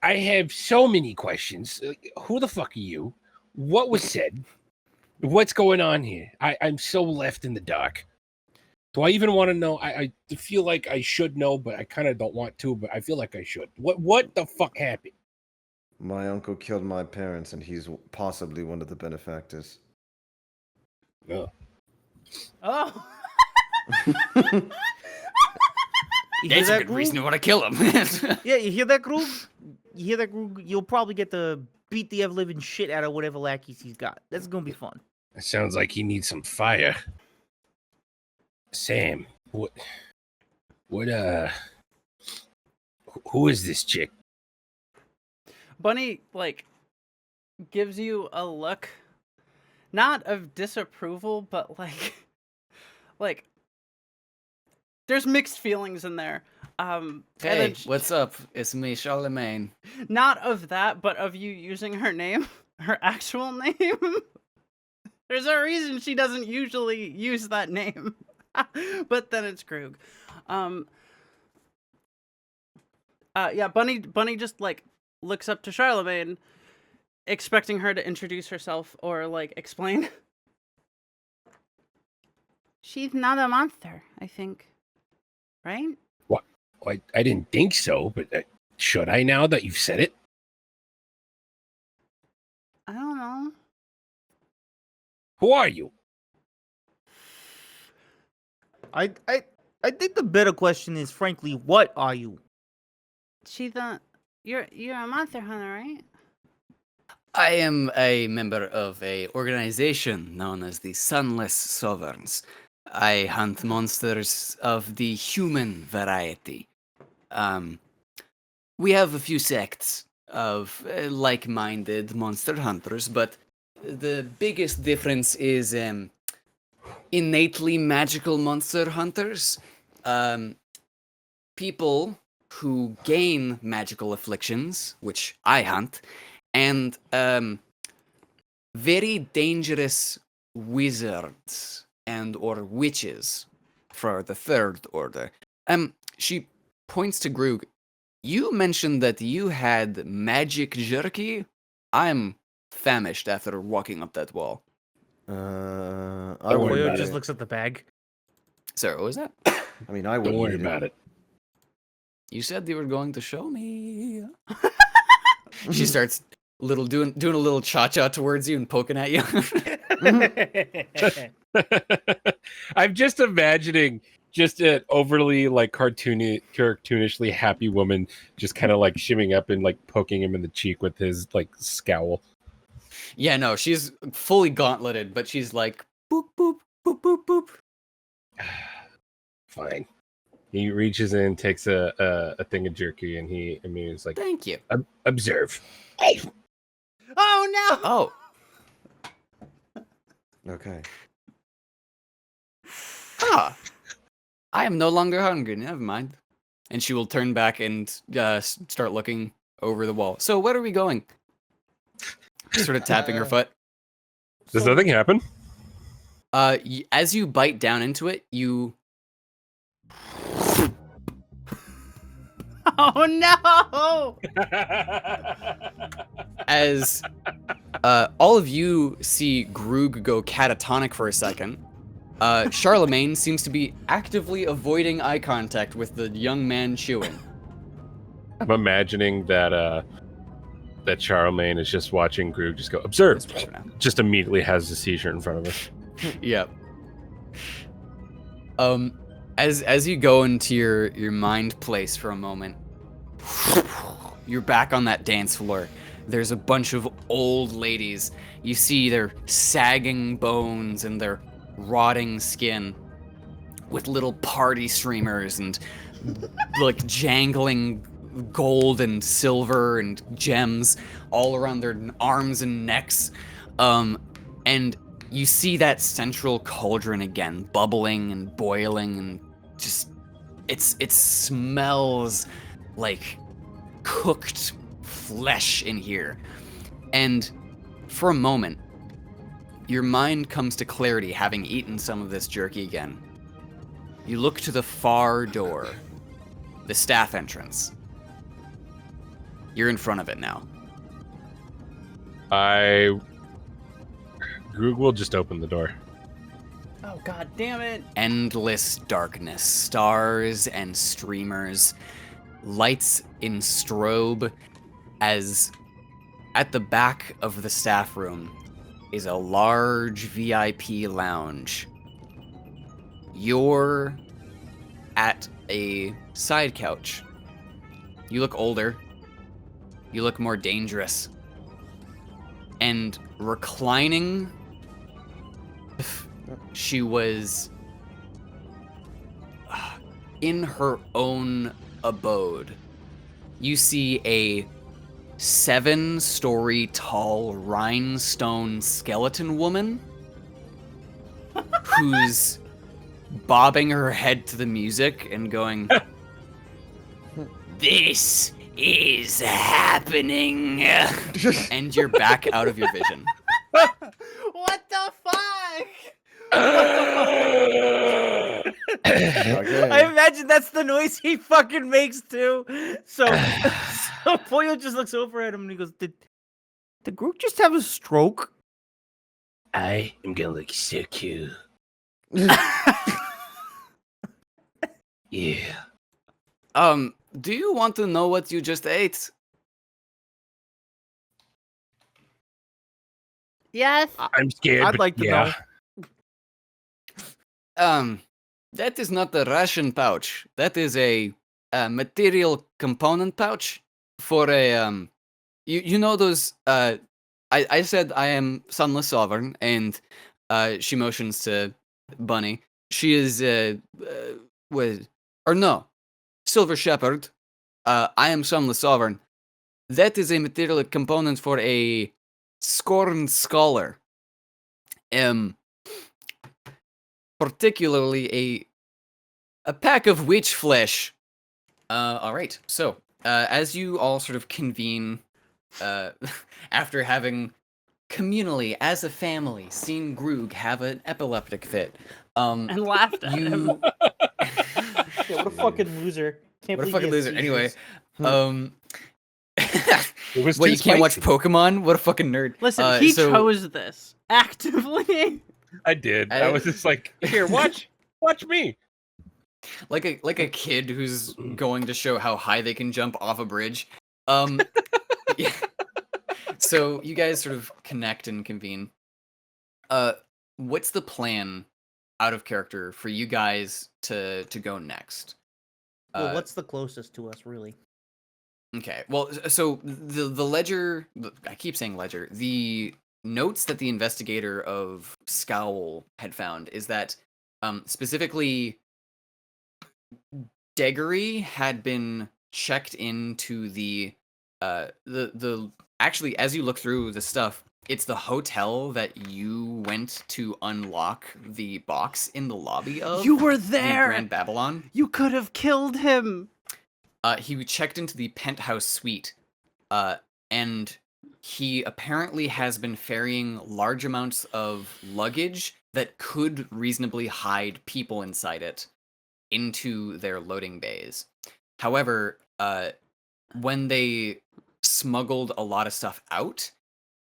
I have so many questions. Who the fuck are you? What was said? What's going on here? I'm so left in the dark. Do I even want to know? I feel like I should know, but I kind of don't want to. But I feel like I should. What the fuck happened? My uncle killed my parents, and he's possibly one of the benefactors. Oh. Oh, You hear That's a that, good Groog? reason to want to kill him. Yeah, you hear that, Groog? You hear that, Groog? You'll probably get to beat the ever-living shit out of whatever lackeys he's got. That's gonna be fun. It sounds like he needs some fire. Sam, what who is this chick? Bunny like gives you a look, not of disapproval, but like there's mixed feelings in there. And Hey, then what's up? It's me, Charlemagne. not of that, but of you using her name, her actual name. There's a reason she doesn't usually use that name. But then it's Krug. Yeah, Bunny just like looks up to Charlemagne, expecting her to introduce herself or like explain. She's not a monster, I think. Right? I didn't think so, but should I now that you've said it? I don't know. Who are you? I think the better question is, frankly, what are you? She's a you're a monster hunter, right? I am a member of a organization known as the Sunless Sovereigns. I hunt monsters of the human variety. We have a few sects of like-minded monster hunters, but the biggest difference is innately magical monster hunters. People who gain magical afflictions, which I hunt, and very dangerous wizards and or witches for the third order. She points to Grug. You mentioned that you had magic jerky. I'm famished after walking up that wall. I Don't worry wouldn't Poyo about eat just it. looks at the bag. Sorry, what was that? I mean, I wouldn't Don't worry eat about it. You said you were going to show me. She starts doing a little cha-cha towards you and poking at you. I'm just imagining just an overly like cartoonishly happy woman just kind of like shimming up and like poking him in the cheek with his like scowl. Yeah, no, she's fully gauntleted, but she's like boop boop boop boop boop. Fine. He reaches in, takes a thing of jerky, and is like, Thank you. observe. Oh no! Oh, Okay. I am no longer hungry. Never mind. And she will turn back and start looking over the wall. So where are we going? Sort of tapping her foot. Does nothing happen? As you bite down into it, you Oh no! as all of you see Grug go catatonic for a second. Charlemagne seems to be actively avoiding eye contact with the young man chewing. I'm imagining that that Charlemagne is just watching Grug just go, observe. That's better now. Just immediately has a seizure in front of us. Yep. As you go into your mind place for a moment, you're back on that dance floor. There's a bunch of old ladies. You see their sagging bones and their rotting skin with little party streamers and like jangling gold and silver and gems all around their arms and necks. And you see that central cauldron again, bubbling and boiling, and just it smells like cooked flesh in here. And for a moment, your mind comes to clarity, having eaten some of this jerky again. You look to the far door, the staff entrance. You're in front of it now. Grug will just open the door. Oh god damn it! Endless darkness, stars and streamers, lights in strobe, as at the back of the staff room is a large VIP lounge. You're at a side couch. You look older. You look more dangerous. And reclining, she was in her own abode. You see a 7-story tall rhinestone skeleton woman who's bobbing her head to the music and going, "This is happening," and you're back out of your vision. What the fuck? Okay. I imagine that's the noise he fucking makes too. So, so Pollo just looks over at him and he goes, "Did Groot just have a stroke?" I am gonna look so cool. Yeah. Do you want to know what you just ate? Yes. I'm scared. I'd but like to yeah. know. That is not the ration pouch. That is a material component pouch for a You know those I said I am Sunless Sovereign, and she motions to Bunny. She is with or no, Silver Shepherd. I am Sunless Sovereign. That is a material component for a Scorned Scholar. Particularly a pack of witch flesh. All right. So, as you all sort of convene, after having communally as a family seen Groog have an epileptic fit, And laughed at him. you Yeah, what a fucking loser! Can't what a believe fucking he has loser. Anyway, seizures. It was what too you can't watch spicy. Pokemon? What a fucking nerd. Listen, he So, chose this actively. I did. I was just like, here, watch me. like a kid who's going to show how high they can jump off a bridge. Yeah. So you guys sort of connect and convene. What's the plan out of character for you guys to go next? Well, what's the closest to us, really? Okay. Well, so the ledger, I keep saying ledger. The notes that the investigator of Scowl had found is that specifically Deggery had been checked into the actually, as you look through the stuff, it's the hotel that you went to unlock the box in the lobby of. You were the there. Grand Babylon. You could have killed him. He checked into the penthouse suite, and he apparently has been ferrying large amounts of luggage that could reasonably hide people inside it into their loading bays. However, when they smuggled a lot of stuff out,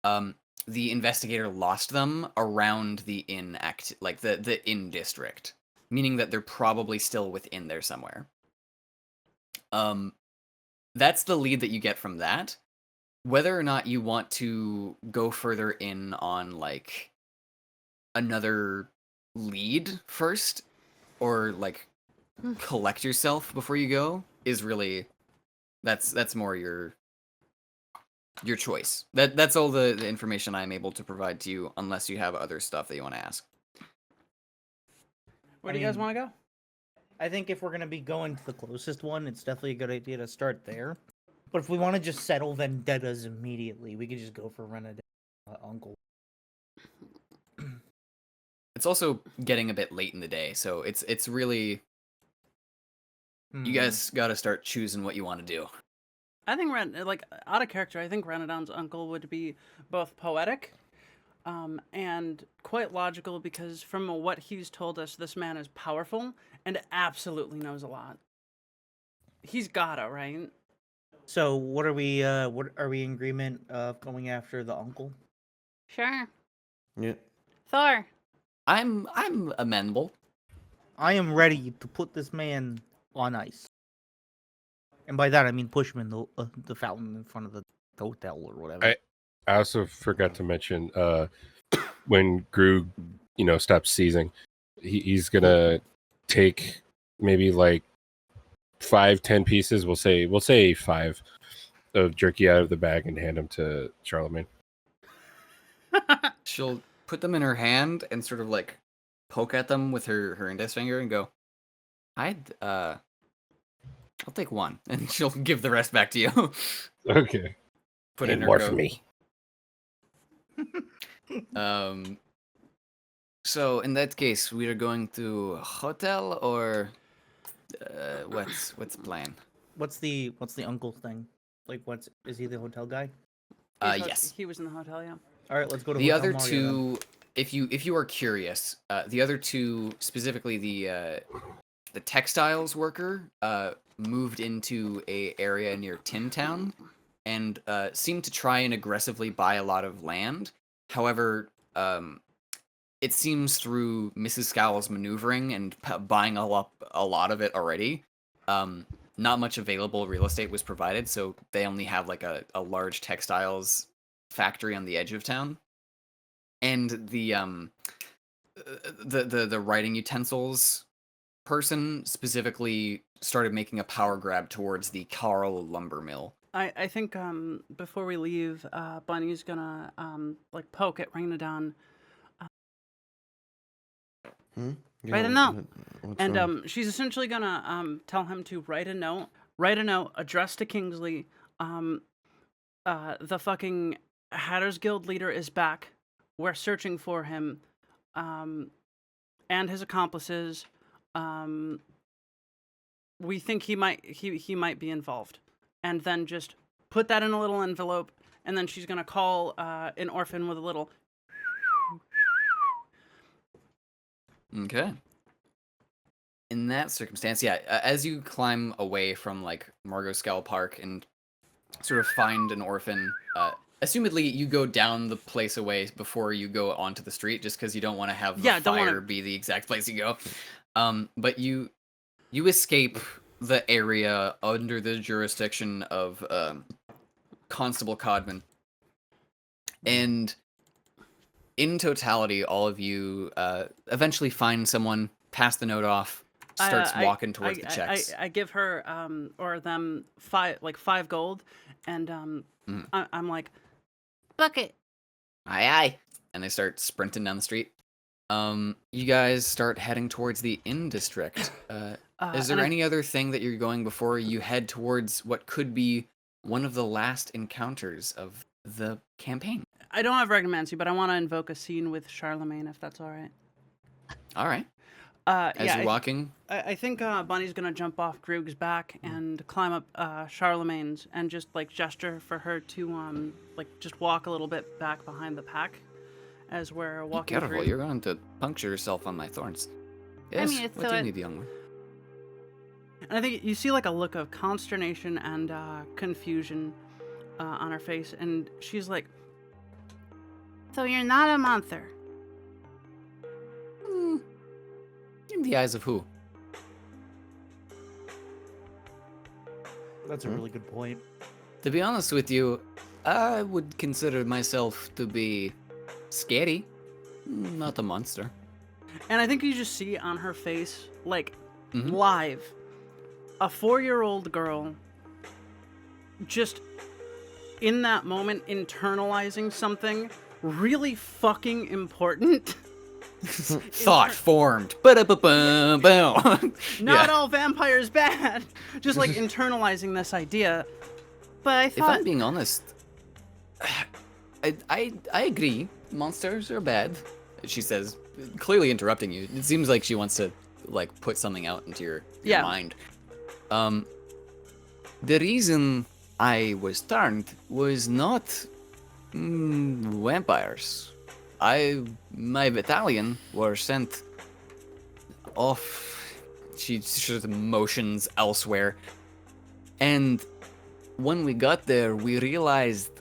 the investigator lost them around the inn the inn district, meaning that they're probably still within there somewhere. That's the lead that you get from that. Whether or not you want to go further in on like another lead first, or like collect yourself before you go, is really that's more your choice. That's all the information I'm able to provide to you, unless you have other stuff that you want to ask. Where do you guys want to go? I think if we're gonna be going to the closest one, it's definitely a good idea to start there. But if we want to just settle vendettas immediately, we could just go for Reinadon Uncle. It's also getting a bit late in the day, so it's really you guys got to start choosing what you want to do. I think out of character, I think Reinadon's uncle would be both poetic, and quite logical, because from what he's told us, this man is powerful and absolutely knows a lot. He's gotta, right? So what are we in agreement of going after the uncle? Sure. Yeah. Thor. I'm amenable. I am ready to put this man on ice. And by that I mean push him in the fountain in front of the hotel or whatever. I also forgot to mention when Groog, stops seizing, he's gonna take maybe like 5-10 pieces. We'll say 5 of jerky out of the bag and hand them to Charlemagne. She'll put them in her hand and sort of like poke at them with her index finger and go, I'll take 1, and she'll give the rest back to you. Okay. Put it in her more coat. for me. So in that case, we are going to a hotel, or what's the plan? What's the uncle thing? Like, is he the hotel guy? Yes. He was in the hotel, yeah. All right, let's go to The Hotel other Mario two, if you are curious, the other two, specifically the textiles worker moved into a area near Tin Town and seemed to try and aggressively buy a lot of land. However, it seems through Mrs. Scowl's maneuvering and buying a lot of it already, not much available real estate was provided, so they only have like a large textiles factory on the edge of town. And the writing utensils person specifically started making a power grab towards the Carl lumber mill. I think before we leave, Bunny's gonna like poke at Reinadon. Write a note. And she's essentially gonna tell him to write a note addressed to Kingsley. The fucking Hatters Guild leader is back. We're searching for him, and his accomplices. We think he might be involved, and then just put that in a little envelope. And then she's gonna call an orphan with a little. Okay. In that circumstance, yeah, as you climb away from like Margot Scowl Park and sort of find an orphan, assumedly you go down the place away before you go onto the street, just because you don't want to have the fire be the exact place you go. But you escape the area under the jurisdiction of Constable Codman, and in totality, all of you eventually find someone, pass the note off, starts walking towards the checks. I give her or them 5 gold, and I'm like, Bucket. Aye, aye. And they start sprinting down the street. You guys start heading towards the Inn District. Is there any other thing that you're going before you head towards what could be one of the last encounters of the campaign? I don't have Regnomancy, but I want to invoke a scene with Charlemagne, if that's all right. All right. As you're walking, I think Bunny's gonna jump off Groog's back and climb up Charlemagne's and just like gesture for her to like just walk a little bit back behind the pack as we're walking. Be careful, you're going to puncture yourself on my thorns. Yes, what do you need, young one? And I think you see like a look of consternation and confusion on her face, and she's like, So you're not a monster. In the eyes of who? That's a really good point. To be honest with you, I would consider myself to be scary, not a monster. and I think you just see on her face, like live, a 4-year-old girl just in that moment internalizing something really fucking important. Thought formed. Ba-da-ba-ba-boom. Not all vampires bad. Just like internalizing this idea. But I If thought I'm being honest, I agree. Monsters are bad, she says, clearly interrupting you. It seems like she wants to like put something out into your mind. The reason I was turned was not vampires. My battalion were sent off. She sort of motions elsewhere, and when we got there, we realized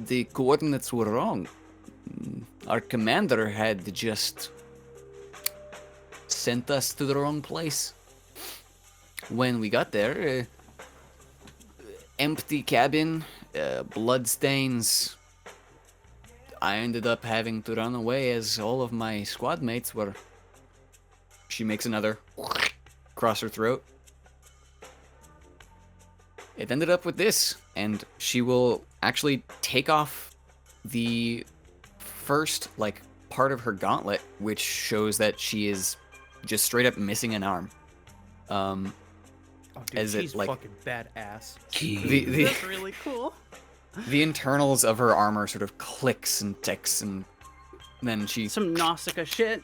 the coordinates were wrong. Our commander had just sent us to the wrong place. When we got there, empty cabin, bloodstains. I ended up having to run away as all of my squad mates were. She makes another across her throat. It ended up with this, and she will actually take off the first like part of her gauntlet, which shows that she is just straight up missing an arm. Oh, dude, As she's it, like, fucking badass. That's really cool. The internals of her armor sort of clicks and ticks, and then she... Some Nausicaa shit.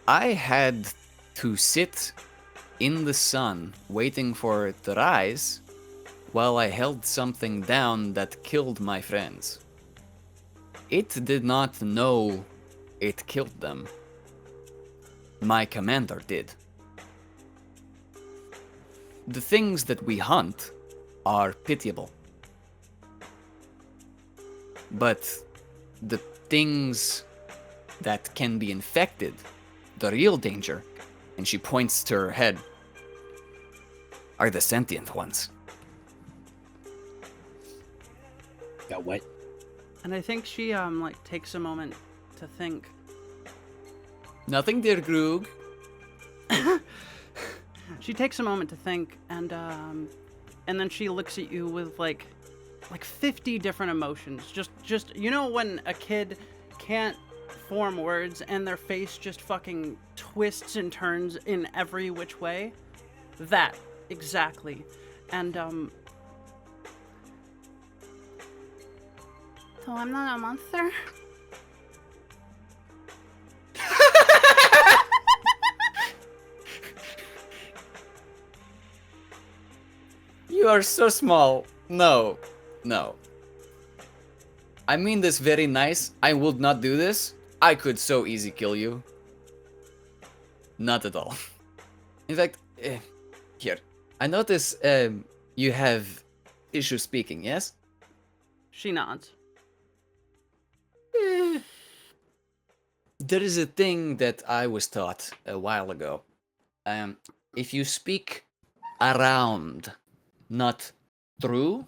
I had to sit in the sun waiting for it to rise while I held something down that killed my friends. It did not know it killed them. My commander did. The things that we hunt are pitiable. But the things that can be infected, the real danger, and she points to her head, are the sentient ones. Got what? And I think she like takes a moment to think. Nothing, dear Grug. She takes a moment to think, and then she looks at you with like 50 different emotions. Just you know when a kid can't form words and their face just fucking twists and turns in every which way? That exactly. And So I'm not a monster? You are so small. No. I mean this very nice. I would not do this. I could so easy kill you. Not at all. In fact, here. I notice you have issue speaking, yes? she nods. There is a thing that I was taught a while ago. If you speak around, not through,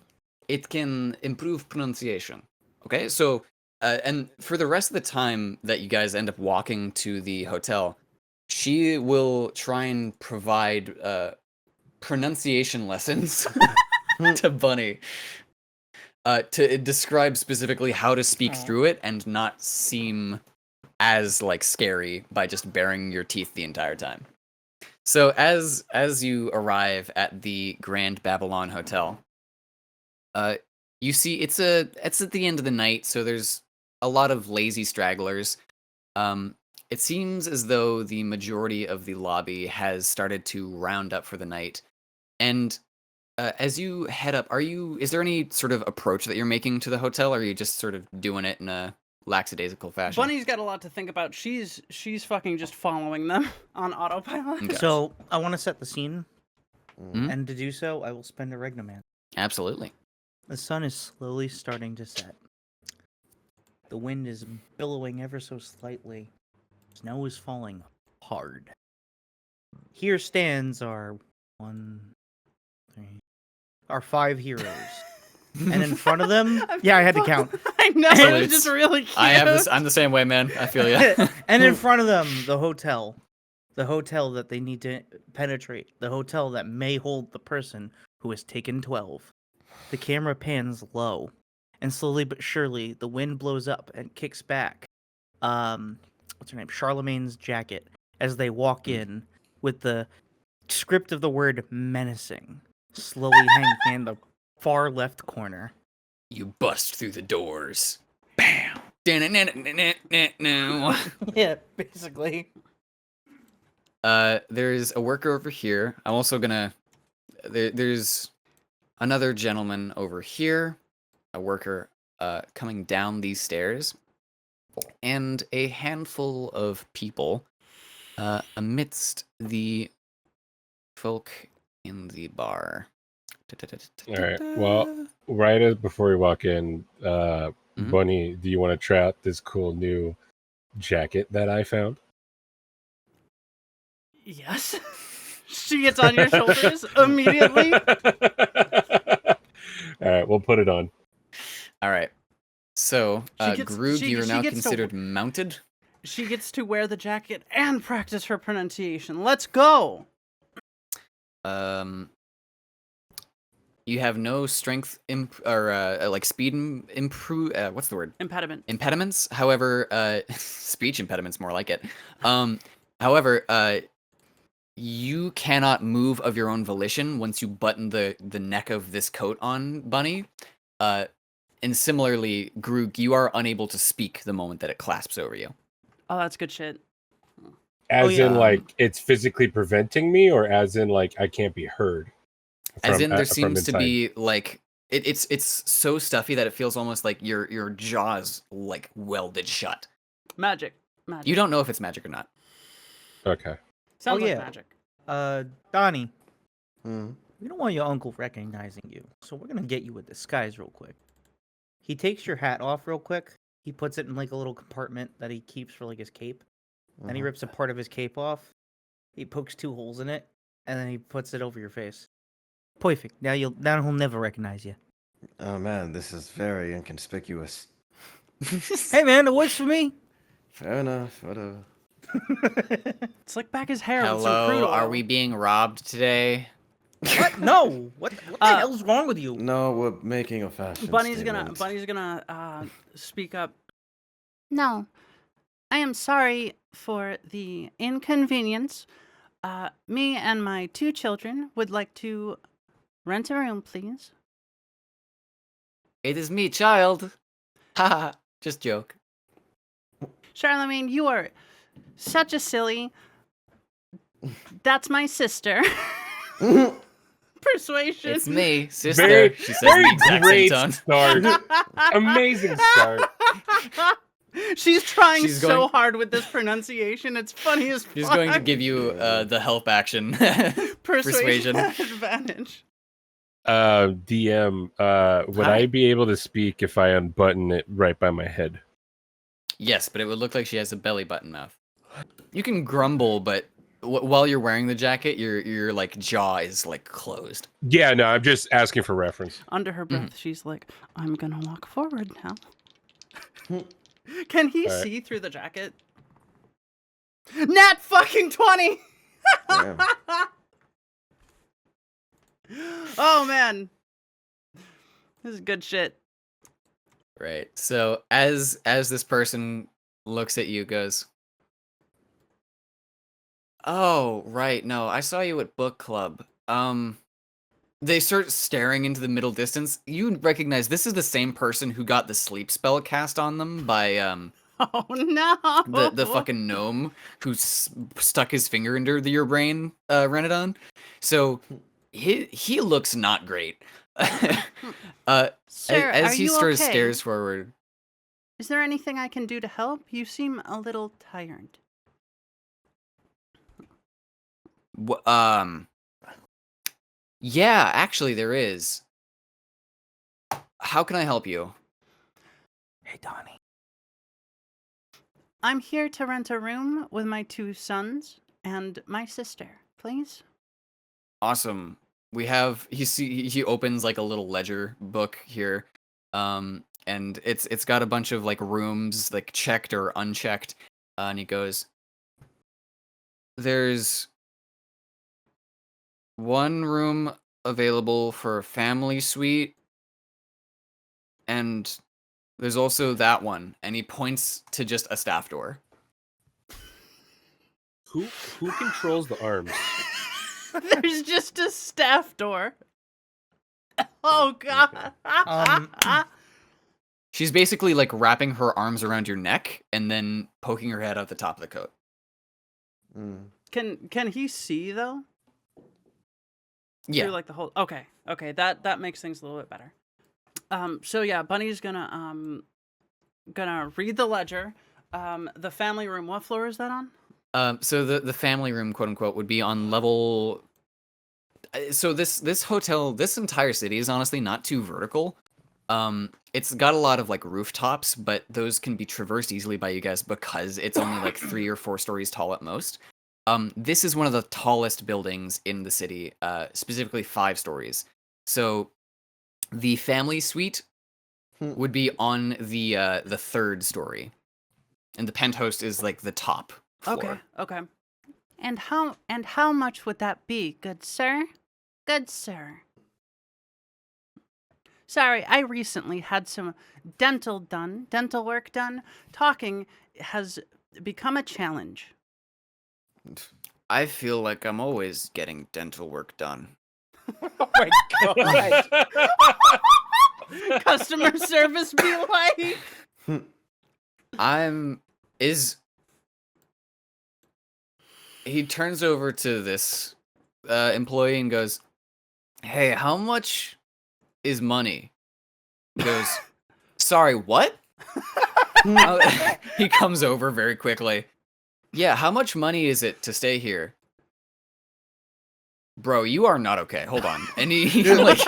it can improve pronunciation. Okay, so, and for the rest of the time that you guys end up walking to the hotel, she will try and provide pronunciation lessons to Bunny. To describe specifically how to speak through it and not seem as like scary by just baring your teeth the entire time. So as you arrive at the Grand Babylon Hotel, you see it's at the end of the night, so there's a lot of lazy stragglers. It seems as though the majority of the lobby has started to round up for the night, and as you head up, is there any sort of approach that you're making to the hotel, or are you just sort of doing it in a lackadaisical fashion? Bunny's got a lot to think about. She's fucking just following them on autopilot. Okay. So I want to set the scene, Mhm. and to do so, I will spend a regnoman. Absolutely. The sun is slowly starting to set. The wind is billowing ever so slightly. Snow is falling hard. Here stands our our 5 heroes. And in front of them, yeah, I had to count. I know, Salutes. it's just really cute. I'm the same way, man. I feel you. And in front of them, the hotel that they need to penetrate, the hotel that may hold the person who has taken 12. The camera pans low, and slowly but surely, the wind blows up and kicks back. What's her name? Charlemagne's jacket as they walk in with the script of the word menacing slowly hanging in the far left corner. You bust through the doors. Bam. No. Yeah, basically. There's a worker over here. I'm also gonna. There's another gentleman over here. A worker coming down these stairs, and a handful of people amidst the folk in the bar. All right. Well, before we walk in, Bunny, do you want to try out this cool new jacket that I found? Yes. She gets on your shoulders immediately. All right, we'll put it on. All right. So, Grug, you are now gets to- considered mounted. She gets to wear the jacket and practice her pronunciation. Let's go. You have no strength like speed improve. What's the word? Impediment. Impediments. However, speech impediments more like it. However, you cannot move of your own volition once you button the neck of this coat on, Bunny. And similarly, Grug, you are unable to speak the moment that it clasps over you. Oh, that's good shit. As in, like, it's physically preventing me, or as in, like, I can't be heard? As in, there seems to be, like, it's so stuffy that it feels almost like your jaws, like, welded shut. Magic. You don't know if it's magic or not. Okay. Sounds like yeah. magic. Donnie, Hmm. we don't want your uncle recognizing you, so we're gonna get you a disguise real quick. He takes your hat off real quick. He puts it in like a little compartment that he keeps for like his cape. Then he rips a part of his cape off. He pokes 2 holes in it, and then he puts it over your face. Perfect. Now he'll never recognize you. Oh man, this is very inconspicuous. Hey man, it works for me. Fair enough. Whatever. Slick back his hair with some crude Hello, oil. are we being robbed today? What? No. What the hell's wrong with you? No, we're making a fashion Bunny's statement. gonna speak up. No, I am sorry for the inconvenience. Me and my 2 children would like to rent a room, please. It is me, child. Haha, just joke. Charlemagne, you are such a silly. That's my sister. Persuasion. It's me, sister. Very, She says in the very exact great same tone. start. Amazing start. She's trying She's so going- hard with this pronunciation. It's funny as fuck. She's going to give you the help action. persuasion persuasion. advantage. DM, would Hi. I be able to speak if I unbutton it right by my head? Yes, but it would look like she has a belly button mouth. You can grumble, but while you're wearing the jacket, your like jaw is like closed. Yeah, no, I'm just asking for reference. Under her breath, she's like, I'm gonna walk forward now. Can he All right. see through the jacket? Nat fucking 20! Damn. Oh man. This is good shit. Right. So as this person looks at you, goes, "Oh, right. No, I saw you at book club." They start staring into the middle distance. You recognize this is the same person who got the sleep spell cast on them by Oh no. the fucking gnome who stuck his finger into your brain, Reinadon. So he looks not great. Sir, as are he you sort of okay? stares forward. Is there anything I can do to help? You seem a little tired. Yeah, actually there is. How can I help you? Hey Donnie. I'm here to rent a room with my 2 sons and my sister, please. Awesome. We have he opens like a little ledger book here. And it's got a bunch of like rooms like checked or unchecked. And he goes, "There's 1 room available for a family suite, and there's also that one." And he points to just a staff door. Who controls the arms? There's just a staff door. Oh god. She's basically like wrapping her arms around your neck and then poking her head out the top of the coat. Mm. Can he see though? Yeah. Through like the whole Okay, that makes things a little bit better. So yeah, Bunny's gonna read the ledger. The family room, what floor is that on? So the family room, quote unquote, would be on level. So this hotel, this entire city is honestly not too vertical. It's got a lot of like rooftops, but those can be traversed easily by you guys because it's only like 3 or 4 stories tall at most. This is one of the tallest buildings in the city, specifically 5 stories. So the family suite would be on the 3rd story, and the penthouse is like the top floor. Okay. And how much would that be, good sir? Good sir. Sorry, I recently had some dental work done. Talking has become a challenge. I feel like I'm always getting dental work done. Oh my god. Customer service be like. He turns over to this employee and goes, "Hey, how much is money?" He goes, "Sorry, what?" He comes over very quickly. Yeah, how much money is it to stay here? Bro, you are not okay. Hold on. And he like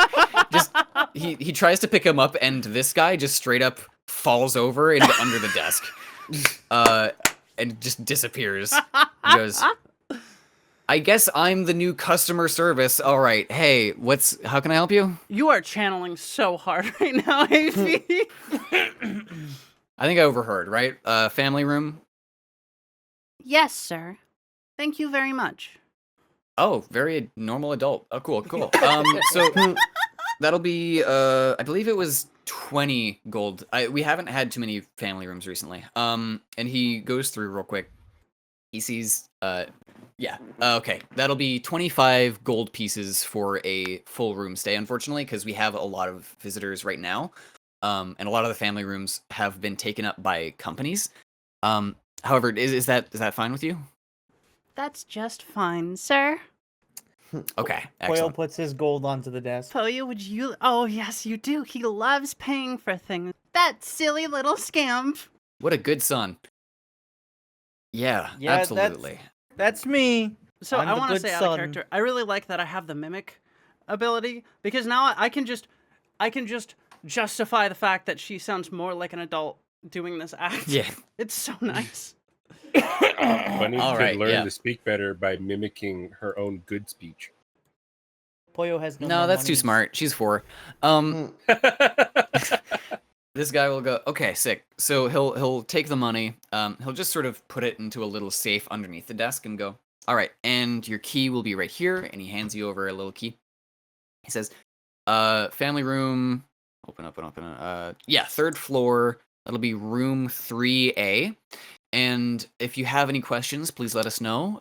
just he tries to pick him up, and this guy just straight up falls over into under the desk. And just disappears. He goes, I guess I'm the new customer service. All right. Hey, how can I help you? You are channeling so hard right now, AP. I think I overheard, right? Family room. Yes, sir. Thank you very much. Oh, very normal adult. Oh, cool. So that'll be, I believe it was 20 gold. We haven't had too many family rooms recently. And he goes through real quick. He sees, yeah, okay. That'll be 25 gold pieces for a full room stay, unfortunately, because we have a lot of visitors right now. And a lot of the family rooms have been taken up by companies. However, is that fine with you? That's just fine, sir. Okay, Poyo excellent. puts his gold onto the desk. Poyo, would you? Oh, yes, you do. He loves paying for things. That silly little scamp. What a good son. Yeah, Yeah, absolutely. That's me. So I'm I the want to good say out son. of character, I really like that I have the mimic ability because now I can just justify the fact that she sounds more like an adult doing this act. Yeah. It's so nice. Bunny All could right, learn yeah. to speak better by mimicking her own good speech. Poyo has no. No, more that's too money. smart. She's 4. This guy will go, okay, sick. So he'll take the money. He'll just sort of put it into a little safe underneath the desk and go, all right, and your key will be right here. And he hands you over a little key. He says, family room, open. Yeah, 3rd floor. That'll be room 3A. And if you have any questions, please let us know.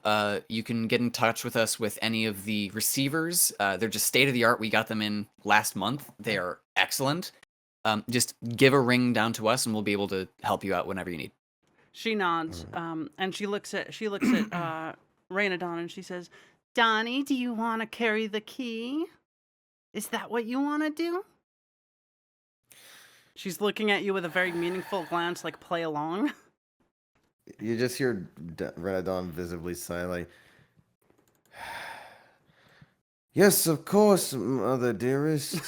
You can get in touch with us with any of the receivers. They're just state-of-the-art. We got them in last month. They are excellent. Just give a ring down to us, and we'll be able to help you out whenever you need. She nods, and she looks at Reinadon, and she says, Donnie, do you want to carry the key? Is that what you want to do? she's looking at you with a very meaningful glance, like play along. You just hear Reinadon visibly sigh, like, yes, of course, mother dearest.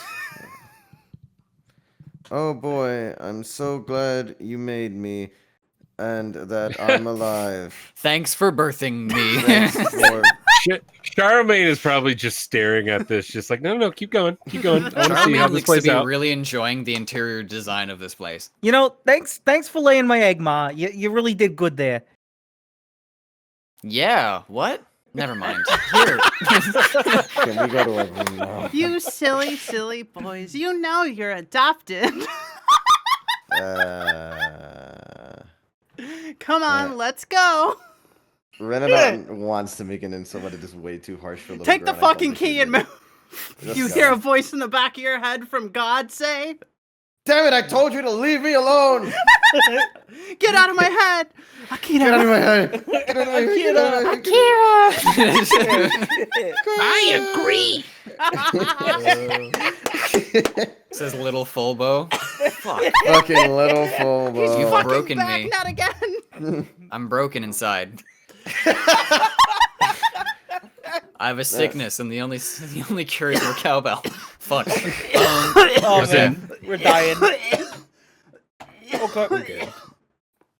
Oh boy, I'm so glad you made me and that I'm alive. Thanks for birthing me. Thanks for... Charlemagne is probably just staring at this, just like, no, keep going. I want to see how Charlemagne this looks to plays be out. really enjoying the interior design of this place. You know, thanks for laying my egg, Ma. You really did good there. Yeah, what? Never mind. Here. Can we go to our room now? You silly, silly boys. You know you're adopted. Come on, let's go. Reinadon wants to make an insult, but it is way too harsh for little Take the girl, and I don't fucking think she key and did. move. Let's You go. hear a voice in the back of your head from God say, Damn it, I told you to leave me alone! "Get out of my head, Akira." Get out of my head! Get out of my head! Get out of my head. I agree. Says little Fulbo. Fuck. Fucking little Fulbo. You've Fucking broken back, me. not again. I'm broken inside. I have a sickness, and the only cure is more cowbell. Fuck. Oh Was man, we're dying. We're good.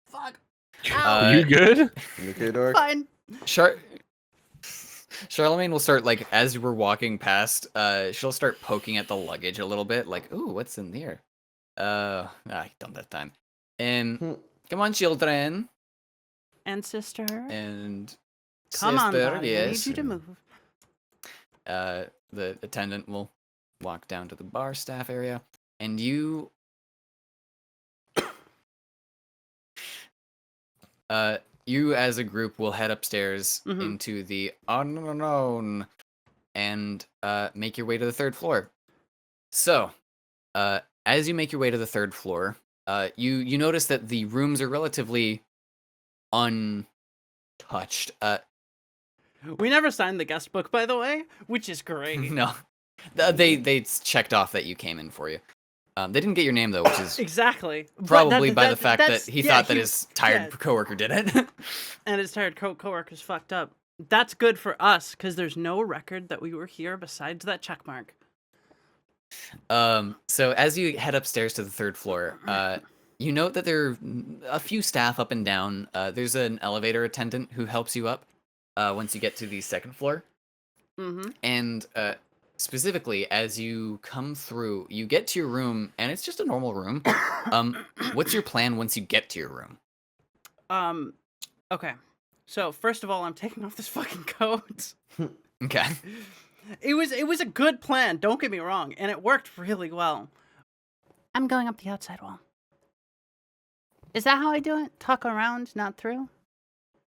Fuck. You good? You okay, Dork? Fine. Charlemagne will start, like, as we're walking past, she'll start poking at the luggage a little bit, like, ooh, what's in there? I don't have time. And come on, children. And sister, And come on, sister, Donnie. I need yes. you to move. The attendant will walk down to the bar staff area, and you you as a group will head upstairs into the unknown and make your way to the 3rd floor. So, as you make your way to the 3rd floor, you notice that the rooms are relatively untouched. We never signed the guest book, by the way, which is great. No, they checked off that you came in for you. They didn't get your name though, which is Exactly. But probably by the fact that that's- he yeah, thought that his tired coworker did it. and his tired coworker's fucked up. That's good for us because there's no record that we were here besides that check mark. So as you head upstairs to the 3rd floor, you note that there are a few staff up and down. There's an elevator attendant who helps you up once you get to the 2nd floor. Mm-hmm. And specifically, as you come through, you get to your room, and it's just a normal room. What's your plan once you get to your room? Okay. So first of all, I'm taking off this fucking coat. Okay. It was a good plan, don't get me wrong, and it worked really well. I'm going up the outside wall. Is that how I do it? Tuck around, not through?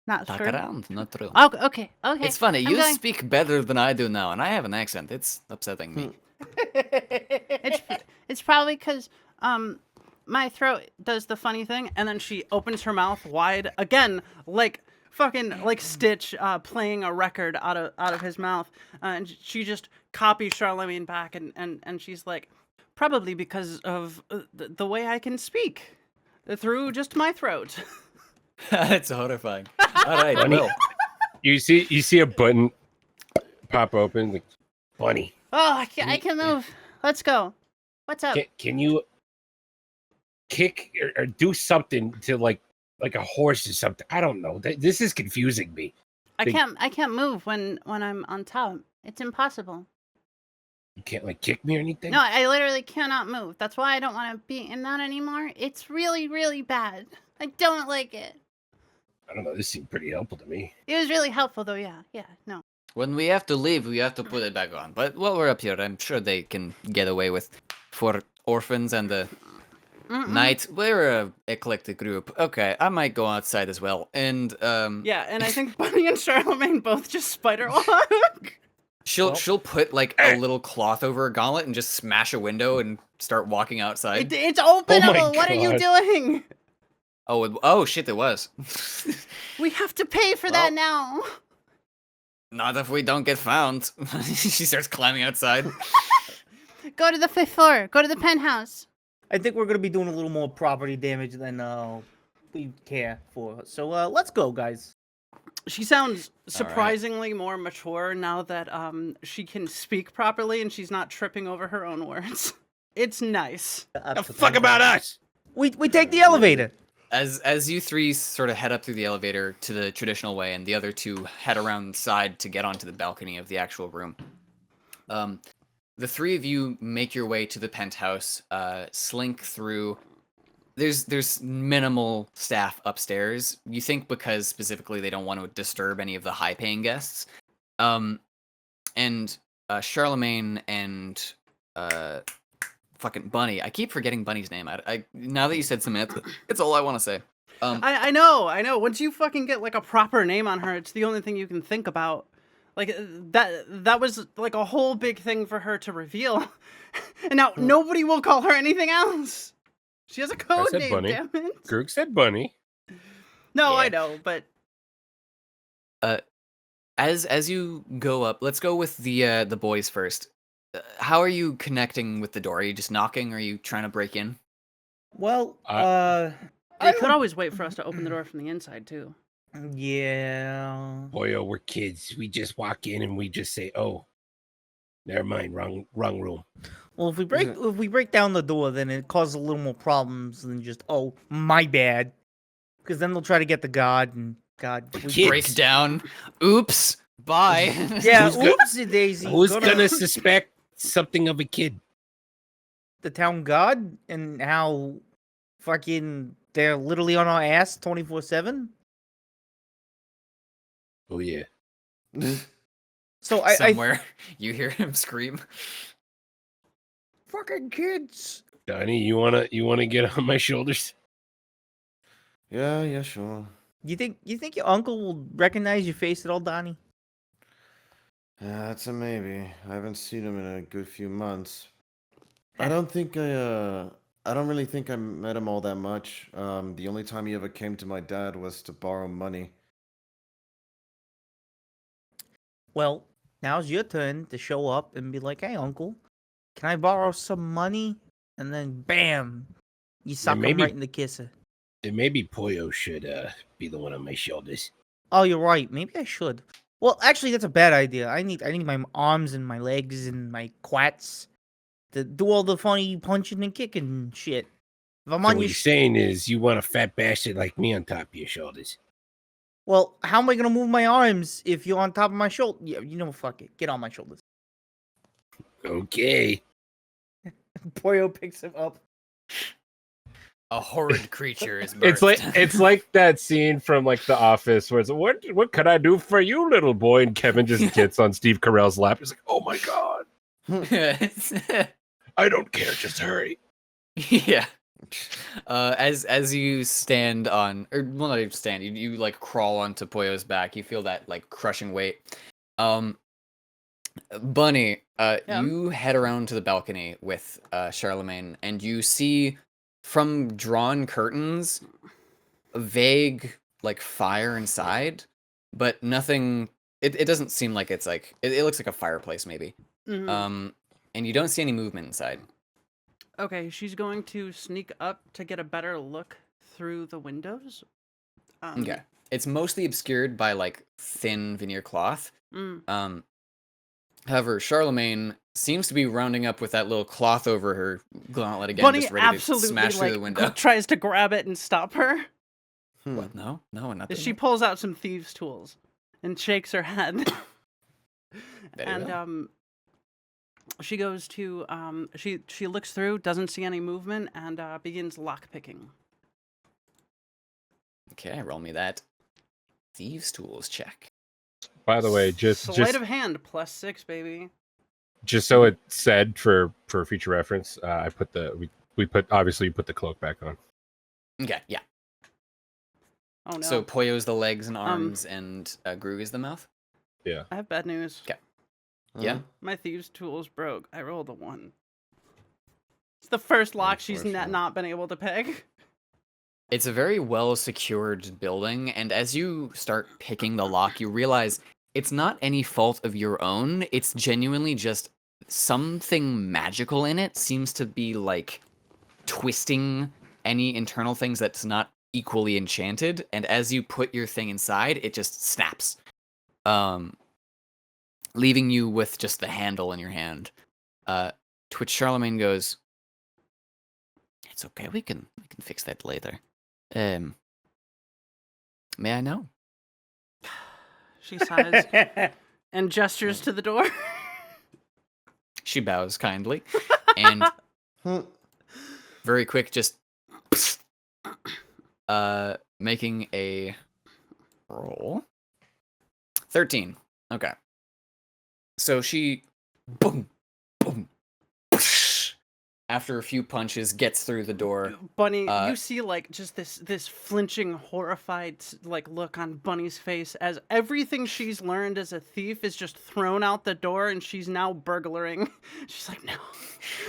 Not Talk through? around, not through. Oh, okay, okay. It's funny, I'm you going- speak better than I do now, and I have an accent. It's upsetting me. It's probably because My throat does the funny thing, and then she opens her mouth wide again, like fucking like Stitch playing a record out of his mouth, and she just copies Charlemagne back, and she's like, probably because of the way I can speak through just my throat. That's horrifying. All right, Funny. well, You see a button pop open. Like, Funny. Oh, I can move. Let's go. What's up? Can you kick or do something to like a horse or something? I don't know. This is confusing me. I can't move when I'm on top. It's impossible. You can't like kick me or anything? No, I literally cannot move. That's why I don't want to be in that anymore. It's really, really bad. I don't like it. I don't know. This seemed pretty helpful to me. It was really helpful though. Yeah, no. when we have to leave, we have to put it back on. But while we're up here, I'm sure they can get away with for orphans and the knights. We're a eclectic group. Okay, I might go outside as well. And Yeah, and I think Bunny and Charlemagne both just spider walk. she'll put like a little cloth over her gauntlet and just smash a window and start walking outside. It's openable. Oh my What are you God. doing? Oh shit, there was. We have to pay for that now. Not if we don't get found. She starts climbing outside. Go to the 5th floor. Go to the penthouse. I think we're gonna be doing a little more property damage than we care for. So let's go, guys. She sounds surprisingly more mature now that she can speak properly and she's not tripping over her own words. It's nice. The fuck about us? We take the elevator. As you three sort of head up through the elevator to the traditional way, and the other two head around the side to get onto the balcony of the actual room. The three of you make your way to the penthouse, slink through. There's minimal staff upstairs. You think because specifically they don't want to disturb any of the high-paying guests. And Charlemagne and fucking Bunny. I keep forgetting Bunny's name. I now that you said Samantha, it's all I want to say. I know. Once you fucking get like a proper name on her, it's the only thing you can think about. Like that was like a whole big thing for her to reveal. And now nobody will call her anything else. She has a code said name, Bunny. damn it. Groog said Bunny. No, Yeah. I know, but As you go up, let's go with the boys first. How are you connecting with the door? Are you just knocking? Or are you trying to break in? Well, they could always wait for us to open the door from the inside too. yeah. Boyo, we're kids. We just walk in and we just say, "Oh, never mind, wrong room." Well, if we break down the door, then it causes a little more problems than just my bad. Because then they'll try to get the god and god. Kids. Break down. Oops. Bye. Yeah, Who's go- oopsie daisy. Who's gonna suspect something of a kid? The town god and how fucking they're literally on our ass 24/7. Oh yeah. So I Somewhere you hear him scream. fucking kids. Donnie, you wanna get on my shoulders? Yeah, sure. You think your uncle will recognize your face at all, Donnie? That's a maybe. I haven't seen him in a good few months. I don't really think I met him all that much. The only time he ever came to my dad was to borrow money. Well, now's your turn to show up and be like, "Hey, uncle, can I borrow some money and then bam, you suck him maybe- right in the kisser. Then maybe Pollo should be the one on my shoulders. Oh, you're right. Maybe I should. Well, actually, that's a bad idea. I need my arms and my legs and my quats to do all the funny punching and kicking and shit. If I'm So on what your you're saying is you want a fat bastard like me on top of your shoulders. well, how am I gonna move my arms if you're on top of my shoulder? Yeah, you know, fuck it. Get on my shoulders. Okay. Pollo picks him up. A horrid creature is It's like that scene from like The Office where it's what can I do for you, little boy? And Kevin just gets on Steve Carell's lap. He's like, oh my god, I don't care, just hurry. Yeah. As you stand on, or well, not even stand, you like crawl onto Pollo's back. You feel that like crushing weight. Bunny, Yeah. you head around to the balcony with Charlemagne, and you see from drawn curtains a vague like fire inside, but nothing. It doesn't seem like it's like it looks like a fireplace maybe. Mhm. And you don't see any movement inside. Okay, she's going to sneak up to get a better look through the windows. Okay. It's mostly obscured by like thin veneer cloth. Mm. However, Charlemagne seems to be rounding up with that little cloth over her gauntlet again, Bunny just ready to absolutely smash through the like window. tries to grab it and stop her. What? No, not She pulls out some thieves' tools and shakes her head. And she goes to she looks through, doesn't see any movement, and begins lockpicking. Okay, roll me that thieves tools check. By the way, Sleight of hand +6, baby. just so it's said for future reference, I put we put the cloak back on. Okay, yeah. Oh no. So Pollo's the legs and arms, and Grug is the mouth. Yeah. I have bad news. Okay. Yeah. My thieves' tools broke. I rolled a 1. It's the first lock she's not been able to pick. It's a very well secured building, and as you start picking the lock, you realize it's not any fault of your own. It's genuinely just something magical in it seems to be like twisting any internal things that's not equally enchanted, and as you put your thing inside, it just snaps. Leaving you with just the handle in your hand. To which Charlemagne goes, "It's okay, we can fix that later. May I know?" She sighs and gestures to the door. She bows kindly, and very quick, just making a roll. 13. Okay. So she, boom, boom, after a few punches, gets through the door. Bunny, you see like just this flinching, horrified like look on Bunny's face as everything she's learned as a thief is just thrown out the door, and she's now burglaring. She's like,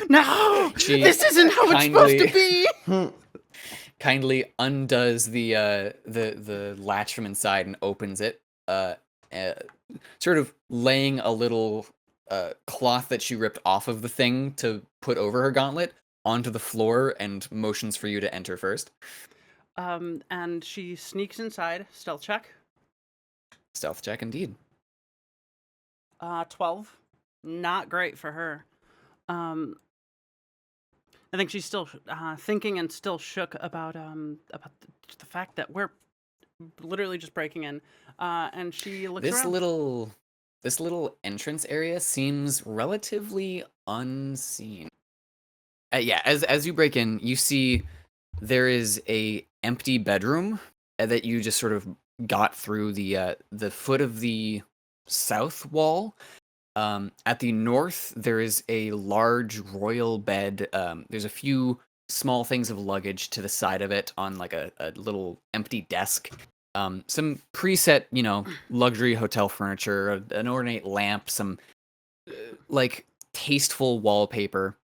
no, this isn't how it's supposed to be. Kindly undoes the latch from inside and opens it, sort of laying a little cloth that she ripped off of the thing to put over her gauntlet onto the floor and motions for you to enter first. And she sneaks inside. Stealth check. Stealth check, indeed. 12. Not great for her. I think she's still thinking and still shook about the fact that we're literally just breaking in. And she looks around. This little entrance area seems relatively unseen. Yeah, as you break in, you see there is a empty bedroom that you just sort of got through the foot of the south wall. At the north, there is a large royal bed. There's a few small things of luggage to the side of it on like a little empty desk. Some preset, luxury hotel furniture, an ornate lamp, some like tasteful wallpaper,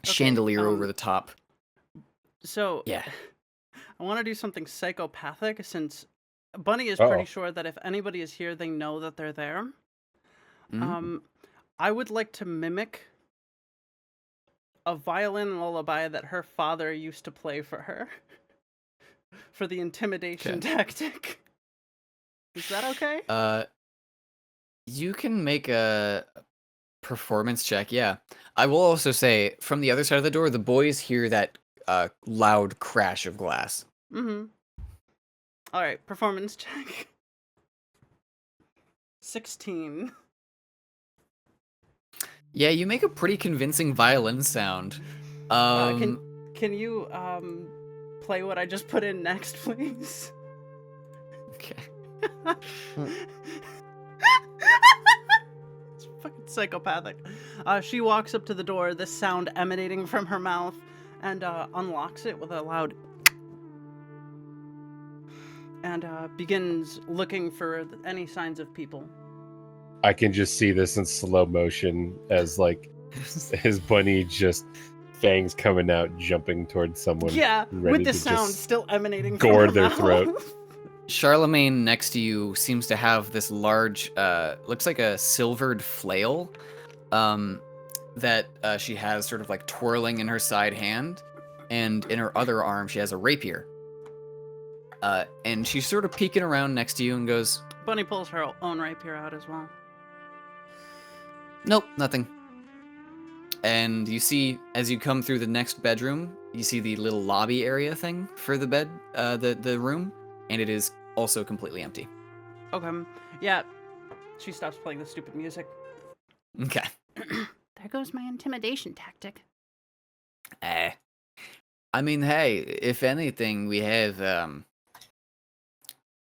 chandelier over the top. So yeah, I want to do something psychopathic since Bunny is pretty sure that if anybody is here, they know that they're there. Mm-hmm. I would like to mimic a violin lullaby that her father used to play for her for the intimidation tactic. Is that okay? You can make a performance check, yeah. I will also say, from the other side of the door, the boys hear that loud crash of glass. Mm-hmm. All right, performance check. 16. Yeah, you make a pretty convincing violin sound. Can you play what I just put in next, please? Okay. It's fucking psychopathic. She walks up to the door, this sound emanating from her mouth, and unlocks it with a loud and begins looking for any signs of people. I can just see this in slow motion as like his bunny just fangs coming out, jumping towards someone. Yeah, ready with the to sound just still emanating gore from her their mouth. throat. Charlemagne next to you seems to have this large, looks like a silvered flail, that she has sort of like twirling in her side hand, and in her other arm she has a rapier. And she's sort of peeking around next to you and goes, Bunny pulls her own rapier out as well. "Nope, nothing." And you see, as you come through the next bedroom, you see the little lobby area thing for the bed, the room, and it is also completely empty. Okay. Yeah. She stops playing the stupid music. Okay. There goes my intimidation tactic. I mean, hey, if anything, we have,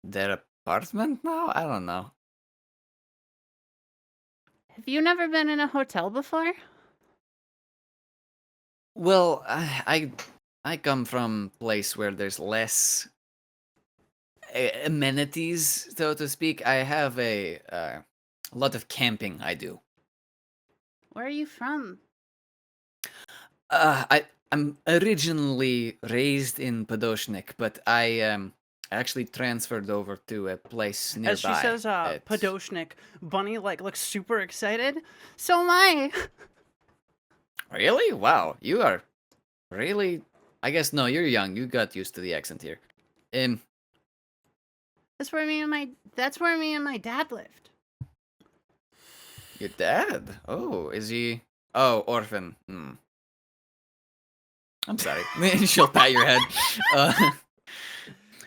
their apartment now? I don't know. Have you never been in a hotel before? Well, I come from a place where there's less amenities, so to speak. I have a lot of camping I do. Where are you from? I'm originally raised in Podoshnik, but I actually transferred over to a place nearby. As she says It's- Podoshnik, Bunny looks super excited. So am I. Really? Wow, you are really. I guess no, you're young. You got used to the accent here. That's where me and my dad lived. Your dad? Oh, is he? Oh, orphan. I'm sorry. She'll pat your head.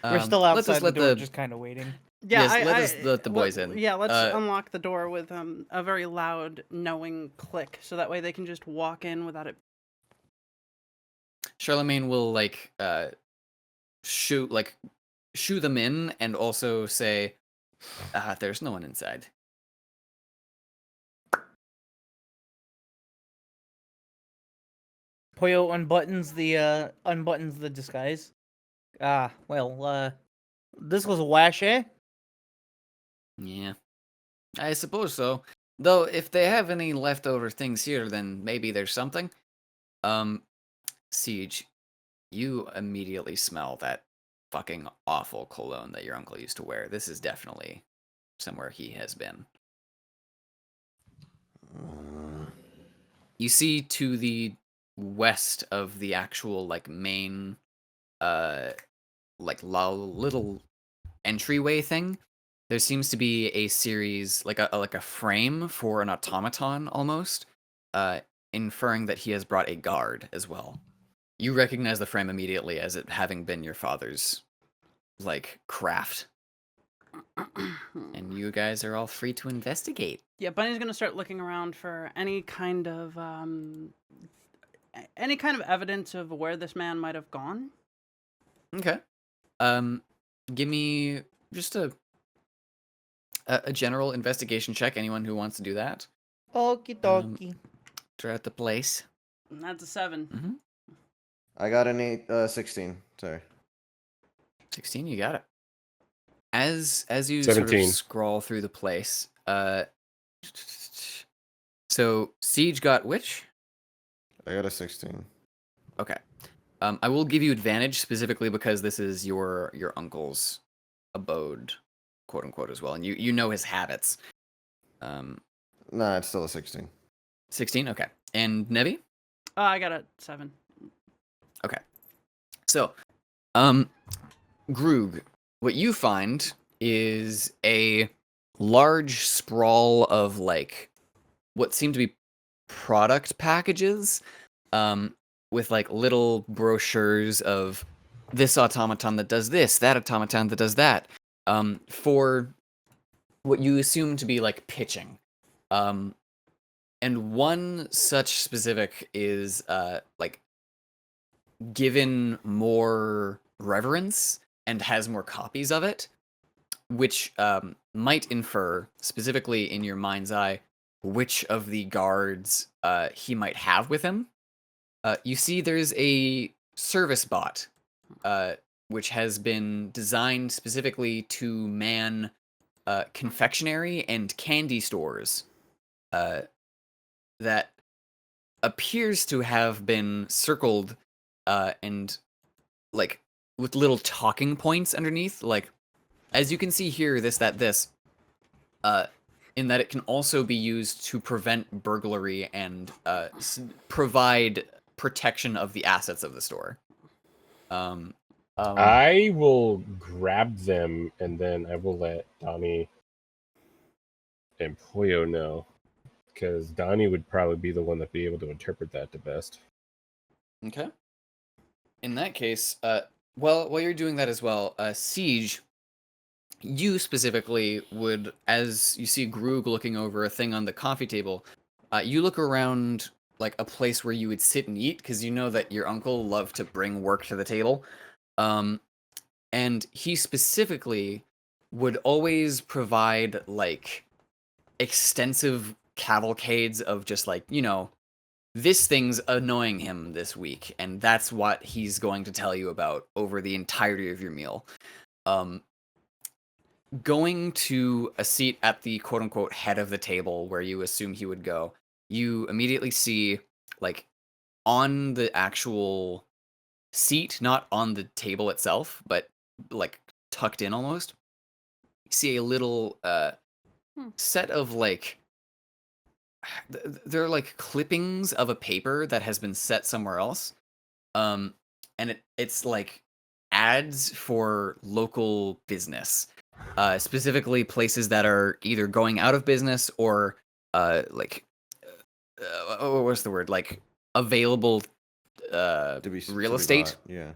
We're still let's outside just the door, just kind of waiting. Yeah, Yes, let us let the boys in. Yeah, let's Uh, unlock the door with a very loud, knowing click, so that way they can just walk in without it. Charlemagne will shoo them in and also say, "There's no one inside." Poyo unbuttons the disguise. This was a wash, eh? Yeah, I suppose so. Though, if they have any leftover things here, then maybe there's something. Siege, you immediately smell that fucking awful cologne that your uncle used to wear. This is definitely somewhere he has been. You see to the west of the actual main little entryway thing, there seems to be a series like a frame for an automaton almost, inferring that he has brought a guard as well. You recognize the frame immediately as it having been your father's craft. And you guys are all free to investigate. Yeah, Bunny's gonna start looking around for any kind of evidence of where this man might have gone. Okay. Give me just a general investigation check. Anyone who wants to do that. Okie dokie. Throughout the place. And that's a 7. I got an 16. Sorry. 16, you got it. As you sort 17. of scroll through the place, so Siege got which? I got a 16. Okay. I will give you advantage specifically because this is your uncle's abode, quote unquote, as well, and you know his habits. Nah, it's still a 16. 16, okay. And Nevi? Oh, I got a 7. So, Groog, what you find is a large sprawl of like what seem to be product packages, with like little brochures of this automaton that does this, that automaton that does that, for what you assume to be like pitching. And one such specific is like given more reverence and has more copies of it, which might infer, specifically in your mind's eye, which of the guards he might have with him. You see there's a service bot, which has been designed specifically to man confectionery and candy stores that appears to have been circled and like with little talking points underneath, like as you can see here, this, that, this, in that it can also be used to prevent burglary and provide protection of the assets of the store. I will grab them and then I will let Donnie and Pollo know, because Donnie would probably be the one that'd be able to interpret that the best. Okay. In that case, well, while you're doing that as well, Siege, you specifically would, as you see Groog looking over a thing on the coffee table, you look around like a place where you would sit and eat, because you know that your uncle loved to bring work to the table. And he specifically would always provide like extensive cavalcades of just like, you know, this thing's annoying him this week, and that's what he's going to tell you about over the entirety of your meal. Going to a seat at the quote-unquote head of the table where you assume he would go, you immediately see, like, on the actual seat, not on the table itself, but, like, tucked in almost, you see a little set of, like, they're like clippings of a paper that has been set somewhere else. And it's like ads for local business. Specifically places that are either going out of business or like what's the word? Like available real estate. Bought, yeah.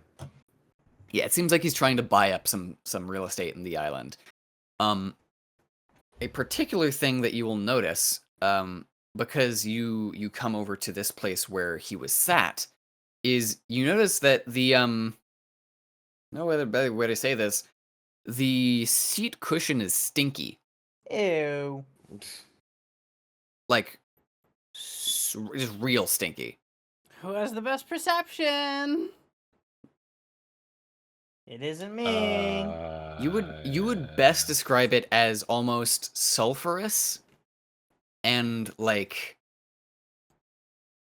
Yeah, it seems like he's trying to buy up some real estate in the island. A particular thing that you will notice, because you come over to this place where he was sat, is you notice that the no other better way to say this, the seat cushion is stinky. Ew. Like just real stinky. Who has the best perception? It isn't me. You would best describe it as almost sulfurous, and like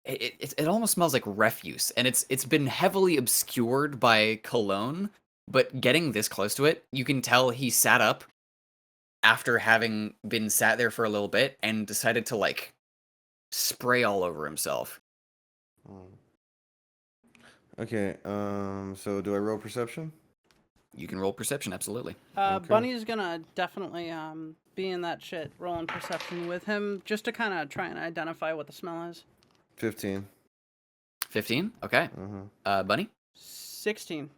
it almost smells like refuse, and it's been heavily obscured by cologne, but getting this close to it, you can tell he sat up after having been sat there for a little bit and decided to like spray all over himself. Okay, so do I roll perception? You can roll perception, absolutely. Okay. Bunny's gonna definitely be in that shit, rolling perception with him, just to kind of try and identify what the smell is. 15. 15? Okay. Bunny? 16.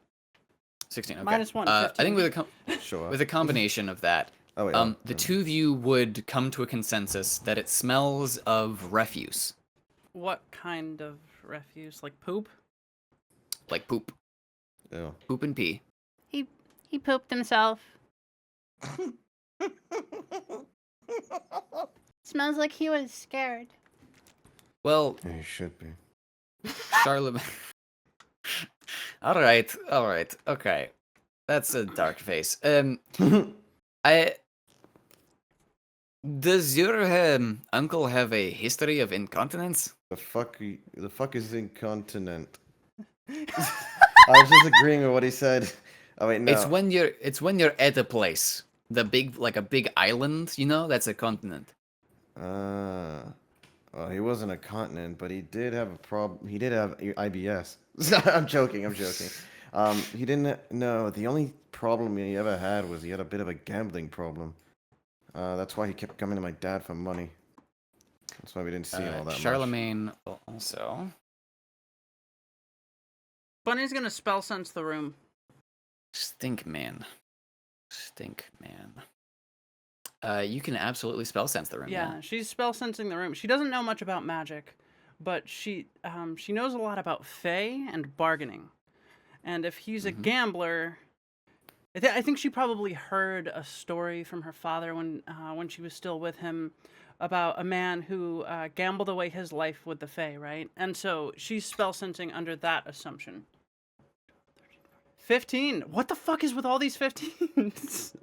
16, okay. -1, I think 15. Show up. with a combination of that, Oh, wait, the two of you would come to a consensus that it smells of refuse. What kind of refuse? Like poop? Like poop. Ew. Poop and pee. He pooped himself. Smells like he was scared. Well, Yeah, you should be. Charlotte... Alright, okay. That's a dark face. Does your uncle have a history of incontinence? The fuck is incontinent? I was just agreeing with what he said. Oh wait, no. It's when you're at a place, the big, like a big island, you know, that's a continent. Well, he wasn't a continent, but he did have a problem. He did have IBS. I'm joking. I'm joking. He didn't. No, the only problem he ever had was he had a bit of a gambling problem. That's why he kept coming to my dad for money. That's why we didn't see him all that much. Charlemagne will also. Bunny's gonna spell sense the room. Stink man. Stink man. You can absolutely spell sense the room. Yeah, she's spell sensing the room. She doesn't know much about magic, but she knows a lot about Fae and bargaining. And if he's a gambler, I think she probably heard a story from her father when she was still with him about a man who gambled away his life with the Fae, right? And so she's spell sensing under that assumption. 15. What the fuck is with all these 15s?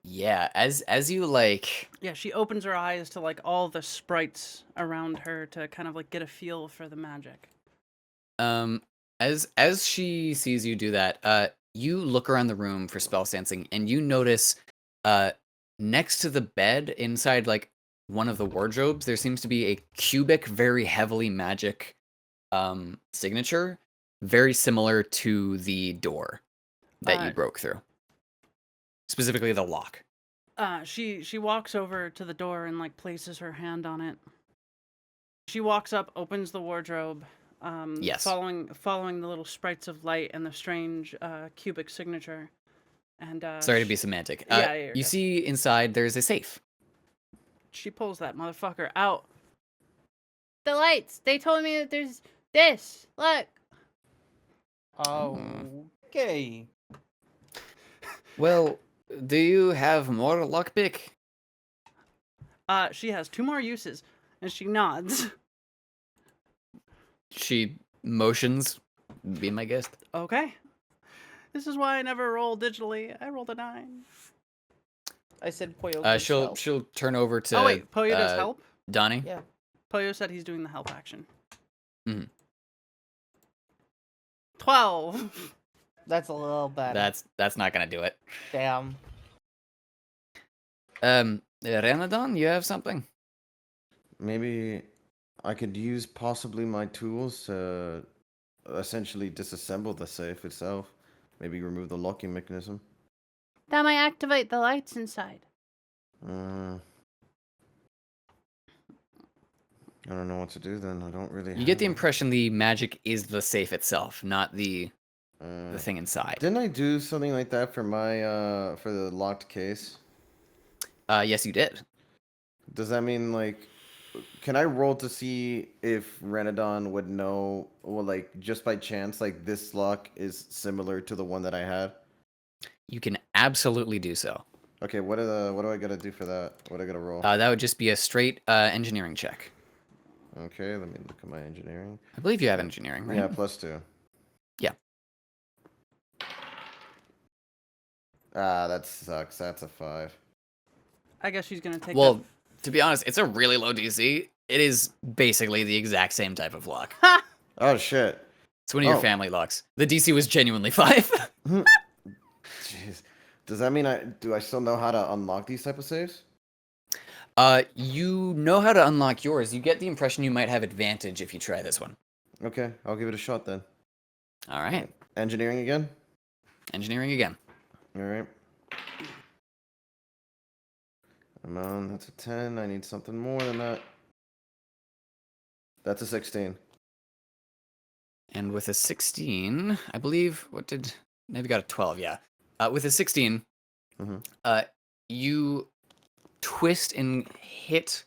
Yeah, as you like. Yeah, she opens her eyes to like all the sprites around her to kind of like get a feel for the magic. As she sees you do that, you look around the room for spell sensing, and you notice, next to the bed, inside like one of the wardrobes, there seems to be a cubic, very heavily magic, signature, very similar to the door that you broke through. Specifically, the lock. She walks over to the door and like places her hand on it. She walks up, opens the wardrobe. Yes. Following the little sprites of light and the strange cubic signature. And sorry to be semantic. You see inside there's a safe. She pulls that motherfucker out. The lights. They told me that there's this. Look. Okay. Well, do you have more lockpick? She has 2 more uses, and she nods. She motions. Be my guest. Okay. This is why I never roll digitally. I rolled a 9. I said Poyo. She'll turn over to. Oh wait, Poyo does help. Donnie. Yeah. Poyo said he's doing the help action. Mhm. 12. That's a little better. That's not gonna do it. Damn. Reinadon, you have something? Maybe I could use possibly my tools to essentially disassemble the safe itself. Maybe remove the locking mechanism. That might activate the lights inside. I don't know what to do then. I don't really. You get the impression the magic is the safe itself, not the the thing inside. Didn't I do something like that for my for the locked case? Yes, you did. Does that mean like, can I roll to see if Reinadon would know, or like just by chance, like this lock is similar to the one that I had? You can absolutely do so. Okay, what do I gotta do for that? What do I gotta roll? That would just be a straight engineering check. Okay, let me look at my engineering. I believe you have engineering, right? Yeah, +2. Yeah. That sucks. That's a 5. I guess she's gonna take. Well, to be honest, it's a really low DC. It is basically the exact same type of lock. Oh shit. It's one of your family locks. The DC was genuinely 5. Jeez. Does that mean I still know how to unlock these type of saves? You know how to unlock yours. You get the impression you might have advantage if you try this one. Okay, I'll give it a shot then. All right. Engineering again? Engineering again. All right. I'm on. That's a 10. I need something more than that. That's a 16. And with a 16, I believe, maybe got a 12, yeah. With a 16, you twist and hit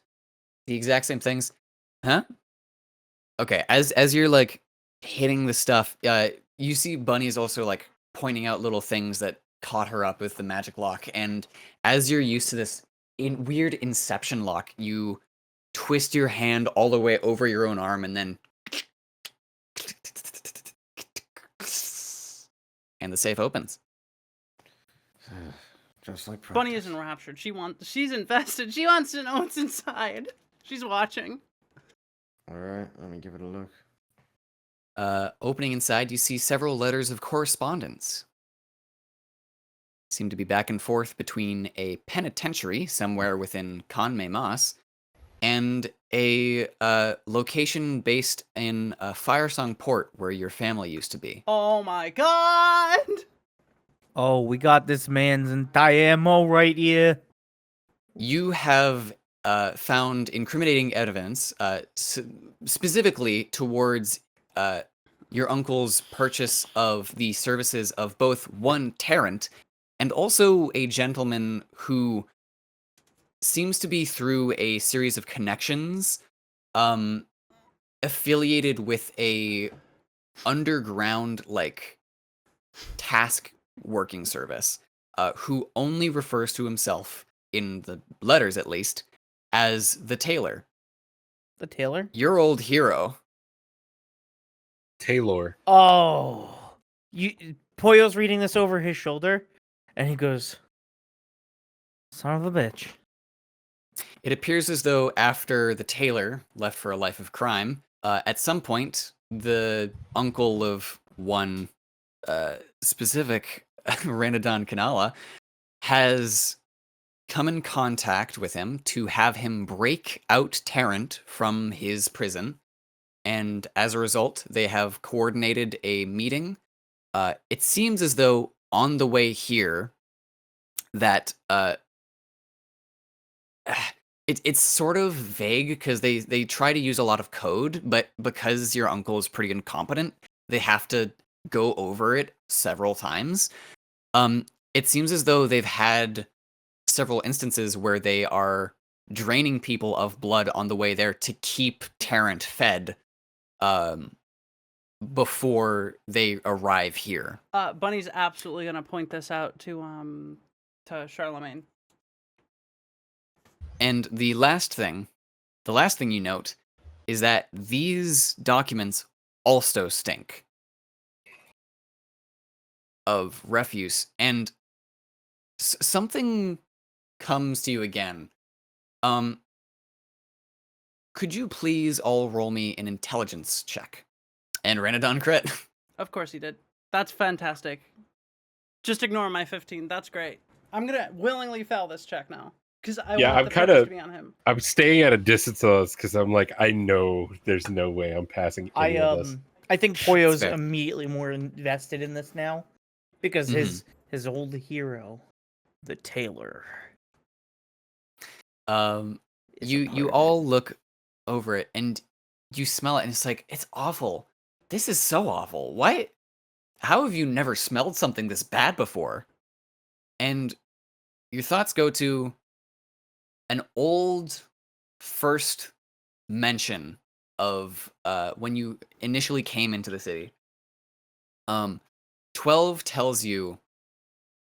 the exact same things. Huh? Okay, as you're like hitting the stuff, you see Bunny is also like pointing out little things that caught her up with the magic lock. And as you're used to this weird inception lock, you twist your hand all the way over your own arm and then and the safe opens. Just like practice. Bunny is enraptured. She's invested. She wants to know what's inside. She's watching. All right, let me give it a look. Opening inside, you see several letters of correspondence. seem to be back and forth between a penitentiary somewhere within Conme Mas and a location based in Firesong Port, where your family used to be. Oh my god! Oh, we got this man's entire ammo right here. You have found incriminating evidence, specifically towards your uncle's purchase of the services of both one Tarrant and also a gentleman who seems to be through a series of connections affiliated with a underground like task working service who only refers to himself, in the letters at least, as the tailor. The tailor? Your old hero. Taylor. Oh. Pollo's reading this over his shoulder, and he goes, son of a bitch. It appears as though after the tailor left for a life of crime, at some point, the uncle of one specific Reinadon Kanala has come in contact with him to have him break out Tarrant from his prison. And as a result, they have coordinated a meeting. It seems as though on the way here that it's sort of vague because they try to use a lot of code, but because your uncle is pretty incompetent, they have to go over it several times. It seems as though they've had several instances where they are draining people of blood on the way there to keep Tarrant fed before they arrive here. Bunny's absolutely gonna point this out to Charlemagne. And the last thing you note is that these documents also stink of refuse, and something comes to you again. Could you please all roll me an intelligence check? And Reinadon crit. Of course he did. That's fantastic. Just ignore my 15. That's great. I'm gonna willingly fail this check now because I want the focus to be on him. I'm staying at a distance of this because I'm like, I know there's no way I'm passing any of this. I think Pollo's fair. immediately more invested in this now because his old hero, the tailor. You all look over it and you smell it and it's like, it's awful. This is so awful. Why? How have you never smelled something this bad before? And your thoughts go to an old first mention of when you initially came into the city. 12 tells you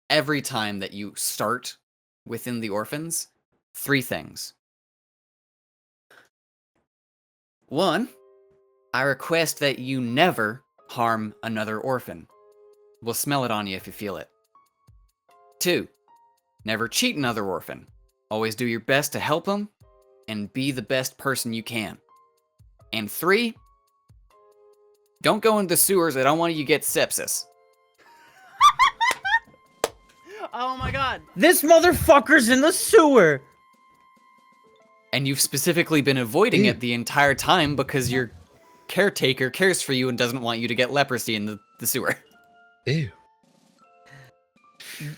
every time that you start within the orphans, 3 things. 1, I request that you never harm another orphan. We'll smell it on you if you feel it. 2, never cheat another orphan. Always do your best to help them and be the best person you can. And 3, don't go into the sewers. I don't want you to get sepsis. Oh my god. This motherfucker's in the sewer. And you've specifically been avoiding it the entire time because your caretaker cares for you and doesn't want you to get leprosy in the sewer. Ew.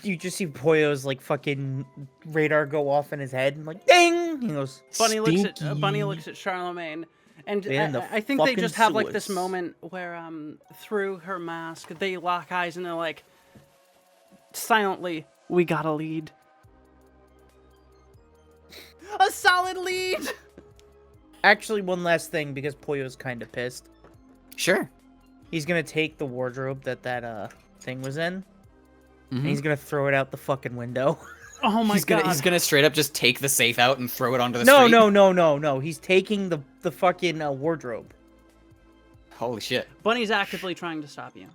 You just see Pollo's like fucking radar go off in his head and like ding. He goes. Bunny looks "Stinky." at Charlemagne, and Man, the I think they fucking just have like this sewers. moment where through her mask they lock eyes and they're like, silently, we got a lead. A solid lead. Actually, one last thing because Pollo's kind of pissed. Sure. He's gonna take the wardrobe that thing was in, Mhm. and he's gonna throw it out the fucking window. Oh my god. He's gonna straight up just take the safe out and throw it onto the No, street. no. He's taking the fucking wardrobe. Holy shit. Bunny's actively trying to stop you.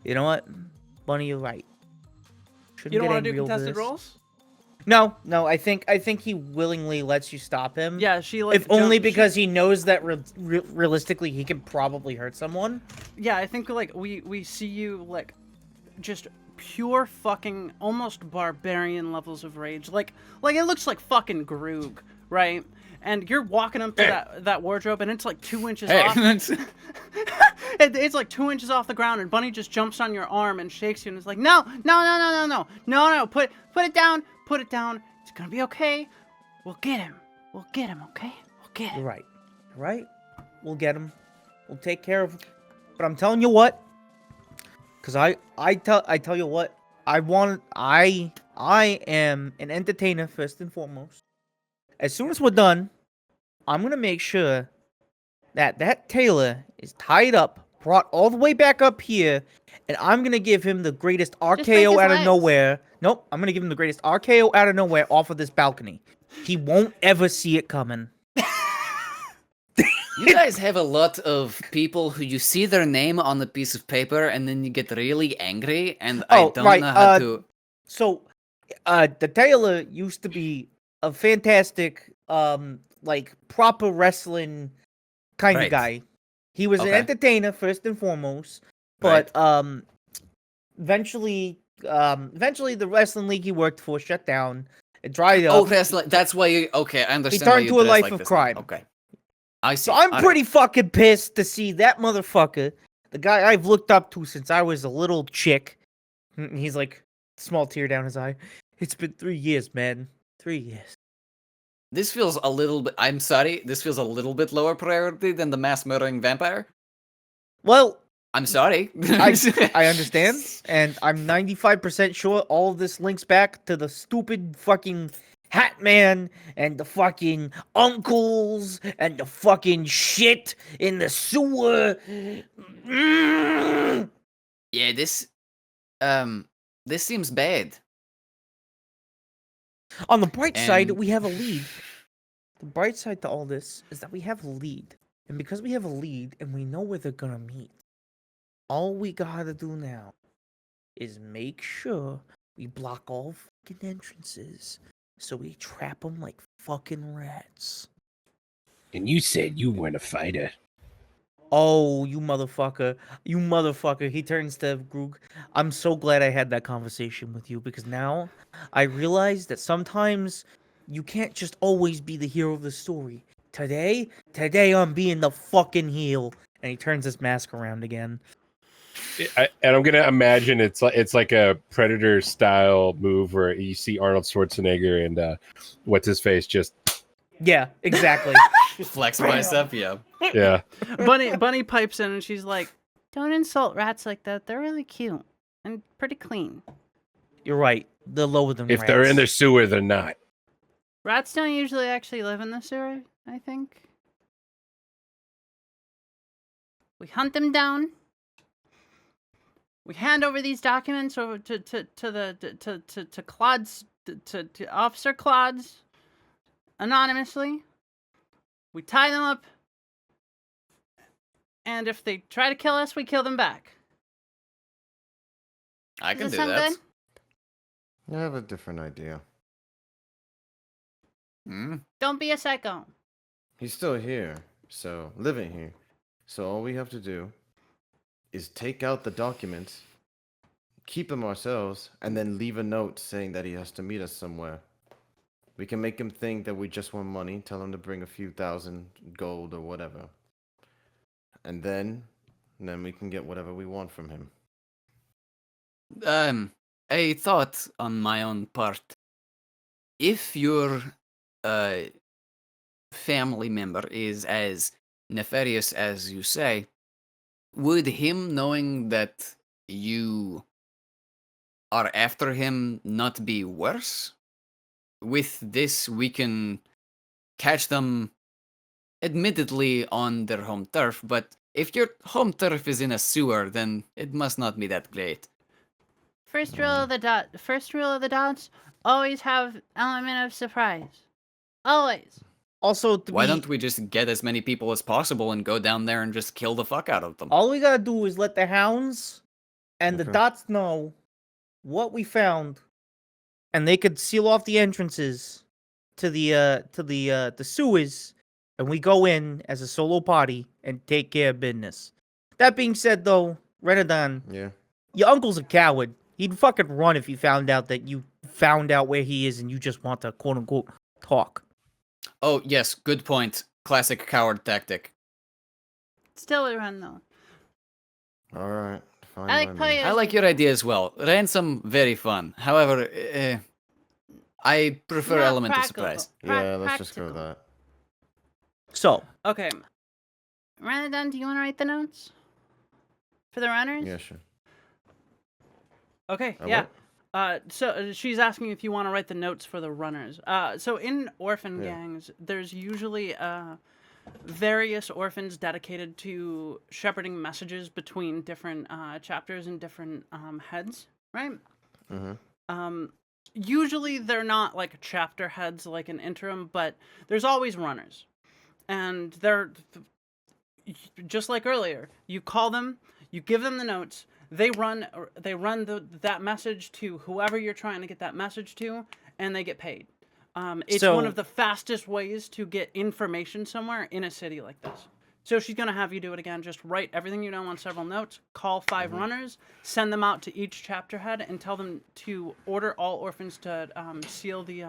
You know what, Bunny, you're right. Shouldn't You don't get want to do angry over contested this. rolls? No, I think he willingly lets you stop him. Yeah, she like If only jump- because he knows that realistically he could probably hurt someone. Yeah, I think like we see you like just pure fucking almost barbarian levels of rage. Like it looks like fucking Groog, right? And you're walking up to that wardrobe and it's like 2 inches off. It's like 2 inches off the ground and Bunny just jumps on your arm and shakes you and is like, no, put it down, it's gonna be okay. We'll get him, okay? We'll get him. You're right. We'll get him. We'll take care of him. But I'm telling you what, because I tell you what, I am an entertainer first and foremost. As soon as we're done, I'm gonna make sure that tailor is tied up, brought all the way back up here, and I'm gonna give him the greatest break his RKO out of legs. nowhere. Nope, I'm gonna give him the greatest RKO out of nowhere off of this balcony. He won't ever see it coming. You guys have a lot of people who you see their name on the piece of paper and then you get really angry, and I Oh, don't right, know how to. So, the tailor used to be a fantastic, like proper wrestling kind of Right. guy. He was an Okay. entertainer first and foremost, but eventually the wrestling league he worked for shut down. It dried up. Oh, that's why you. Okay, I understand. why turned you to a dress life like of this now. crime. Okay. I see. So I'm Alright. pretty fucking pissed to see that motherfucker, the guy I've looked up to since I was a little chick. And he's like, small tear down his eye. It's been 3 years, man. 3 years. This feels a little bit. I'm sorry. This feels a little bit lower priority than the mass murdering vampire. Well, I'm sorry. I understand, and I'm 95% sure all of this links back to the stupid fucking Hat Man and the fucking uncles and the fucking shit in the sewer. Yeah, this seems bad. On the bright side, And- we have a lead. The bright side to all this is that we have a lead. And because we have a lead and we know where they're gonna meet, all we gotta do now is make sure we block all fucking entrances so we trap them like fucking rats. And you said you weren't a fighter. Oh, you motherfucker. You motherfucker. He turns to Groog. I'm so glad I had that conversation with you because now I realize that sometimes you can't just always be the hero of the story. Today I'm being the fucking heel. And he turns his mask around again. And I'm gonna imagine it's like a Predator style move where you see Arnold Schwarzenegger and what's his face just Yeah, exactly. Flex bicep, yeah. yeah. Bunny pipes in and she's like, Don't insult rats like that. They're really cute and pretty clean. You're right. They're lower than If they're in the rats. sewer, they're not. Rats don't usually actually live in the sewer, I think. We hunt them down. We hand over these documents over to Claude's to Officer Claude's anonymously. We tie them up, and if they try to kill us, we kill them back. I can Does do that sound that. good? I have a different idea. Mm. Don't be a psycho. He's still here, so living here. So all we have to do is take out the documents, keep them ourselves, and then leave a note saying that he has to meet us somewhere. We can make him think that we just want money, tell him to bring a few thousand gold or whatever. And then we can get whatever we want from him. A thought on my own part. If your family member is as nefarious as you say, would him knowing that you are after him not be worse? With this, we can catch them admittedly on their home turf, but if your home turf is in a sewer, then it must not be that great. First rule of the dots: always have element of surprise. Always. Also, Why don't we just get as many people as possible and go down there and just kill the fuck out of them? all we gotta do is let the hounds and the Okay. dots know what we found and they could seal off the entrances to the sewers, and we go in as a solo party and take care of business. That being said, though, Reinadon, Yeah. your uncle's a coward. He'd fucking run if he found out that you found out where he is and you just want to quote unquote talk. Oh, yes, good point. Classic coward tactic. Still a run though. All right. Fine. I like by me. playing. I like your idea as well. Ransom, very fun. However, I prefer Not element of practical. surprise. Yeah, let's just go with Practical. that. So, Okay. Reinadon, do you want to write the notes for the runners? Yeah, sure. Okay, I yeah. will. So she's asking if you want to write the notes for the runners. So in orphan Yeah. gangs, there's usually various orphans dedicated to shepherding messages between different chapters and different heads, right? Mm-hmm. Usually they're not like chapter heads like an interim, but there's always runners. And they're just like earlier. You call them, you give them the notes, they run that message to whoever you're trying to get that message to, and they get paid. It's one So- of the fastest ways to get information somewhere in a city like this. So she's gonna have you do it again. Just write everything you know on several notes. Call 5 runners, send them out to each chapter head, and tell them to order all orphans to seal the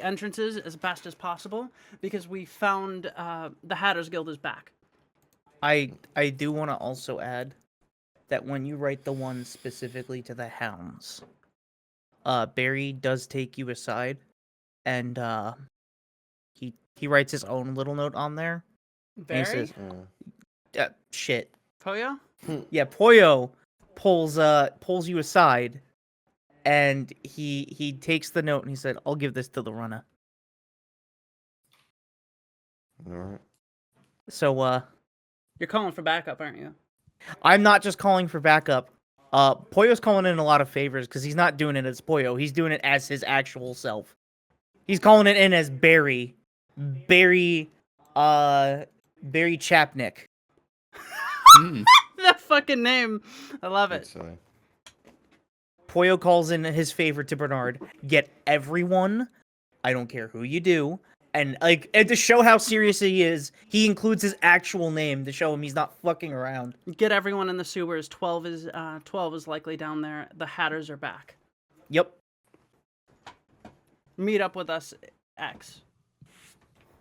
entrances as best as possible, because we found the Hatters Guild is back. I do want to also add that when you write the one specifically to the hounds, Barry does take you aside, and he writes his own little note on there. And he Barry? says, shit. Poyo? Yeah, Poyo pulls you aside, and he takes the note and he said, "I'll give this to the runner." All right. So You're calling for backup, aren't you? I'm not just calling for backup. Poyo's calling in a lot of favors because he's not doing it as Poyo. He's doing it as his actual self. He's calling it in as Barry Chapnick. Hmm. That fucking name. I love it. That's silly. Poyo calls in his favor to Bernard. Get everyone. I don't care who you do. And and to show how serious he is, he includes his actual name to show him he's not fucking around. Get everyone in the sewers. 12 is likely down there. The Hatters are back. Yep. Meet up with us, X.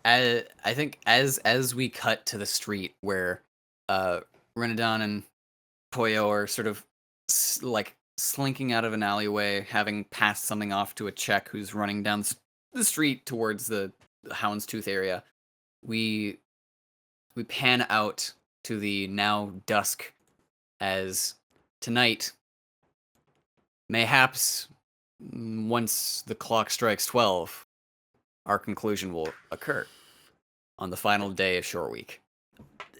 I think as we cut to the street where Reinadon and Poyo are sort of slinking out of an alleyway, having passed something off to a Czech who's running down the street towards the Houndstooth area, we pan out to the now dusk, as tonight, mayhaps once the clock strikes 12, our conclusion will occur on the final day of Shore Week.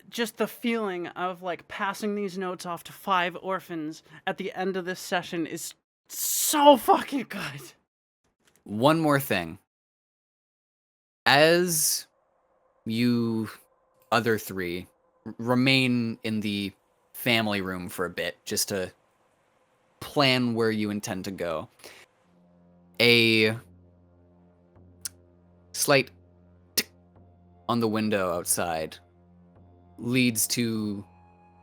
Just the feeling of passing these notes off to 5 orphans at the end of this session is so fucking good. One more thing. As you other 3 remain in the family room for a bit, just to plan where you intend to go, a slight tick on the window outside leads to,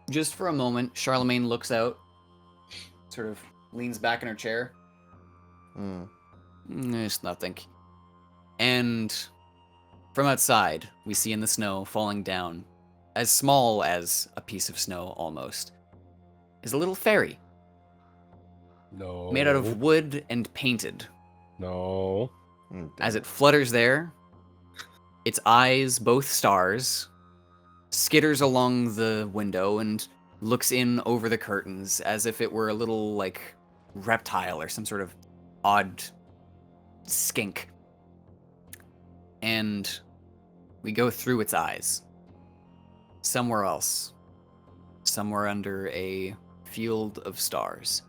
just for a moment, Charlemagne looks out, sort of leans back in her chair. It's nothing. And from outside, we see in the snow falling down, as small as a piece of snow almost, is a little fairy. No. Made out of wood and painted. No. As it flutters there, its eyes, both stars, skitters along the window and looks in over the curtains as if it were a little, reptile or some sort of odd skink. And we go through its eyes. Somewhere else. Somewhere under a field of stars.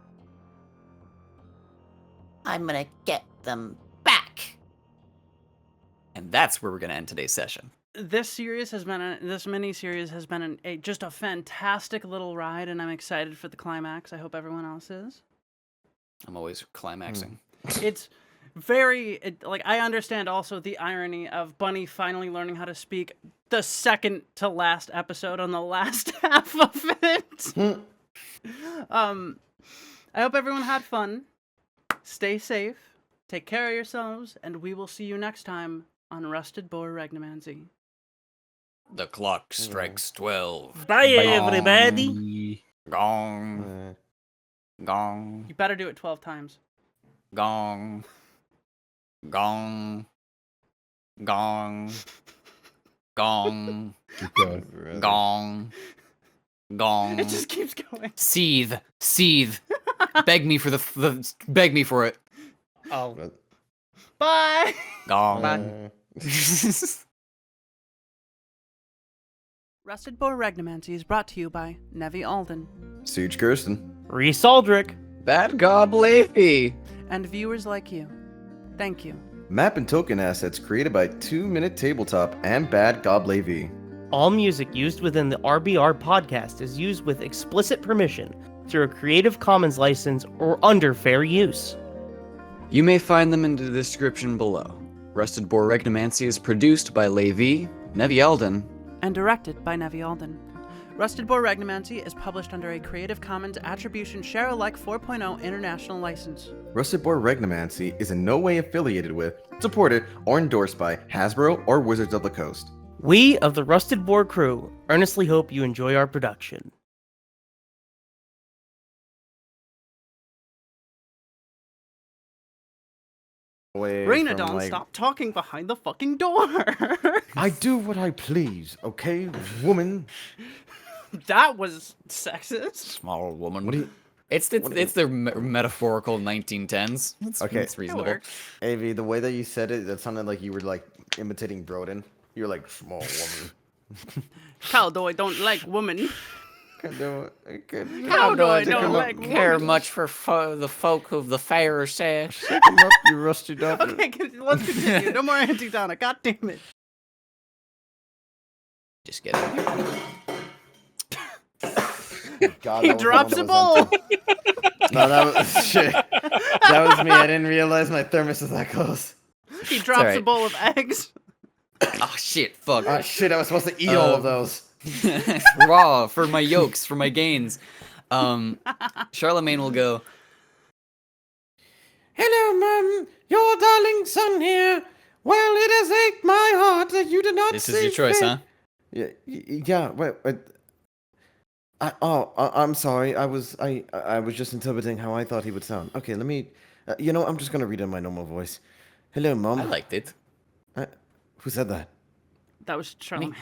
I'm gonna get them back. And that's where we're gonna end today's session. This mini-series has been just a fantastic little ride, and I'm excited for the climax. I hope everyone else is. I'm always climaxing. It's very like I understand also the irony of Bunny finally learning how to speak the second to last episode on the last half of it. I hope everyone had fun. Stay safe. Take care of yourselves, and we will see you next time on Rusted Boar Regnomancy. The clock strikes 12. Bye, everybody. Gong. Gong. You better do it 12 times. Gong. Gong. Gong. Gong. Keep going. Gong. Gong. It just keeps going. Seethe. Seethe. Beg me for beg me for it. Oh. Bye. Gong. Bye. Rusted Boar Regnomancy is brought to you by Nevi Alden Siege Kirsten. Reese Aldrich. Bad God Leafy. and viewers like you. Thank you. Map and token assets created by 2 Minute Tabletop and Bad Goblay V. All music used within the RBR podcast is used with explicit permission through a Creative Commons license or under fair use. You may find them in the description below. Rusted Boar Regnomancy is produced by Levi, Nevi Alden, And directed by Nevi Alden. Rusted Boar Regnomancy is published under a Creative Commons Attribution Share Alike 4.0 international license. Rusted Boar Regnomancy is in no way affiliated with, supported, or endorsed by Hasbro or Wizards of the Coast. We of the Rusted Boar crew earnestly hope you enjoy our production. Reinadon, stop talking behind the fucking door. I do what I please, okay, woman? That was sexist. small woman. What do you... It's their metaphorical 1910s. Okay. It's It reasonable. works. Avi, the way that you said it, that sounded like you were like imitating Broden. You were like, small woman. Cowdoy don't like woman. Cowdoy Cowdoy don't like care woman. much for the folk of the fair sex. Come up, you rusty dog. Okay, let's continue. No more anti-Donna. God damn it. Just get it. God, He that was the drops a one that was bowl. empty. No, that was shit. That was me. I didn't realize my thermos was that close. He drops a alright. bowl of eggs. Oh shit! Fuck. Ah, shit, I was supposed to eat all of those. Raw for my yolks, for my gains. Charlemagne will go. Hello, Mum. Your darling son here. Well, it has ached my heart that you did not This is your choice, huh? Yeah. Wait. I'm sorry. I was just interpreting how I thought he would sound. Okay, let me. I'm just gonna read in my normal voice. Hello, Mom. I liked it. Who said that? That was Charlemagne.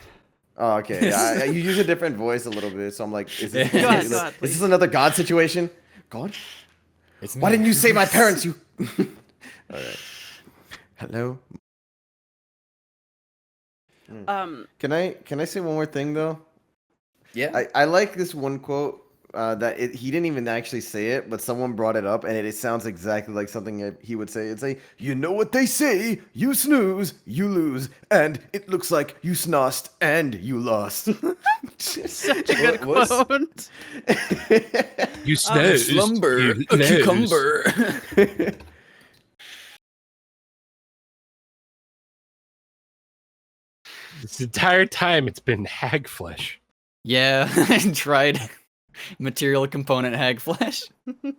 Oh, okay. Yeah, you use a different voice a little bit, so I'm like, is this, Go ahead, is go ahead, this please. another God situation? God? It's Why didn't you say my parents? You. All right. Hello. Can I say one more thing though? Yeah. I like this one quote that he didn't even actually say it, but someone brought it up, and it sounds exactly like something that he would say. It's like, you know what they say, you snooze, you lose, and it looks like you snossed and you lost. Such a good What was- quote. You snooze. slumber, you a lose. cucumber. This entire time it's been hag flesh. Yeah, I tried material component hag flesh. A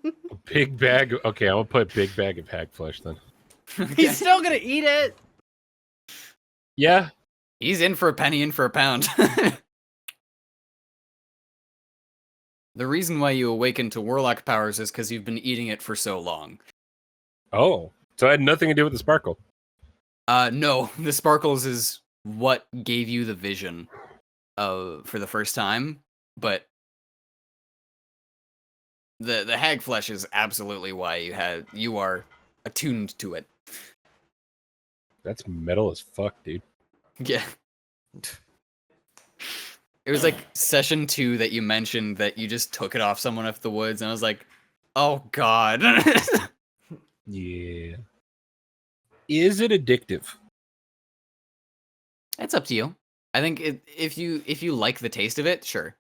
big bag. Okay, I'm gonna put a big bag of hag flesh then. He's still gonna eat it. Yeah. He's in for a penny, in for a pound. The reason why you awaken to warlock powers is because you've been eating it for so long. Oh, so it had nothing to do with the sparkle. No, the sparkles is what gave you the vision for the first time, but the hag flesh is absolutely why you are attuned to it. That's metal as fuck, dude. Yeah. It was like session 2 that you mentioned that you just took it off someone off the woods, and I was like, oh god. Yeah. Is it addictive? It's up to you. I think if you like the taste of it, sure.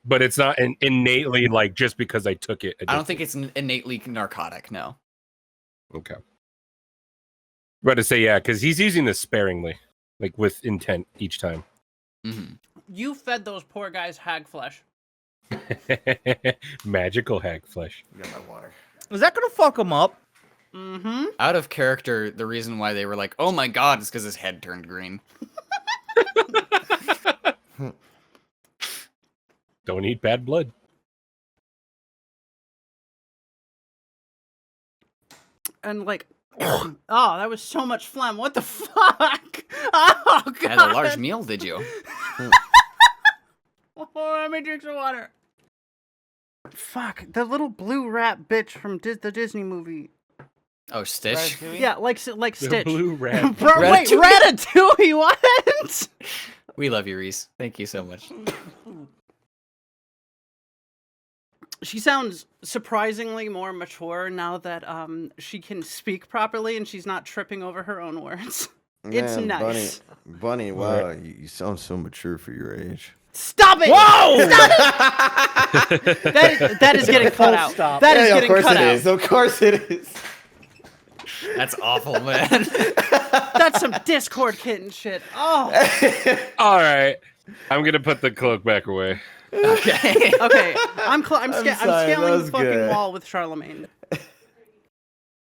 But it's not innately like just because I took it. I don't addictive. think it's innately narcotic, no. Okay. About to say, yeah, because he's using this sparingly, like with intent each time. Mm-hmm. You fed those poor guys hag flesh. Magical hag flesh. Got my water. Is that gonna fuck him up? Mm-hmm. Out of character, the reason why they were like, "Oh my god," is because his head turned green. Don't eat bad blood. And like, oh, that was so much phlegm. What the fuck? Oh god. Had a large meal, did you? Oh, let me drink some water. Fuck, the little blue rat bitch from the Disney movie. Oh, Stitch. Yeah, like The Stitch. blue rat. Bro, wait, Ratatouille, what? We love you, Reese. Thank you so much. She sounds surprisingly more mature now that she can speak properly and she's not tripping over her own words. It's Man, nice. Bunny, wow, you sound so mature for your age. Stop it! Whoa! Stop it! That is getting cut out. Stop. That is getting cut out. Of course it is. That's awful, man. That's some Discord kitten shit. Oh. All right. I'm going to put the cloak back away. Okay. Okay. I'm sorry, scaling that the was fucking good. wall with Charlemagne.